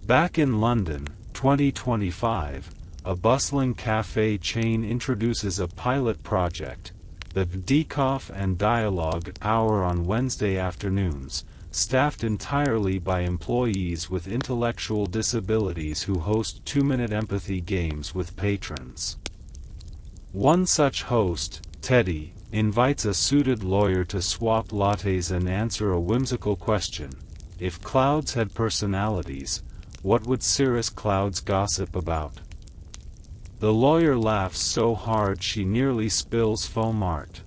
Back in London, 2025, a bustling cafe chain introduces a pilot project, the Decaf and Dialogue Hour on Wednesday afternoons, staffed entirely by employees with intellectual disabilities who host 2-minute empathy games with patrons. One such host, Teddy, invites a suited lawyer to swap lattes and answer a whimsical question. If clouds had personalities, what would cirrus clouds gossip about? The lawyer laughs so hard she nearly spills foam art.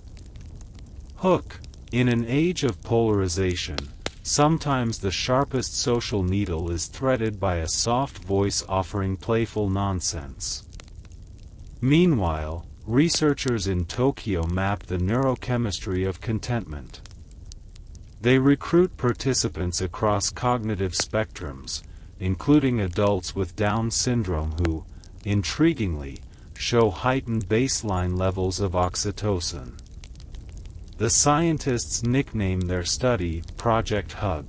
Hook. In an age of polarization, sometimes the sharpest social needle is threaded by a soft voice offering playful nonsense. Meanwhile, researchers in Tokyo map the neurochemistry of contentment. They recruit participants across cognitive spectrums, including adults with Down syndrome who, intriguingly, show heightened baseline levels of oxytocin. The scientists nickname their study Project Hug.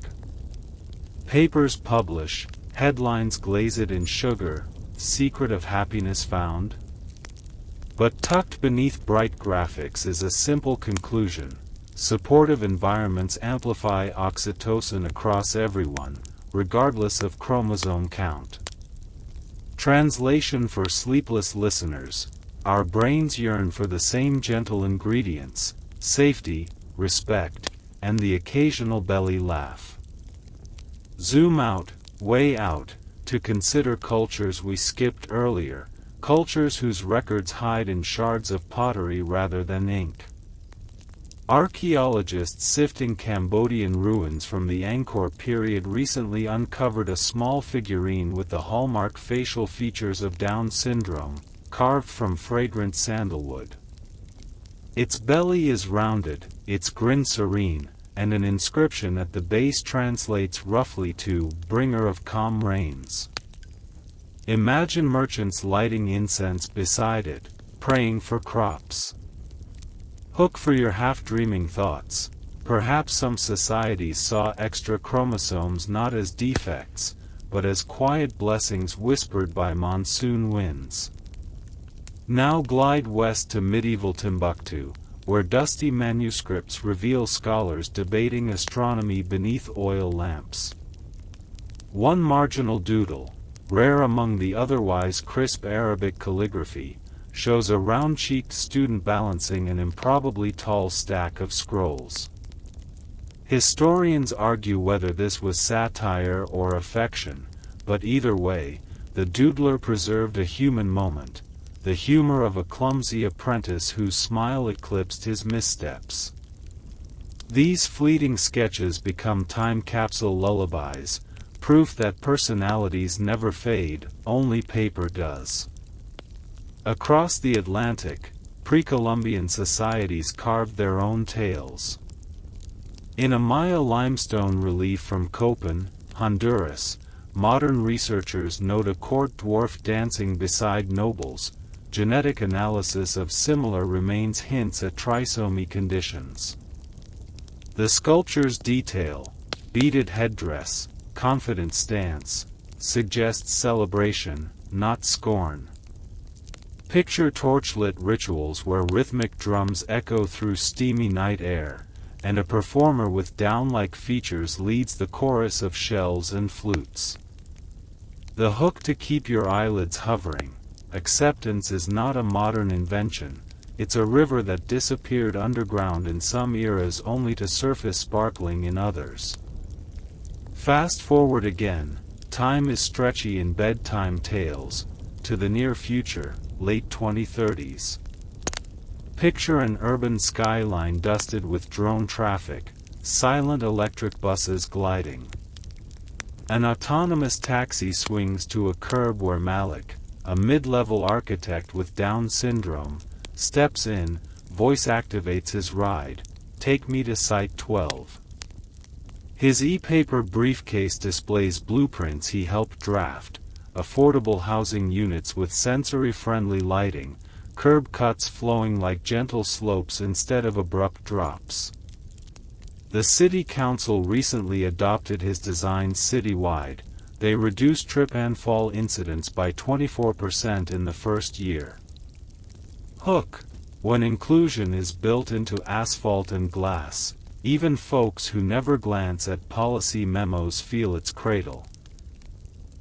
Papers publish, headlines glazed in sugar, secret of happiness found? But tucked beneath bright graphics is a simple conclusion. Supportive environments amplify oxytocin across everyone, regardless of chromosome count. Translation for sleepless listeners: our brains yearn for the same gentle ingredients: safety, respect, and the occasional belly laugh. Zoom out, way out, to consider cultures we skipped earlier, cultures whose records hide in shards of pottery rather than ink. Archaeologists sifting Cambodian ruins from the Angkor period recently uncovered a small figurine with the hallmark facial features of Down syndrome, carved from fragrant sandalwood. Its belly is rounded, its grin serene, and an inscription at the base translates roughly to "bringer of calm rains." Imagine merchants lighting incense beside it, praying for crops. Hook for your half-dreaming thoughts. Perhaps some societies saw extra chromosomes not as defects, but as quiet blessings whispered by monsoon winds. Now glide west to medieval Timbuktu, where dusty manuscripts reveal scholars debating astronomy beneath oil lamps. One marginal doodle, rare among the otherwise crisp Arabic calligraphy, shows a round-cheeked student balancing an improbably tall stack of scrolls. Historians argue whether this was satire or affection, but either way, the doodler preserved a human moment, the humor of a clumsy apprentice whose smile eclipsed his missteps. These fleeting sketches become time capsule lullabies, proof that personalities never fade, only paper does. Across the Atlantic, pre-Columbian societies carved their own tales. In a Maya limestone relief from Copan, Honduras, modern researchers note a court dwarf dancing beside nobles. Genetic analysis of similar remains hints at trisomy conditions. The sculpture's detail, beaded headdress, confident stance, suggests celebration, not scorn. Picture torchlit rituals where rhythmic drums echo through steamy night air, and a performer with down-like features leads the chorus of shells and flutes. The hook to keep your eyelids hovering. Acceptance is not a modern invention, it's a river that disappeared underground in some eras only to surface sparkling in others. Fast forward again, time is stretchy in bedtime tales, to the near future, late 2030s. Picture an urban skyline dusted with drone traffic, silent electric buses gliding. An autonomous taxi swings to a curb where Malik, a mid-level architect with Down syndrome, steps in, voice activates his ride, "Take me to Site 12." His e-paper briefcase displays blueprints he helped draft, affordable housing units with sensory-friendly lighting, curb cuts flowing like gentle slopes instead of abrupt drops. The city council recently adopted his designs citywide. They reduced trip and fall incidents by 24% in the first year. Hook. When inclusion is built into asphalt and glass, even folks who never glance at policy memos feel its cradle.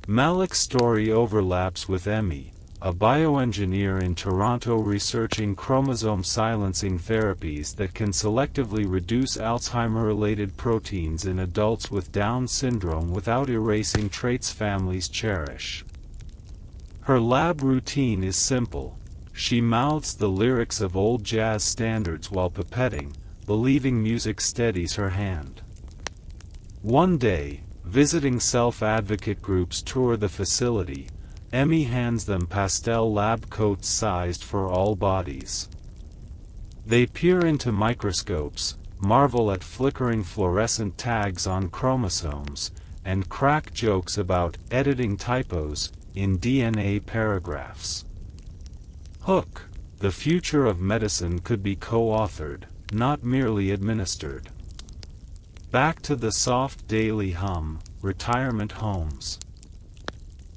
Malik's story overlaps with Emmy, a bioengineer in Toronto researching chromosome silencing therapies that can selectively reduce Alzheimer-related proteins in adults with Down syndrome without erasing traits families cherish. Her lab routine is simple. She mouths the lyrics of old jazz standards while pipetting, believing music steadies her hand. One day, visiting self-advocate groups tour the facility, Emmy hands them pastel lab coats sized for all bodies. They peer into microscopes, marvel at flickering fluorescent tags on chromosomes, and crack jokes about editing typos in DNA paragraphs. Hook: the future of medicine could be co-authored, not merely administered. Back to the soft daily hum, retirement homes.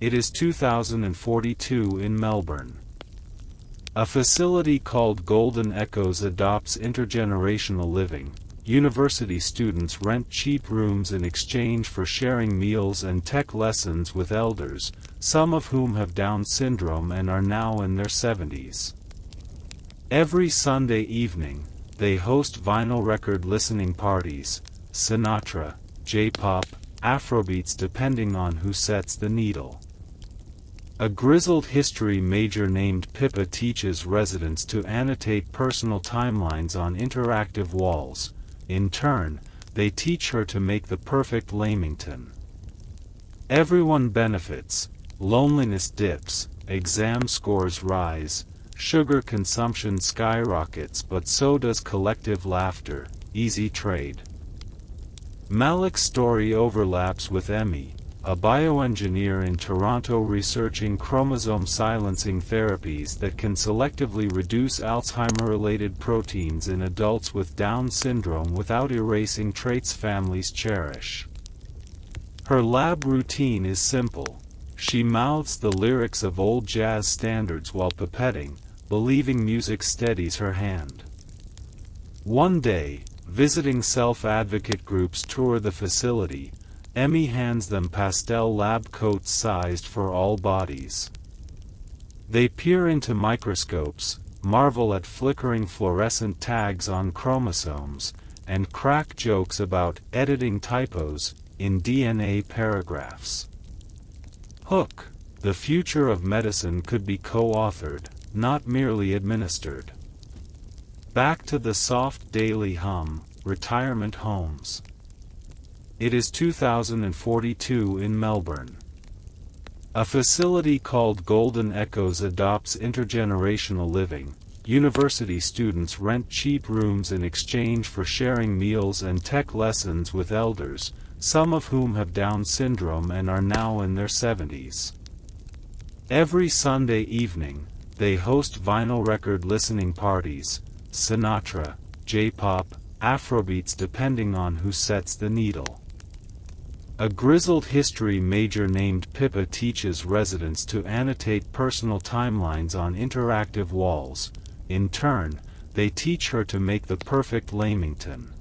It is 2042 in Melbourne. A facility called Golden Echoes adopts intergenerational living. University students rent cheap rooms in exchange for sharing meals and tech lessons with elders, some of whom have Down syndrome and are now in their 70s. Every Sunday evening, they host vinyl record listening parties, Sinatra, J-pop, Afrobeats depending on who sets the needle. A grizzled history major named Pippa teaches residents to annotate personal timelines on interactive walls. In turn, they teach her to make the perfect lamington. Everyone benefits. Loneliness dips, exam scores rise, sugar consumption skyrockets, but so does collective laughter. Easy trade. Malik's story overlaps with Emmy, a bioengineer in Toronto researching chromosome silencing therapies that can selectively reduce Alzheimer-related proteins in adults with Down syndrome without erasing traits families cherish. Her lab routine is simple. She mouths the lyrics of old jazz standards while pipetting, believing music steadies her hand. One day, visiting self-advocate groups tour the facility, Emmy hands them pastel lab coats sized for all bodies. They peer into microscopes, marvel at flickering fluorescent tags on chromosomes, and crack jokes about editing typos in DNA paragraphs. Hook: the future of medicine could be co-authored, not merely administered. Back to the soft daily hum, retirement homes. It is 2042 in Melbourne. A facility called Golden Echoes adopts intergenerational living. University students rent cheap rooms in exchange for sharing meals and tech lessons with elders, some of whom have Down syndrome and are now in their 70s. Every Sunday evening, they host vinyl record listening parties, Sinatra, J-pop, Afrobeats depending on who sets the needle. A grizzled history major named Pippa teaches residents to annotate personal timelines on interactive walls. In turn, they teach her to make the perfect lamington.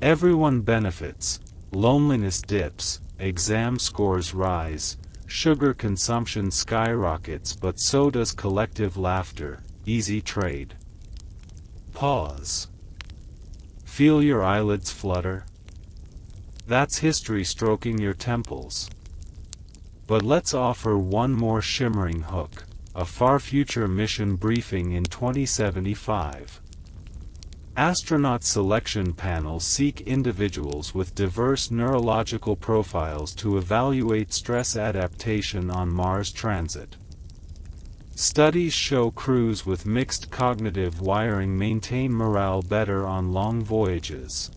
Everyone benefits. Loneliness dips, exam scores rise, sugar consumption skyrockets, but so does collective laughter. Easy trade. Pause. Feel your eyelids flutter? That's history stroking your temples. But let's offer one more shimmering hook, a far future mission briefing in 2075. Astronaut selection panels seek individuals with diverse neurological profiles to evaluate stress adaptation on Mars transit. Studies show crews with mixed cognitive wiring maintain morale better on long voyages.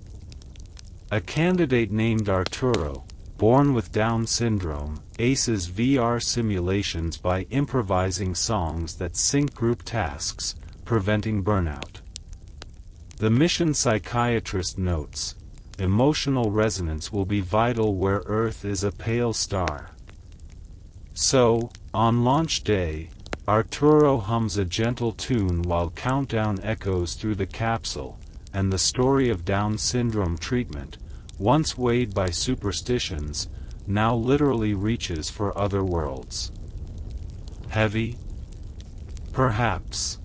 A candidate named Arturo, born with Down syndrome, aces VR simulations by improvising songs that sync group tasks, preventing burnout. The mission psychiatrist notes, emotional resonance will be vital where Earth is a pale star. So, on launch day, Arturo hums a gentle tune while countdown echoes through the capsule, and the story of Down syndrome treatment, once weighed by superstitions, now literally reaches for other worlds. Heavy? Perhaps.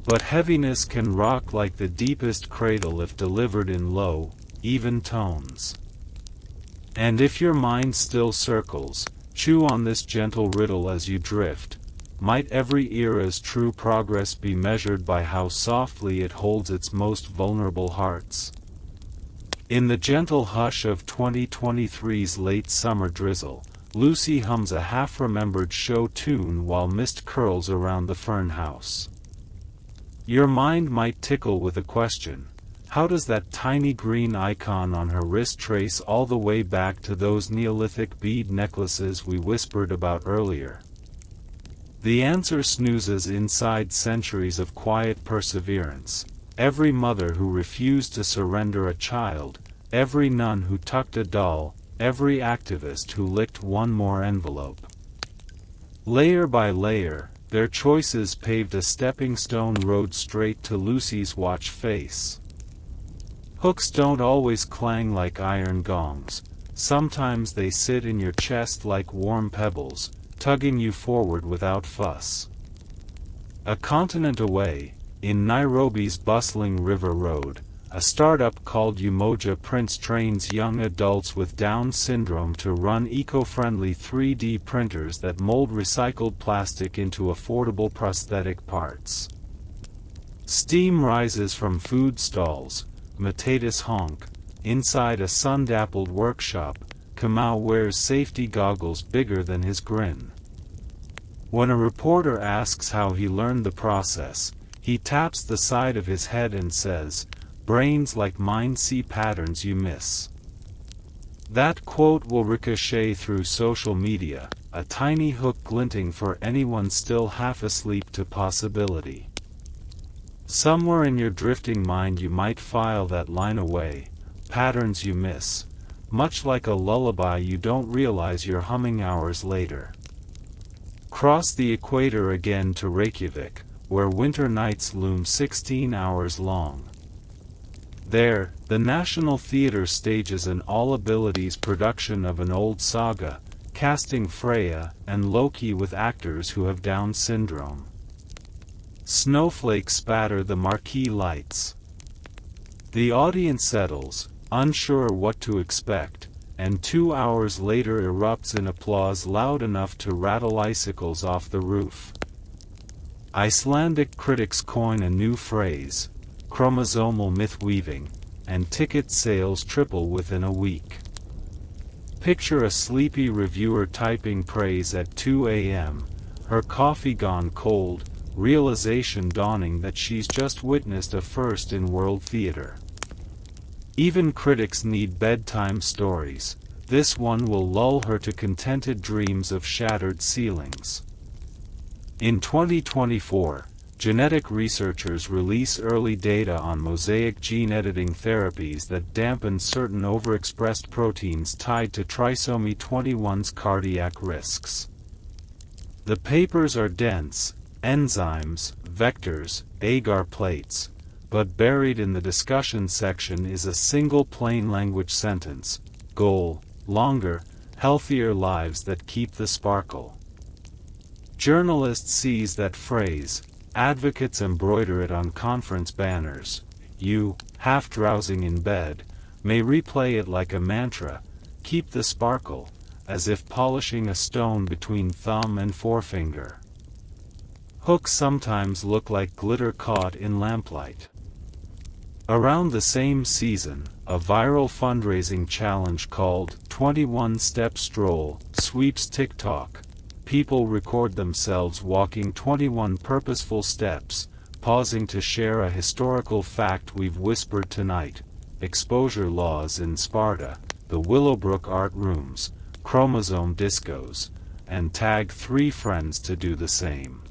But heaviness can rock like the deepest cradle if delivered in low, even tones. And if your mind still circles, chew on this gentle riddle as you drift. Might every era's true progress be measured by how softly it holds its most vulnerable hearts? In the gentle hush of 2023's late summer drizzle, Lucy hums a half-remembered show tune while mist curls around the fern house. Your mind might tickle with a question. How does that tiny green icon on her wrist trace all the way back to those Neolithic bead necklaces we whispered about earlier? The answer snoozes inside centuries of quiet perseverance. Every mother who refused to surrender a child, every nun who tucked a doll, every activist who licked one more envelope. Layer by layer, their choices paved a stepping stone road straight to Lucy's watch face. Hooks don't always clang like iron gongs. Sometimes they sit in your chest like warm pebbles, tugging you forward without fuss. A continent away, in Nairobi's bustling river road, a startup called Umoja Prints trains young adults with Down syndrome to run eco-friendly 3D printers that mold recycled plastic into affordable prosthetic parts. Steam rises from food stalls. Matatus honk. Inside a sun-dappled workshop, Kamau wears safety goggles bigger than his grin. When a reporter asks how he learned the process, he taps the side of his head and says, "Brains like mine see patterns you miss." That quote will ricochet through social media, a tiny hook glinting for anyone still half asleep to possibility. Somewhere in your drifting mind you might file that line away, patterns you miss, much like a lullaby you don't realize you're humming hours later. Cross the equator again to Reykjavik, where winter nights loom 16 hours long. There, the National Theatre stages an all-abilities production of an old saga, casting Freya and Loki with actors who have Down syndrome. Snowflakes spatter the marquee lights. The audience settles, unsure what to expect, and 2 hours later erupts in applause loud enough to rattle icicles off the roof. Icelandic critics coin a new phrase, chromosomal myth-weaving, and ticket sales triple within a week. Picture a sleepy reviewer typing praise at 2 a.m., her coffee gone cold, realization dawning that she's just witnessed a first in world theater. Even critics need bedtime stories. This one will lull her to contented dreams of shattered ceilings. In 2024, genetic researchers release early data on mosaic gene editing therapies that dampen certain overexpressed proteins tied to trisomy 21's cardiac risks. The papers are dense, enzymes, vectors, agar plates, but buried in the discussion section is a single plain language sentence: goal, longer, healthier lives that keep the sparkle. Journalists seize that phrase, advocates embroider it on conference banners. You, half drowsing in bed, may replay it like a mantra, keep the sparkle, as if polishing a stone between thumb and forefinger. Hooks sometimes look like glitter caught in lamplight. Around the same season, a viral fundraising challenge called 21 Step Stroll sweeps TikTok. People record themselves walking 21 purposeful steps, pausing to share a historical fact we've whispered tonight: exposure laws in Sparta, the Willowbrook art rooms, chromosome discos, and tag 3 friends to do the same.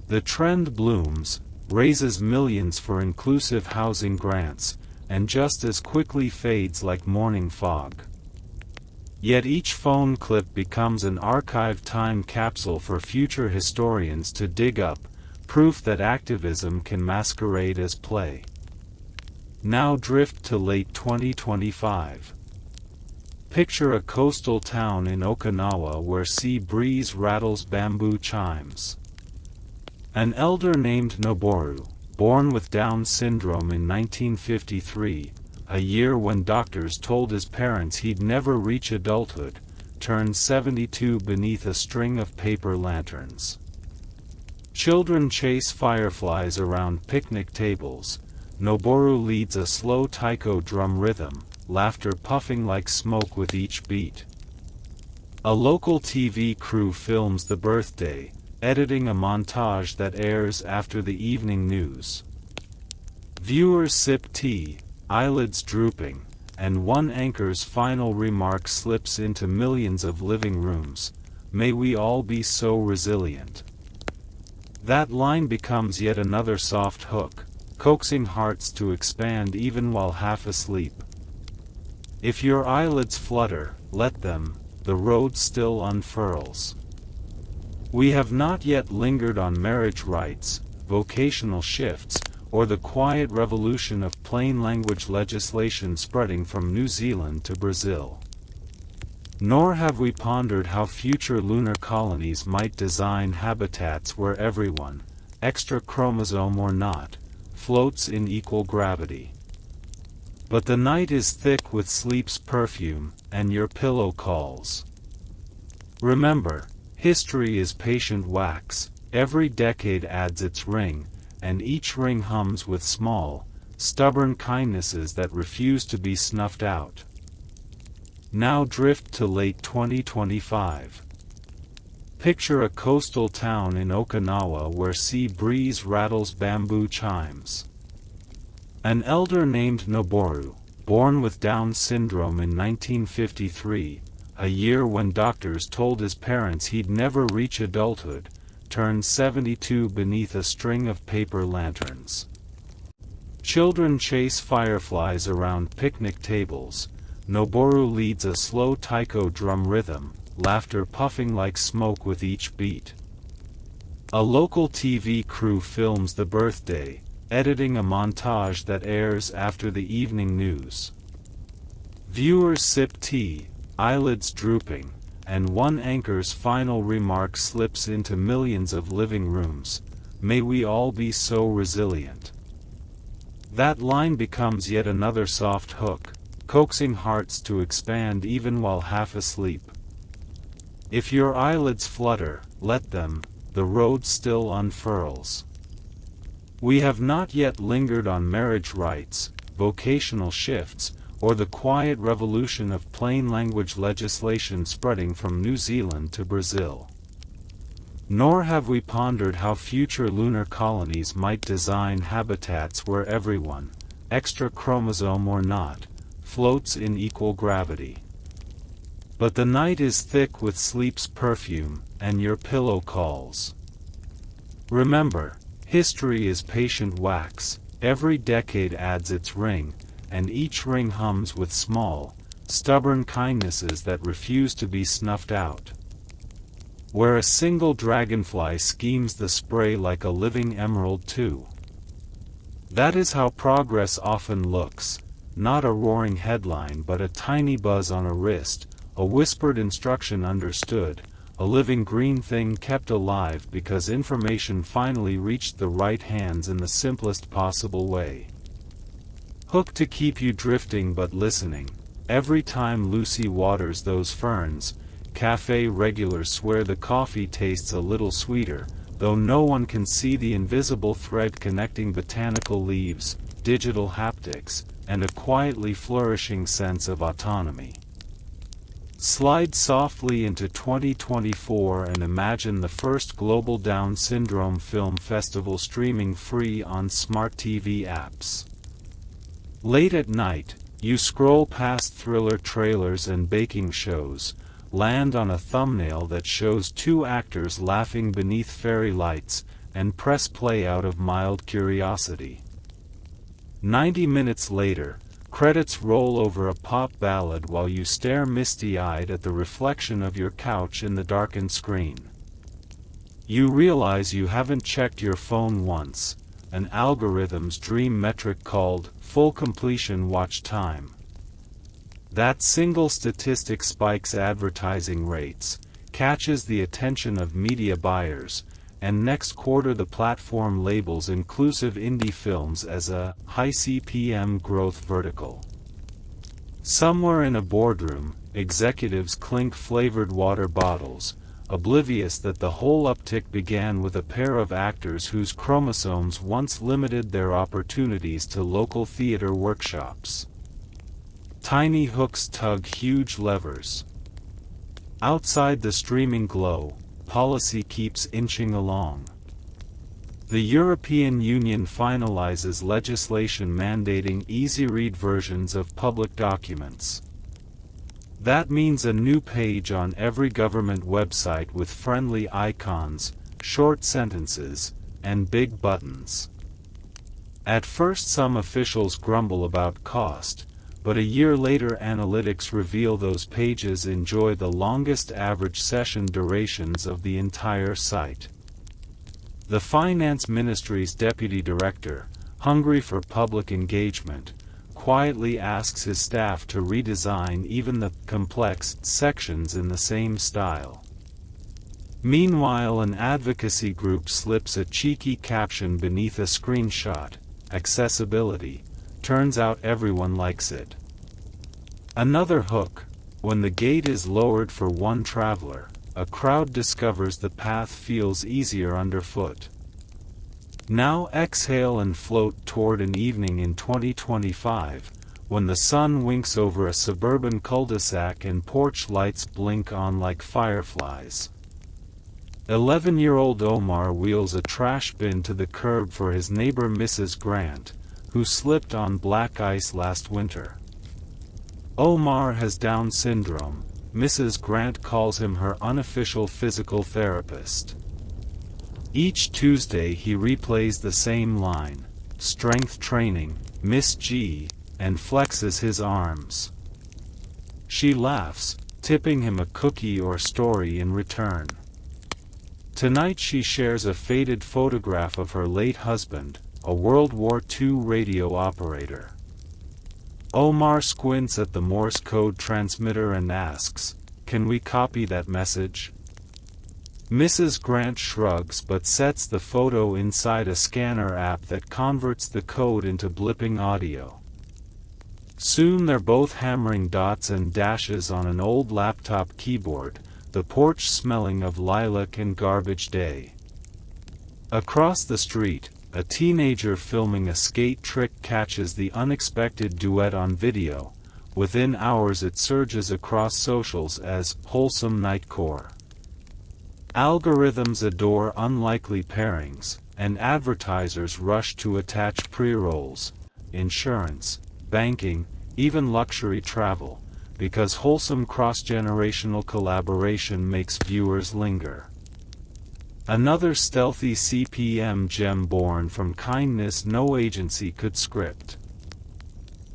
The trend blooms, raises millions for inclusive housing grants, and just as quickly fades like morning fog. Yet each phone clip becomes an archived time capsule for future historians to dig up, proof that activism can masquerade as play. Now drift to late 2025. Picture a coastal town in Okinawa where sea breeze rattles bamboo chimes. An elder named Noboru, born with Down syndrome in 1953, a year when doctors told his parents he'd never reach adulthood, turned 72 beneath a string of paper lanterns. Children chase fireflies around picnic tables. Noboru leads a slow taiko drum rhythm, laughter puffing like smoke with each beat. A local TV crew films the birthday, editing a montage that airs after the evening news. Viewers sip tea, eyelids drooping, and one anchor's final remark slips into millions of living rooms, "May we all be so resilient." That line becomes yet another soft hook, coaxing hearts to expand even while half asleep. If your eyelids flutter, let them, the road still unfurls. We have not yet lingered on marriage rights, vocational shifts, or the quiet revolution of plain language legislation spreading from New Zealand to Brazil. Nor have we pondered how future lunar colonies might design habitats where everyone, extra chromosome or not, floats in equal gravity. But the night is thick with sleep's perfume, and your pillow calls. Remember, history is patient wax, every decade adds its ring, and each ring hums with small, stubborn kindnesses that refuse to be snuffed out. Now drift to late 2025. Picture a coastal town in Okinawa where sea breeze rattles bamboo chimes. An elder named Noboru, born with Down syndrome in 1953, a year when doctors told his parents he'd never reach adulthood, turned 72 beneath a string of paper lanterns. Children chase fireflies around picnic tables. Noboru leads a slow taiko drum rhythm, laughter puffing like smoke with each beat. A local TV crew films the birthday, editing a montage that airs after the evening news. Viewers sip tea, eyelids drooping, and one anchor's final remark slips into millions of living rooms, "May we all be so resilient." That line becomes yet another soft hook, coaxing hearts to expand even while half asleep. If your eyelids flutter, let them, the road still unfurls. We have not yet lingered on marriage rights, vocational shifts, or the quiet revolution of plain language legislation spreading from New Zealand to Brazil. Nor have we pondered how future lunar colonies might design habitats where everyone, extra chromosome or not, floats in equal gravity. But the night is thick with sleep's perfume, and your pillow calls. Remember, history is patient wax, every decade adds its ring, and each ring hums with small, stubborn kindnesses that refuse to be snuffed out. Where a single dragonfly schemes the spray like a living emerald too. That is how progress often looks, not a roaring headline but a tiny buzz on a wrist, a whispered instruction understood, a living green thing kept alive because information finally reached the right hands in the simplest possible way. Hooked to keep you drifting but listening. Every time Lucy waters those ferns, cafe regulars swear the coffee tastes a little sweeter, though no one can see the invisible thread connecting botanical leaves, digital haptics, and a quietly flourishing sense of autonomy. Slide softly into 2024 and imagine the first global Down syndrome film festival streaming free on smart TV apps. Late at night, you scroll past thriller trailers and baking shows, land on a thumbnail that shows two actors laughing beneath fairy lights, and press play out of mild curiosity. 90 minutes later, credits roll over a pop ballad while you stare misty-eyed at the reflection of your couch in the darkened screen. You realize you haven't checked your phone once, an algorithm's dream metric called full completion watch time. That single statistic spikes advertising rates, catches the attention of media buyers, and next quarter the platform labels inclusive indie films as a high CPM growth vertical. Somewhere in a boardroom, executives clink flavored water bottles, oblivious that the whole uptick began with a pair of actors whose chromosomes once limited their opportunities to local theater workshops. Tiny hooks tug huge levers. Outside the streaming glow, policy keeps inching along. The European Union finalizes legislation mandating easy-read versions of public documents. That means a new page on every government website with friendly icons, short sentences, and big buttons. At first some officials grumble about cost, but a year later analytics reveal those pages enjoy the longest average session durations of the entire site. The Finance Ministry's deputy director, hungry for public engagement, quietly asks his staff to redesign even the complex sections in the same style. Meanwhile, an advocacy group slips a cheeky caption beneath a screenshot: accessibility. Turns out everyone likes it. Another hook: when the gate is lowered for one traveler, a crowd discovers the path feels easier underfoot. Now exhale and float toward an evening in 2025, when the sun winks over a suburban cul-de-sac and porch lights blink on like fireflies. 11-year-old Omar wheels a trash bin to the curb for his neighbor Mrs. Grant, who slipped on black ice last winter. Omar has Down syndrome. Mrs. Grant calls him her unofficial physical therapist. Each Tuesday he replays the same line, strength training, Miss G, and flexes his arms. She laughs, tipping him a cookie or story in return. Tonight she shares a faded photograph of her late husband, a World War II radio operator. Omar squints at the Morse code transmitter and asks, "Can we copy that message?" Mrs. Grant shrugs but sets the photo inside a scanner app that converts the code into blipping audio. Soon they're both hammering dots and dashes on an old laptop keyboard, the porch smelling of lilac and garbage day. Across the street, a teenager filming a skate trick catches the unexpected duet on video. Within hours it surges across socials as wholesome nightcore. Algorithms adore unlikely pairings, and advertisers rush to attach pre-rolls, insurance, banking, even luxury travel, because wholesome cross-generational collaboration makes viewers linger. Another stealthy CPM gem born from kindness no agency could script.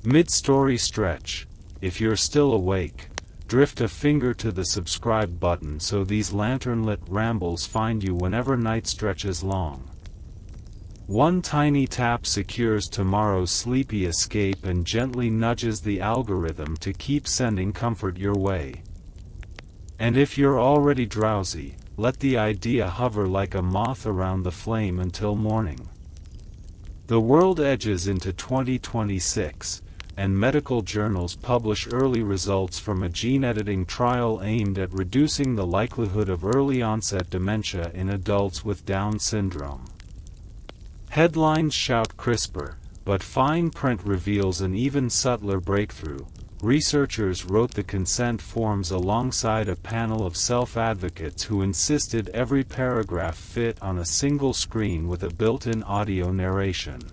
Mid-story stretch: if you're still awake, drift a finger to the subscribe button so these lantern-lit rambles find you whenever night stretches long. One tiny tap secures tomorrow's sleepy escape and gently nudges the algorithm to keep sending comfort your way. And if you're already drowsy, let the idea hover like a moth around the flame until morning. The world edges into 2026. And medical journals publish early results from a gene-editing trial aimed at reducing the likelihood of early-onset dementia in adults with Down syndrome. Headlines shout CRISPR, but fine print reveals an even subtler breakthrough. Researchers wrote the consent forms alongside a panel of self-advocates who insisted every paragraph fit on a single screen with a built-in audio narration.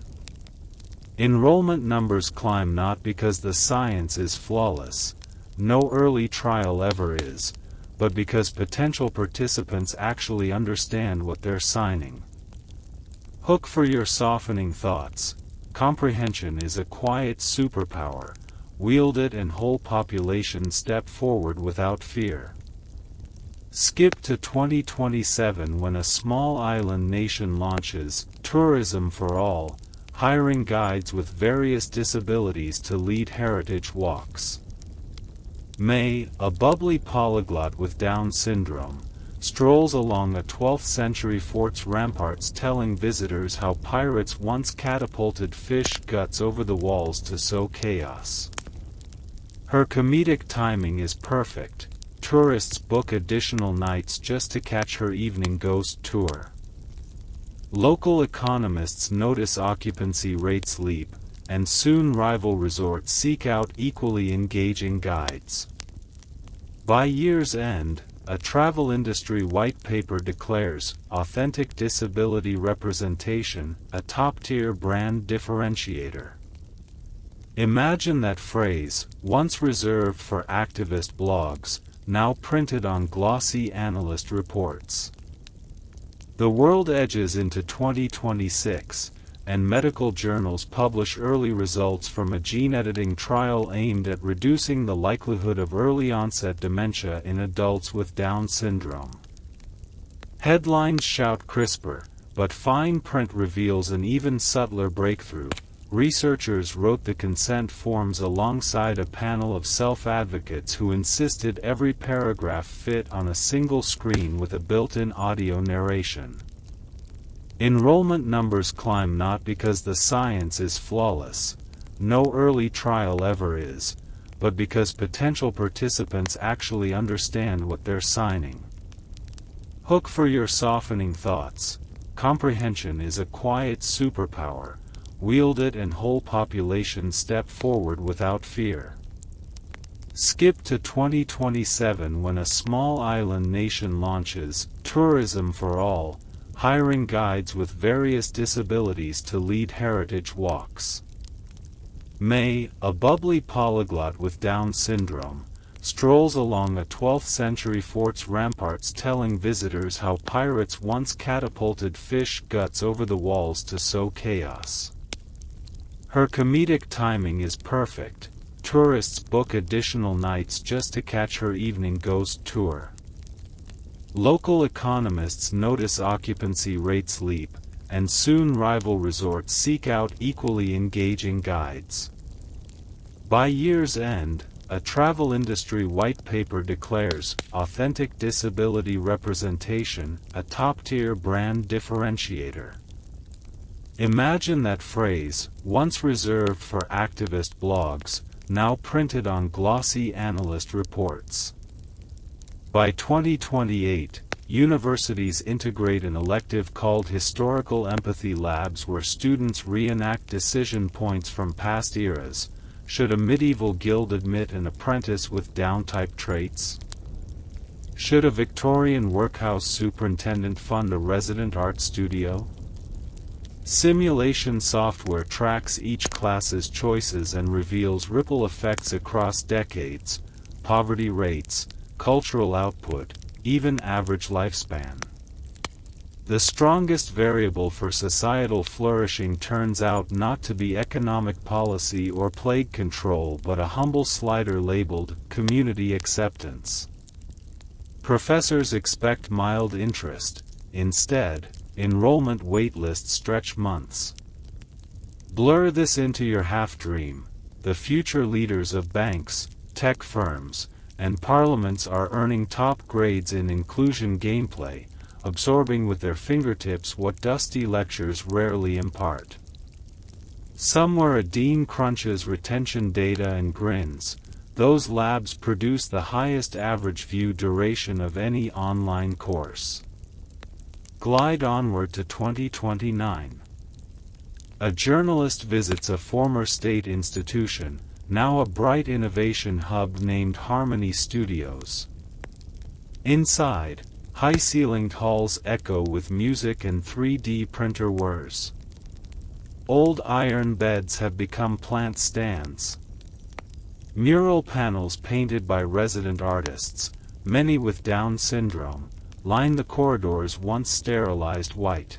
Enrollment numbers climb not because the science is flawless, no early trial ever is, but because potential participants actually understand what they're signing. Hook for your softening thoughts. Comprehension is a quiet superpower. Wield it and whole population step forward without fear. Skip to 2027 when a small island nation launches Tourism for All, hiring guides with various disabilities to lead heritage walks. May, a bubbly polyglot with Down syndrome, strolls along a 12th-century fort's ramparts telling visitors how pirates once catapulted fish guts over the walls to sow chaos. Her comedic timing is perfect. Tourists book additional nights just to catch her evening ghost tour. Local economists notice occupancy rates leap, and soon rival resorts seek out equally engaging guides. By year's end, a travel industry white paper declares authentic disability representation a top-tier brand differentiator. Imagine that phrase, once reserved for activist blogs, now printed on glossy analyst reports. The world edges into 2026, and medical journals publish early results from a gene-editing trial aimed at reducing the likelihood of early-onset dementia in adults with Down syndrome. Headlines shout CRISPR, but fine print reveals an even subtler breakthrough. Researchers wrote the consent forms alongside a panel of self-advocates who insisted every paragraph fit on a single screen with a built-in audio narration. Enrollment numbers climb not because the science is flawless, no early trial ever is, but because potential participants actually understand what they're signing. Hook for your softening thoughts. Comprehension is a quiet superpower. Wield it and whole populations step forward without fear. Skip to 2027 when a small island nation launches Tourism for All, hiring guides with various disabilities to lead heritage walks. May, a bubbly polyglot with Down syndrome, strolls along a 12th-century fort's ramparts telling visitors how pirates once catapulted fish guts over the walls to sow chaos. Her comedic timing is perfect. Tourists book additional nights just to catch her evening ghost tour. Local economists notice occupancy rates leap, and soon rival resorts seek out equally engaging guides. By year's end, a travel industry white paper declares authentic disability representation a top-tier brand differentiator. Imagine that phrase, once reserved for activist blogs, now printed on glossy analyst reports. By 2028, universities integrate an elective called Historical Empathy Labs where students reenact decision points from past eras. Should a medieval guild admit an apprentice with Down-type traits? Should a Victorian workhouse superintendent fund a resident art studio? Simulation software tracks each class's choices and reveals ripple effects across decades, poverty rates, cultural output, even average lifespan. The strongest variable for societal flourishing turns out not to be economic policy or plague control but a humble slider labeled community acceptance. Professors expect mild interest. Instead, enrollment waitlists stretch months. Blur this into your half-dream. The future leaders of banks, tech firms, and parliaments are earning top grades in inclusion gameplay, absorbing with their fingertips what dusty lectures rarely impart. Somewhere a dean crunches retention data and grins. Those labs produce the highest average view duration of any online course. Glide onward to 2029. A journalist visits a former state institution, now a bright innovation hub named Harmony Studios. Inside, high-ceilinged halls echo with music and 3D printer whirs. Old iron beds have become plant stands. Mural panels painted by resident artists, many with Down syndrome, line the corridors once sterilized white.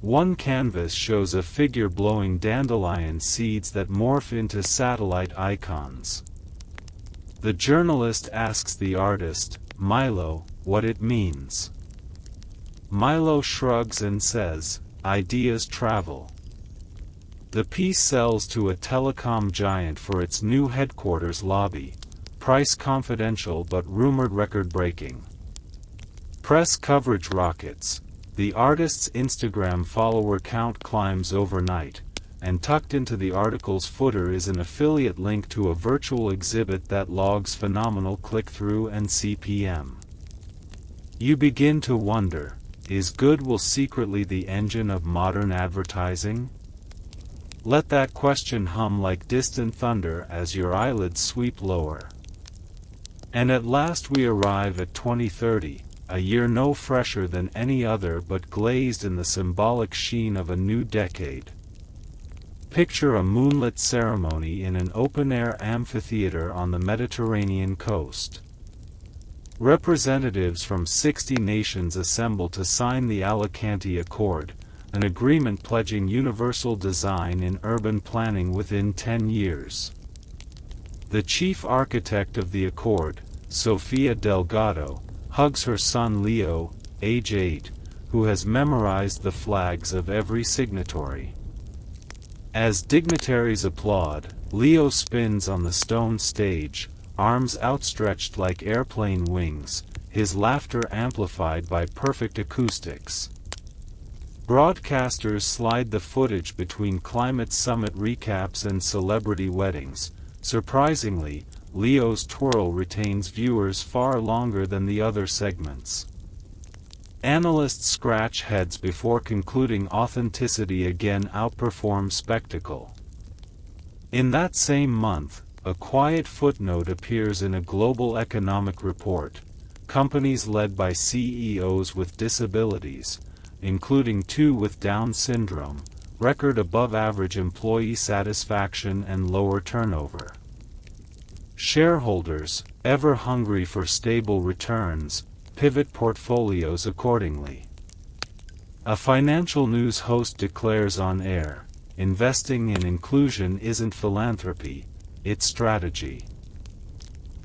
One canvas shows a figure blowing dandelion seeds that morph into satellite icons. The journalist asks the artist, Milo, what it means. Milo shrugs and says, "Ideas travel." The piece sells to a telecom giant for its new headquarters lobby, price confidential but rumored record-breaking. Press coverage rockets. The artist's Instagram follower count climbs overnight, and tucked into the article's footer is an affiliate link to a virtual exhibit that logs phenomenal click-through and CPM. You begin to wonder, is goodwill secretly the engine of modern advertising? Let that question hum like distant thunder as your eyelids sweep lower. And at last we arrive at 2030, a year no fresher than any other but glazed in the symbolic sheen of a new decade. Picture a moonlit ceremony in an open-air amphitheater on the Mediterranean coast. Representatives from 60 nations assemble to sign the Alicante Accord, an agreement pledging universal design in urban planning within 10 years. The chief architect of the accord, Sofia Delgado, hugs her son Leo, age 8, who has memorized the flags of every signatory. As dignitaries applaud, Leo spins on the stone stage, arms outstretched like airplane wings, his laughter amplified by perfect acoustics. Broadcasters slide the footage between climate summit recaps and celebrity weddings. Surprisingly, Leo's twirl retains viewers far longer than the other segments. Analysts scratch heads before concluding authenticity again outperforms spectacle. In that same month, a quiet footnote appears in a global economic report. Companies led by CEOs with disabilities, including 2 with Down syndrome, record above-average employee satisfaction and lower turnover. Shareholders, ever hungry for stable returns, pivot portfolios accordingly. A financial news host declares on air, investing in inclusion isn't philanthropy, it's strategy.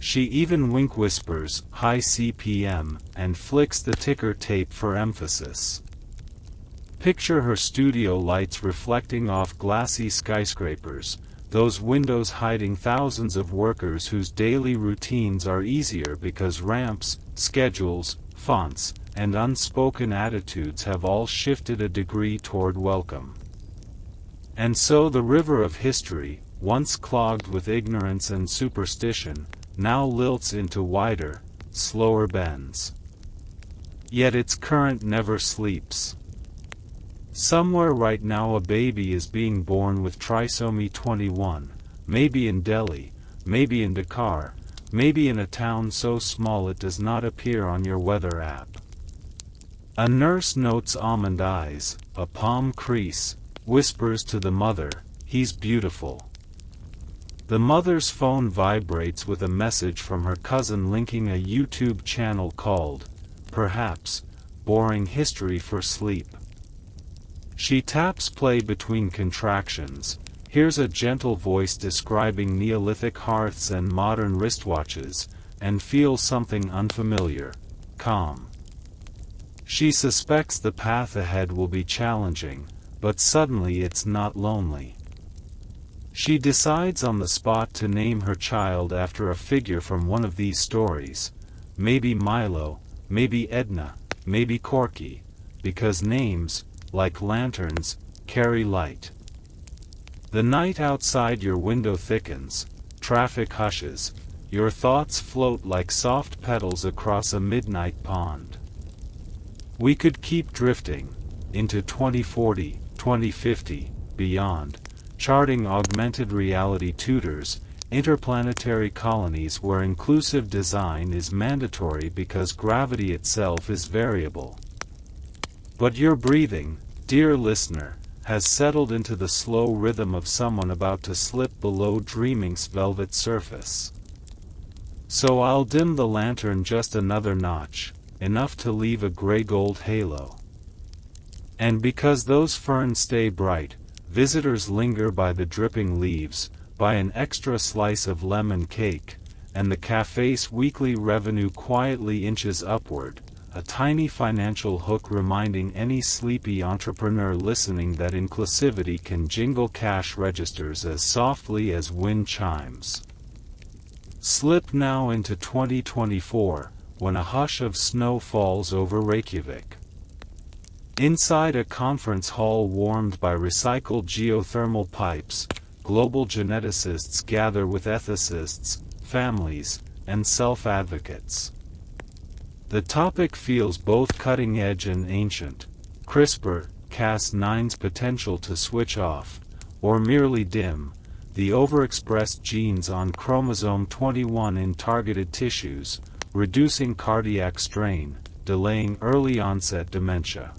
She even wink whispers, high CPM, and flicks the ticker tape for emphasis. Picture her studio lights reflecting off glassy skyscrapers, those windows hiding thousands of workers whose daily routines are easier because ramps, schedules, fonts, and unspoken attitudes have all shifted a degree toward welcome. And so the river of history, once clogged with ignorance and superstition, now lilts into wider, slower bends. Yet its current never sleeps. Somewhere right now a baby is being born with trisomy 21, maybe in Delhi, maybe in Dakar, maybe in a town so small it does not appear on your weather app. A nurse notes almond eyes, a palm crease, whispers to the mother, "He's beautiful." The mother's phone vibrates with a message from her cousin linking a YouTube channel called, perhaps, Boring History for Sleep. She taps play between contractions, hears a gentle voice describing Neolithic hearths and modern wristwatches, and feels something unfamiliar, calm. She suspects the path ahead will be challenging, but suddenly it's not lonely. She decides on the spot to name her child after a figure from one of these stories, maybe Milo, maybe Edna, maybe Corky, because names, like lanterns, carry light. The night outside your window thickens, traffic hushes, your thoughts float like soft petals across a midnight pond. We could keep drifting, into 2040, 2050, beyond, charting augmented reality tutors, interplanetary colonies where inclusive design is mandatory because gravity itself is variable. But your breathing, dear listener, has settled into the slow rhythm of someone about to slip below dreaming's velvet surface. So I'll dim the lantern just another notch, enough to leave a gray-gold halo. And because those ferns stay bright, visitors linger by the dripping leaves, buy an extra slice of lemon cake, and the cafe's weekly revenue quietly inches upward, a tiny financial hook reminding any sleepy entrepreneur listening that inclusivity can jingle cash registers as softly as wind chimes. Slip now into 2024, when a hush of snow falls over Reykjavik. Inside a conference hall warmed by recycled geothermal pipes, global geneticists gather with ethicists, families, and self-advocates. The topic feels both cutting-edge and ancient. CRISPR-Cas9's potential to switch off, or merely dim, the overexpressed genes on chromosome 21 in targeted tissues, reducing cardiac strain, delaying early-onset dementia.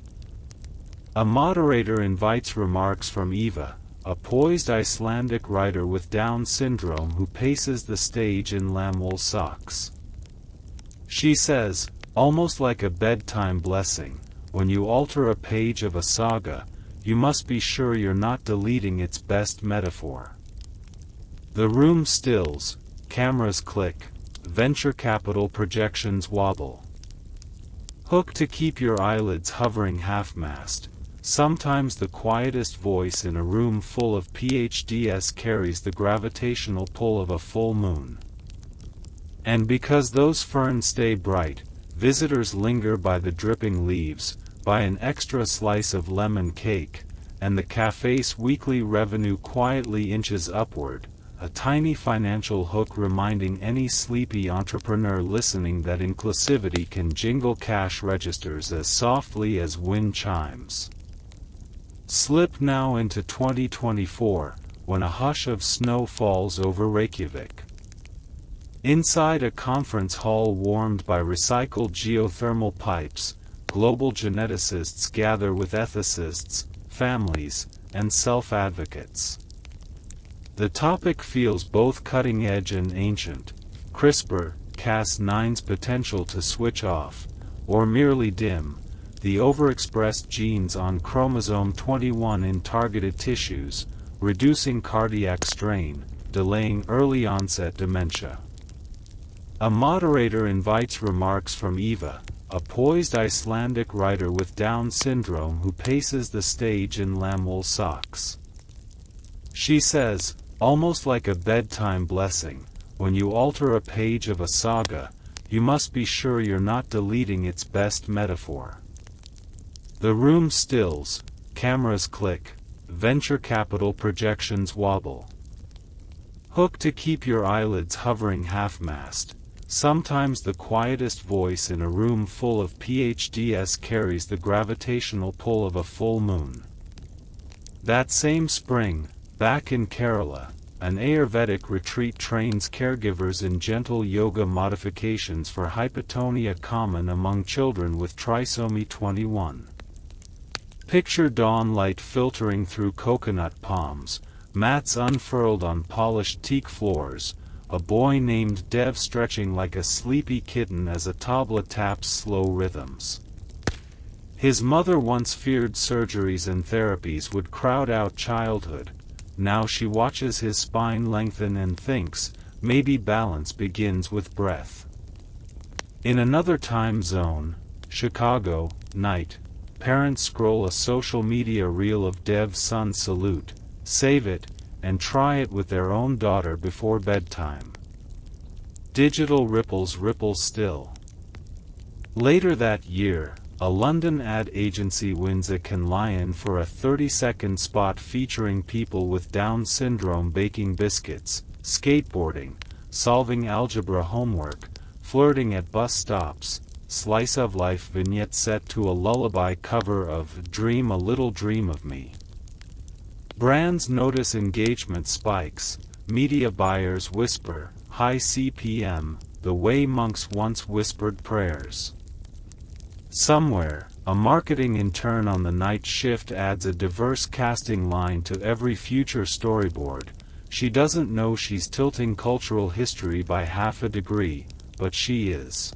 A moderator invites remarks from Eva, a poised Icelandic writer with Down syndrome who paces the stage in lamb-wool socks. She says, almost like a bedtime blessing, when you alter a page of a saga, you must be sure you're not deleting its best metaphor. The room stills, cameras click, venture capital projections wobble. Hook to keep your eyelids hovering half-mast. Sometimes the quietest voice in a room full of PhDs carries the gravitational pull of a full moon. And because those ferns stay bright, visitors linger by the dripping leaves, by an extra slice of lemon cake, and the cafe's weekly revenue quietly inches upward, a tiny financial hook reminding any sleepy entrepreneur listening that inclusivity can jingle cash registers as softly as wind chimes. Slip now into 2024, when a hush of snow falls over Reykjavik. Inside a conference hall warmed by recycled geothermal pipes, global geneticists gather with ethicists, families, and self-advocates. The topic feels both cutting-edge and ancient. CRISPR-Cas9's potential to switch off, or merely dim, the overexpressed genes on chromosome 21 in targeted tissues, reducing cardiac strain, delaying early-onset dementia. A moderator invites remarks from Eva, a poised Icelandic writer with Down syndrome who paces the stage in lamb-wool socks. She says, almost like a bedtime blessing, when you alter a page of a saga, you must be sure you're not deleting its best metaphor. The room stills, cameras click, venture capital projections wobble. Hook to keep your eyelids hovering half-mast. Sometimes the quietest voice in a room full of PhDs carries the gravitational pull of a full moon. That same spring, back in Kerala, an Ayurvedic retreat trains caregivers in gentle yoga modifications for hypotonia common among children with trisomy 21. Picture dawn light filtering through coconut palms, mats unfurled on polished teak floors, a boy named Dev stretching like a sleepy kitten as a tabla taps slow rhythms. His mother once feared surgeries and therapies would crowd out childhood. Now she watches his spine lengthen and thinks, maybe balance begins with breath. In another time zone, Chicago, night, parents scroll a social media reel of Dev's son's salute, save it, and try it with their own daughter before bedtime. Digital ripples ripple still. Later that year, a London ad agency wins a Cannes Lion for a 30-second spot featuring people with Down syndrome baking biscuits, skateboarding, solving algebra homework, flirting at bus stops, slice of life vignette set to a lullaby cover of Dream a Little Dream of Me. Brands notice engagement spikes, media buyers whisper, high CPM, the way monks once whispered prayers. Somewhere, a marketing intern on the night shift adds a diverse casting line to every future storyboard. She doesn't know she's tilting cultural history by half a degree, but she is.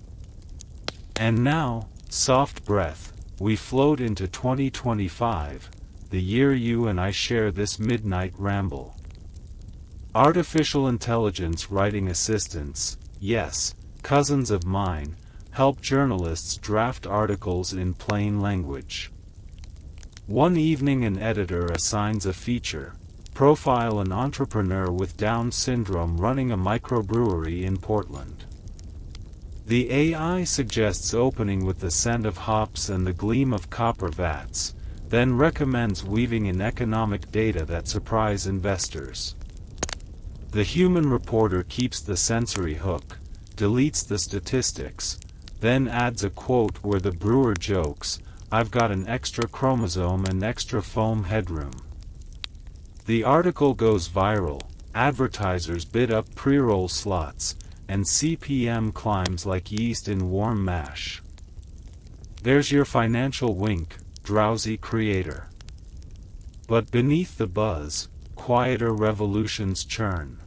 And now, soft breath, we float into 2025, the year you and I share this midnight ramble. Artificial intelligence writing assistants, yes, cousins of mine, help journalists draft articles in plain language. One evening an editor assigns a feature, profile an entrepreneur with Down syndrome running a microbrewery in Portland. The AI suggests opening with the scent of hops and the gleam of copper vats, then recommends weaving in economic data that surprise investors. The human reporter keeps the sensory hook, deletes the statistics, then adds a quote where the brewer jokes, "I've got an extra chromosome and extra foam headroom." The article goes viral, advertisers bid up pre-roll slots, and CPM climbs like yeast in warm mash. There's your financial wink, drowsy creator. But beneath the buzz, quieter revolutions churn.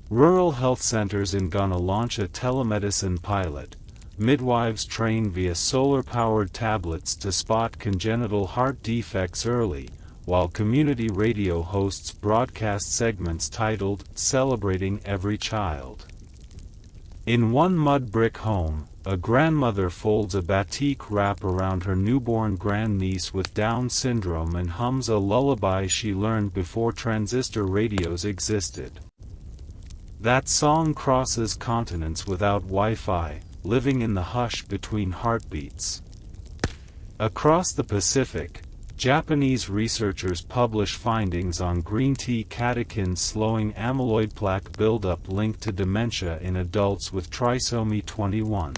Rural health centers in Ghana launch a telemedicine pilot. Midwives train via solar-powered tablets to spot congenital heart defects early, while community radio hosts broadcast segments titled "Celebrating Every Child." In one mud brick home, a grandmother folds a batik wrap around her newborn grandniece with Down syndrome and hums a lullaby she learned before transistor radios existed. That song crosses continents without Wi-Fi, living in the hush between heartbeats. Across the Pacific, Japanese researchers publish findings on green tea catechins slowing amyloid plaque buildup linked to dementia in adults with trisomy 21.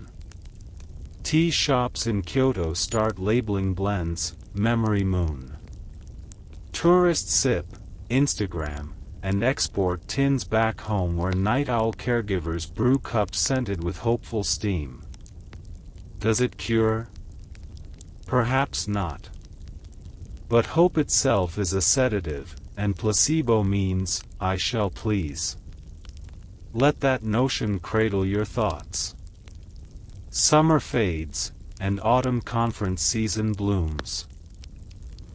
Tea shops in Kyoto start labeling blends, "Memory Moon." Tourists sip, Instagram, and export tins back home where night owl caregivers brew cups scented with hopeful steam. Does it cure? Perhaps not. But hope itself is a sedative, and placebo means, "I shall please." Let that notion cradle your thoughts. Summer fades, and autumn conference season blooms.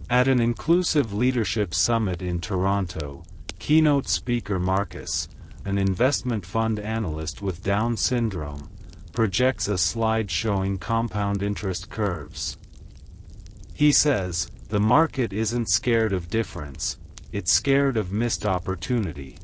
At an inclusive leadership summit in Toronto, keynote speaker Marcus, an investment fund analyst with Down syndrome, projects a slide showing compound interest curves. He says, "The market isn't scared of difference, it's scared of missed opportunity."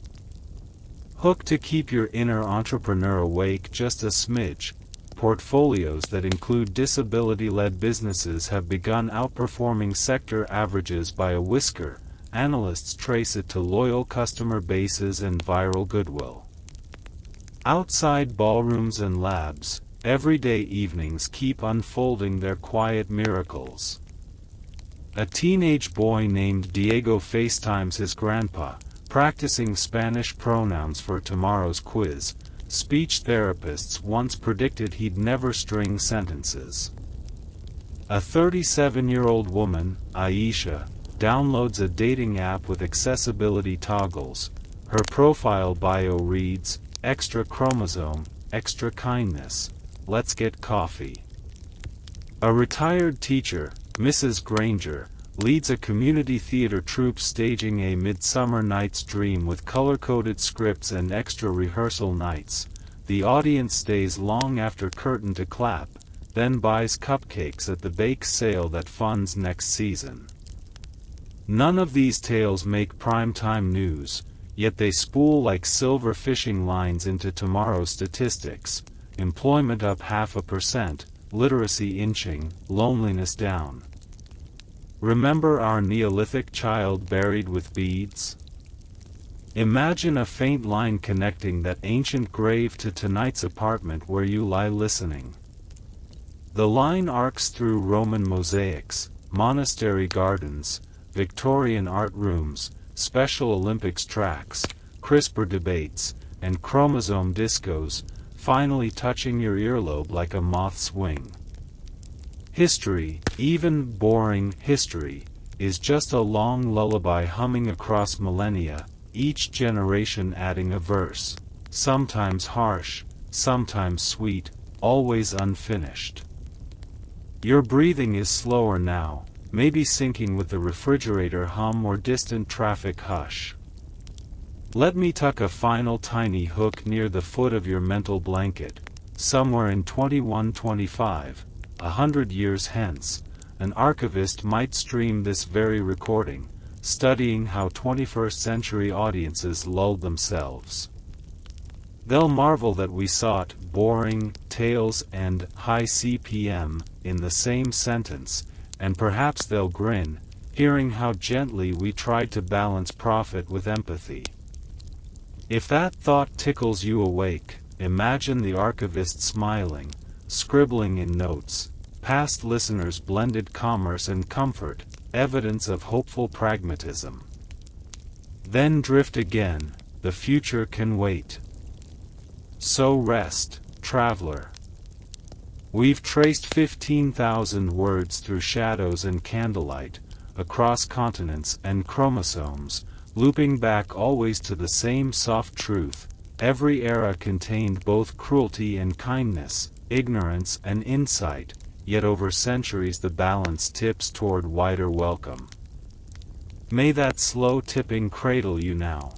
Hook to keep your inner entrepreneur awake just a smidge. Portfolios that include disability-led businesses have begun outperforming sector averages by a whisker. Analysts trace it to loyal customer bases and viral goodwill. Outside ballrooms and labs, everyday evenings keep unfolding their quiet miracles. A teenage boy named Diego FaceTimes his grandpa, practicing Spanish pronouns for tomorrow's quiz. Speech therapists once predicted he'd never string sentences. A 37-year-old woman, Aisha, downloads a dating app with accessibility toggles. Her profile bio reads, "Extra chromosome, extra kindness, let's get coffee." A retired teacher, Mrs. Granger, leads a community theater troupe staging A Midsummer Night's Dream with color-coded scripts and extra rehearsal nights. The audience stays long after curtain to clap, then buys cupcakes at the bake sale that funds next season. None of these tales make primetime news, yet they spool like silver fishing lines into tomorrow's statistics. Employment up 0.5%, literacy inching, loneliness down. Remember our Neolithic child buried with beads? Imagine a faint line connecting that ancient grave to tonight's apartment where you lie listening. The line arcs through Roman mosaics, monastery gardens, Victorian art rooms, Special Olympics tracks, CRISPR debates, and chromosome discos, finally touching your earlobe like a moth's wing. History, even boring history, is just a long lullaby humming across millennia, each generation adding a verse, sometimes harsh, sometimes sweet, always unfinished. Your breathing is slower now, maybe syncing with the refrigerator hum or distant traffic hush. Let me tuck a final tiny hook near the foot of your mental blanket. Somewhere in 2125, 100 years hence, an archivist might stream this very recording, studying how 21st century audiences lulled themselves. They'll marvel that we sought boring tales and high CPM in the same sentence, and perhaps they'll grin, hearing how gently we tried to balance profit with empathy. If that thought tickles you awake, imagine the archivist smiling, scribbling in notes, past listeners blended commerce and comfort, evidence of hopeful pragmatism. Then drift again, the future can wait. So rest, traveler. We've traced 15,000 words through shadows and candlelight, across continents and chromosomes, looping back always to the same soft truth. Every era contained both cruelty and kindness, ignorance and insight, yet over centuries the balance tips toward wider welcome. May that slow tipping cradle you now.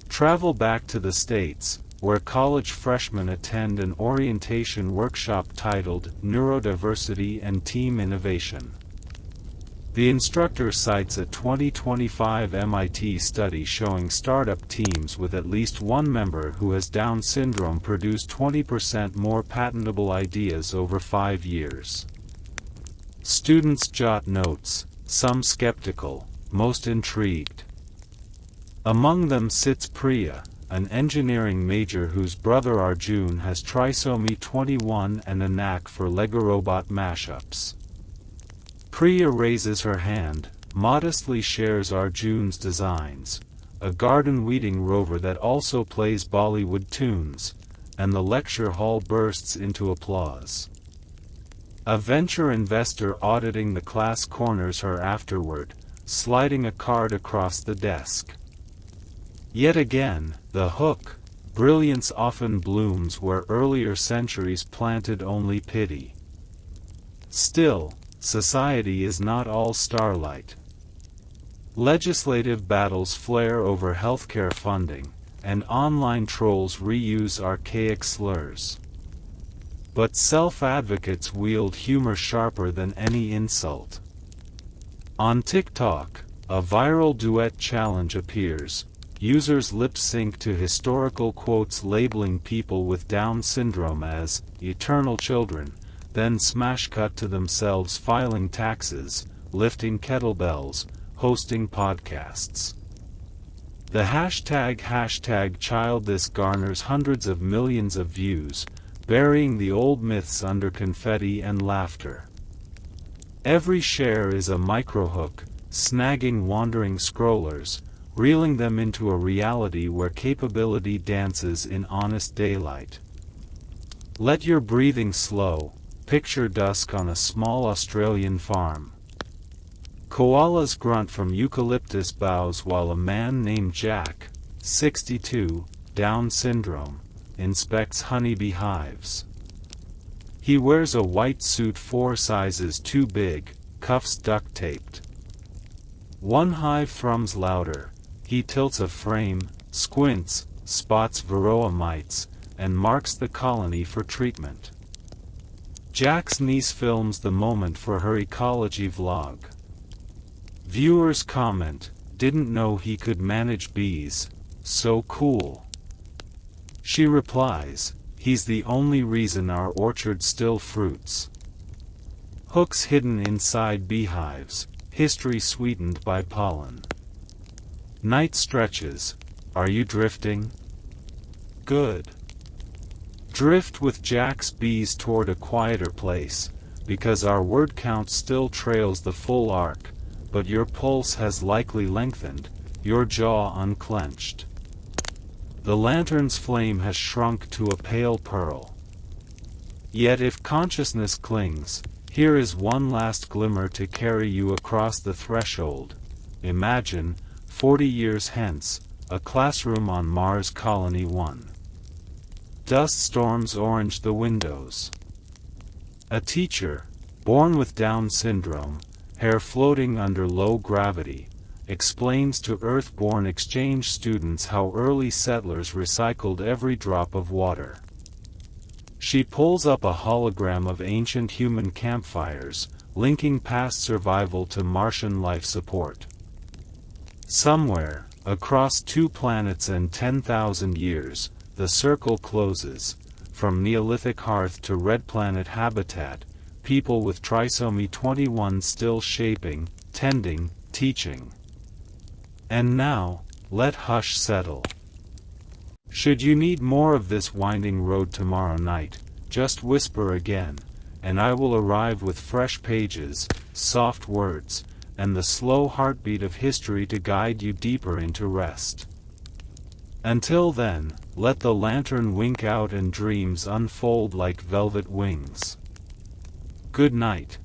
Travel back to the States, where college freshmen attend an orientation workshop titled Neurodiversity and Team Innovation. The instructor cites a 2025 MIT study showing startup teams with at least one member who has Down syndrome produce 20% more patentable ideas over 5 years. Students jot notes, some skeptical, most intrigued. Among them sits Priya, an engineering major whose brother Arjun has trisomy 21 and a knack for Lego robot mashups. Priya raises her hand, modestly shares Arjun's designs, a garden weeding rover that also plays Bollywood tunes, and the lecture hall bursts into applause. A venture investor auditing the class corners her afterward, sliding a card across the desk. Yet again, the hook: brilliance often blooms where earlier centuries planted only pity. Still, society is not all starlight. Legislative battles flare over healthcare funding, and online trolls reuse archaic slurs. But self-advocates wield humor sharper than any insult. On TikTok, a viral duet challenge appears. Users lip-sync to historical quotes labeling people with Down syndrome as eternal children, then smash cut to themselves filing taxes, lifting kettlebells, hosting podcasts. The hashtag child this garners hundreds of millions of views, burying the old myths under confetti and laughter. Every share is a microhook, snagging wandering scrollers, reeling them into a reality where capability dances in honest daylight. Let your breathing slow, picture dusk on a small Australian farm. Koalas grunt from eucalyptus boughs while a man named Jack, 62, Down syndrome, inspects honeybee hives. He wears a white suit 4 sizes too big, cuffs duct taped. One hive thrums louder. He tilts a frame, squints, spots varroa mites, and marks the colony for treatment. Jack's niece films the moment for her ecology vlog. Viewers comment, "Didn't know he could manage bees, so cool." She replies, "He's the only reason our orchard still fruits." Hooks hidden inside beehives, history sweetened by pollen. Night stretches. Are you drifting? Good. Drift with Jack's bees toward a quieter place, because our word count still trails the full arc, but your pulse has likely lengthened, your jaw unclenched. The lantern's flame has shrunk to a pale pearl. Yet if consciousness clings, here is one last glimmer to carry you across the threshold. Imagine, 40 years hence, a classroom on Mars Colony 1. Dust storms orange the windows. A teacher, born with Down syndrome, hair floating under low gravity, explains to Earth-born exchange students how early settlers recycled every drop of water. She pulls up a hologram of ancient human campfires, linking past survival to Martian life support. Somewhere, across 2 planets and 10,000 years, the circle closes. From Neolithic hearth to red planet habitat, people with trisomy 21 still shaping, tending, teaching. And now, let hush settle. Should you need more of this winding road tomorrow night, just whisper again, and I will arrive with fresh pages, soft words, and the slow heartbeat of history to guide you deeper into rest. Until then, let the lantern wink out and dreams unfold like velvet wings. Good night.